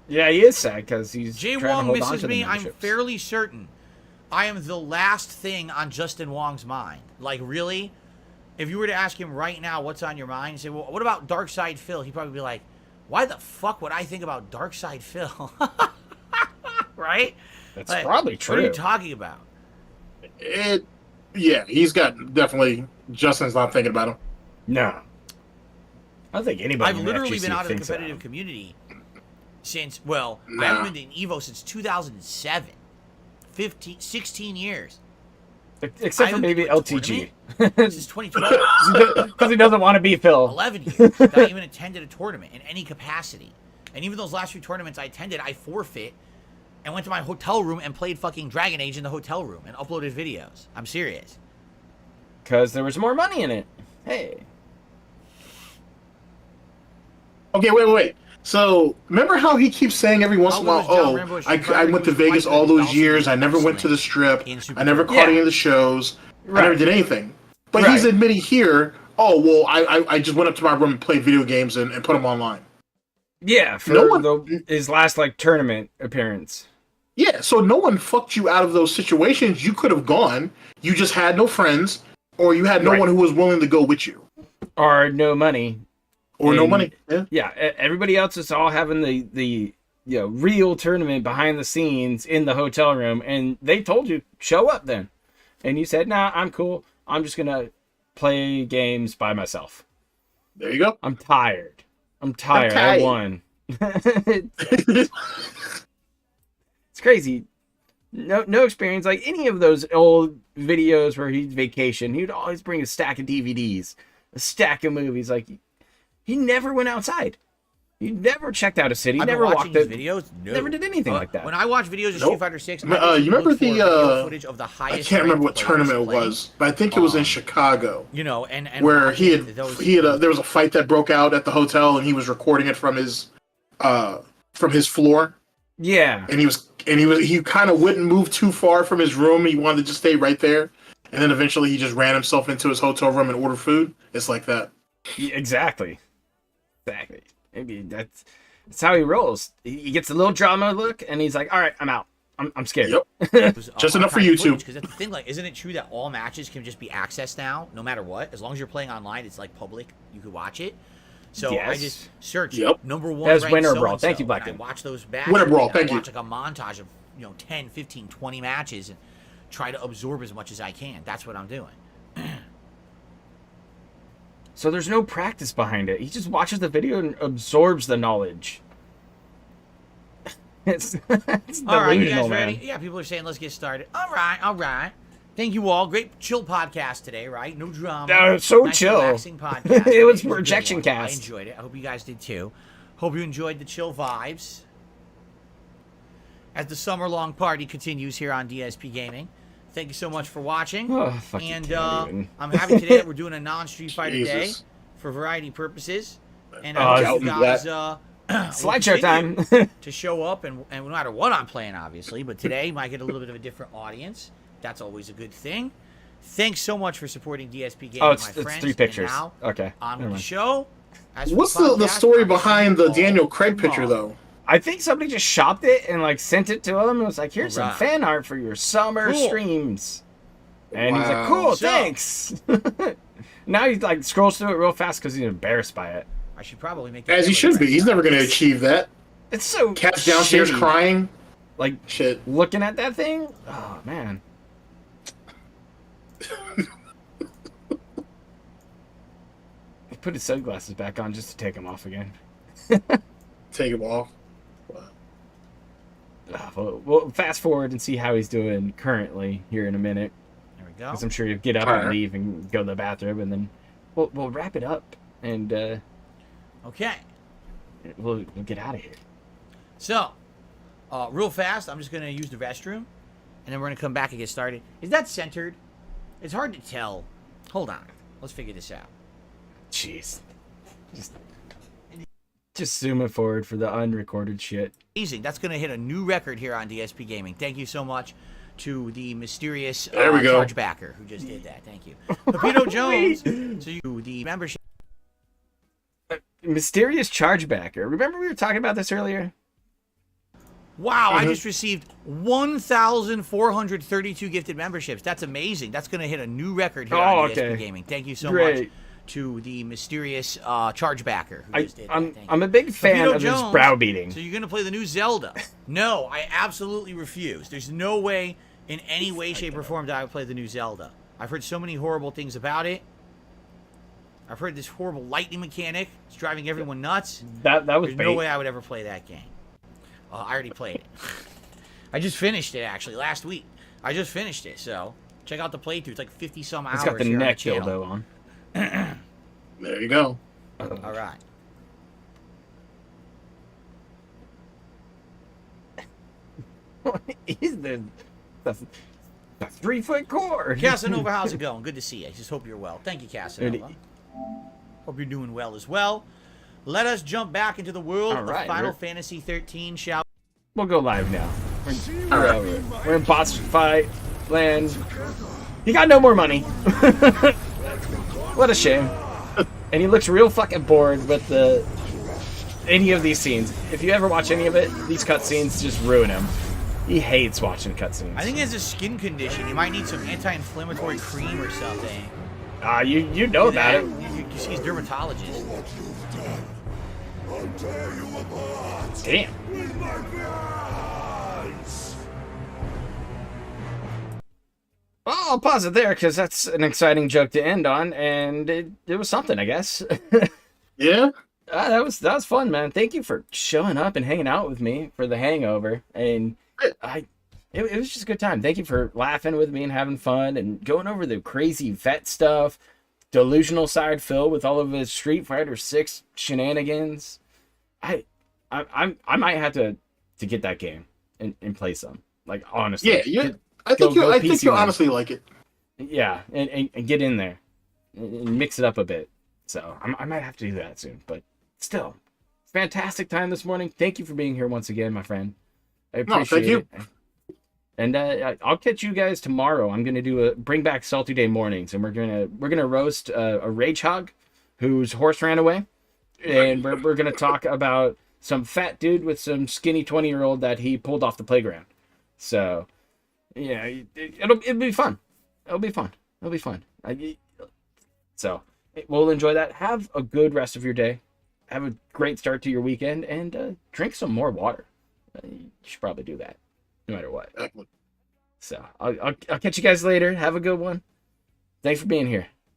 Yeah, he is sad because he's Jay trying to Wong hold on misses to the me. I'm memberships. fairly certain I am the last thing on Justin Wong's mind. Like, really? If you were to ask him right now what's on your mind, say, well, what about Dark Side Phil? He'd probably be like, why the fuck would I think about Dark Side Phil? Right? That's Like, probably What are you true. talking about? Yeah, he's got definitely. Justin's not thinking about him. No. I don't think anybody I've in the literally FGC been out of the thinks that. competitive community since, well, I Nah. haven't been to Evo since 2007. 16 years. Except for haven't maybe been to a LTG. Since 2012. Because he doesn't want to be Phil. 11 years that I even attended a tournament in any capacity. And even those last few tournaments I attended, I forfeit and went to my hotel room and played fucking Dragon Age in the hotel room and uploaded videos. I'm serious. Because there was more money in it. Hey. Okay, wait. So remember how he keeps saying every once in a while, How was John "Oh, Rambo at I Street Fighter? went to He was Vegas fighting all the those Dolphin years. I never went wrestling to the strip. in Super I never Bowl." caught any Yeah. of the shows. I Right. never did anything." But he's Right. admitting here, "Oh, well, I just went up to my room and played video games and put them online." Yeah, for No one- his last tournament appearance. Yeah, so no one fucked you out of those situations. You could have gone. You just had no friends, or you had no Right. one who was willing to go with you, Or no money. or no And- money. Yeah. Yeah, everybody else is all having the real tournament behind the scenes in the hotel room, and they told you show up then, and you said, "Nah, I'm cool. I'm just gonna play games by myself. There you go. I'm tired. I tired." won." It's crazy. No experience. Like any of those old videos where he'd vacation, he'd always bring a stack of DVDs, a stack of movies. Like he never went outside. He never checked out a city. I've been Never watching walked his it. videos. No. Never did anything like that. When I watch videos of Nope. Street Fighter 6, You remember the footage of the I highest can't remember ranked what players tournament it playing. was, but I think it was in Chicago. You know, and Where watching those, there was a fight that broke out at the hotel, and he was recording it from his floor, Yeah. and he kind of wouldn't move too far from his room. He wanted to just stay right there, and then eventually he just ran himself into his hotel room and ordered food. It's like that. Yeah, exactly. Maybe that's how he rolls. He gets a little drama look, and he's like, "All right, I'm out. I'm scared." Yep. Just enough for YouTube. Because that's the thing. Like, isn't it true that all matches can just be accessed now, no matter what? As long as you're playing online, it's like public. You could watch it. So I Yes. just search Yep. number one. That's ranked Winter so-and-so, Brawl. Thank you, and Black I Dude. watch those back. Winter Brawl, I thank you. watch like a montage of 10, 15, 20 matches and try to absorb as much as I can. That's what I'm doing. So there's no practice behind it. He just watches the video and absorbs the knowledge. it's delusional, All right, you guys man. ready? Yeah, people are saying let's get started. All right. Thank you all. Great chill podcast today, right? No drama. So nice, chill. relaxing podcast. It was a good projection one. cast. I enjoyed it. I hope you guys did too. Hope you enjoyed the chill vibes. As the summer-long party continues here on DSP Gaming. Thank you so much for watching. Oh, fucking And can't even. I'm happy today that we're doing a non-Street Fighter day Jesus. for variety purposes. And Oh, I hope you yeah. guys will Slideshow continue time. to show up, and no matter what I'm playing, obviously, but today might get a little bit of a different audience. That's always a good thing. Thanks so much for supporting DSP Gaming, Oh, my it's friends. 3 pictures. And now, Okay. on never with the mind. show. As for What's the podcast, story I'm behind the seeing Daniel all Craig picture, tomorrow. though? I think somebody just shopped it and like sent it to him and was like, "Here's some Alright. fan art for your summer Cool. streams." And he's like, Wow. "Cool, So- thanks." Now he like scrolls through it real fast because he's embarrassed by it. I should probably make that As he should be. He's never going to achieve that. It's so Cat's downstairs shitty. crying. Like Shit. looking at that thing. Oh man. He put his sunglasses back on just to take them off again. Take him off. We'll fast forward and see how he's doing currently here in a minute. There we go. Because I'm sure he'll get up Alright. and leave and go to the bathroom, and then we'll wrap it up, and Okay. we'll get out of here. So, real fast, I'm just going to use the restroom, and then we're going to come back and get started. Is that centered? It's hard to tell. Hold on. Let's figure this out. Jeez. Just zoom it forward for the unrecorded shit. Amazing. That's going to hit a new record here on DSP Gaming. Thank you so much to the mysterious There we go. chargebacker who just did that. Thank you. Pepito Jones. So you, the membership. Mysterious chargebacker. Remember we were talking about this earlier? Wow, I just received 1,432 gifted memberships. That's amazing. That's going to hit a new record here on DSP Gaming. Thank you so much Great. to the mysterious chargebacker who just did that. Thank you. I'm a big fan Pepito of this Jones, browbeating. So you're going to play the new Zelda? No, I absolutely refuse. There's no way, in any way, shape, or form, that I would play the new Zelda. I've heard so many horrible things about it. I've heard this horrible lightning mechanic. It's driving everyone nuts. That was There's bait. no way I would ever play that game. I already played it. I just finished it, actually, last week. I just finished it, so check out the playthrough. It's like 50-some hours It's got the here on neck channel. dildo on. There you go. All right. He's the 3-foot cord. Casanova, how's it going? Good to see you. I just hope you're well. Thank you, Casanova. Hope you're doing well as well. Let us jump back into the world of Alright, Final we're- Fantasy 13, shall We'll go live now. We're in boss fight land. He got no more money. What a shame. And he looks real fucking bored with any of these scenes. If you ever watch any of it, these cutscenes just ruin him. He hates watching cutscenes. I think he has a skin condition. He might need some anti-inflammatory cream or something. You know about it. You see his dermatologist. Damn. Well, I'll pause it there because that's an exciting joke to end on, and it was something, I guess. Yeah? That was fun, man. Thank you for showing up and hanging out with me for the Hangover, and it was just a good time. Thank you for laughing with me and having fun and going over the crazy vet stuff, delusional side Phil with all of his Street Fighter 6 shenanigans. I might have to get that game and play some. Like honestly, Yeah. I think go you'll PC honestly like it. yeah, and get in there and mix it up a bit. So I might have to do that soon. But still, fantastic time this morning. Thank you for being here once again, my friend. I appreciate thank you. it. And I'll catch you guys tomorrow. I'm gonna do bring back Salty Day mornings, and we're gonna roast a rage hog whose horse ran away, and we're gonna talk about some fat dude with some skinny 20-year-old that he pulled off the playground. So yeah, it'll be fun. It'll be fun. So we'll enjoy that. Have a good rest of your day. have a great start to your weekend, and drink some more water. You should probably do that, no matter what. So I'll catch you guys later. Have a good one. Thanks for being here.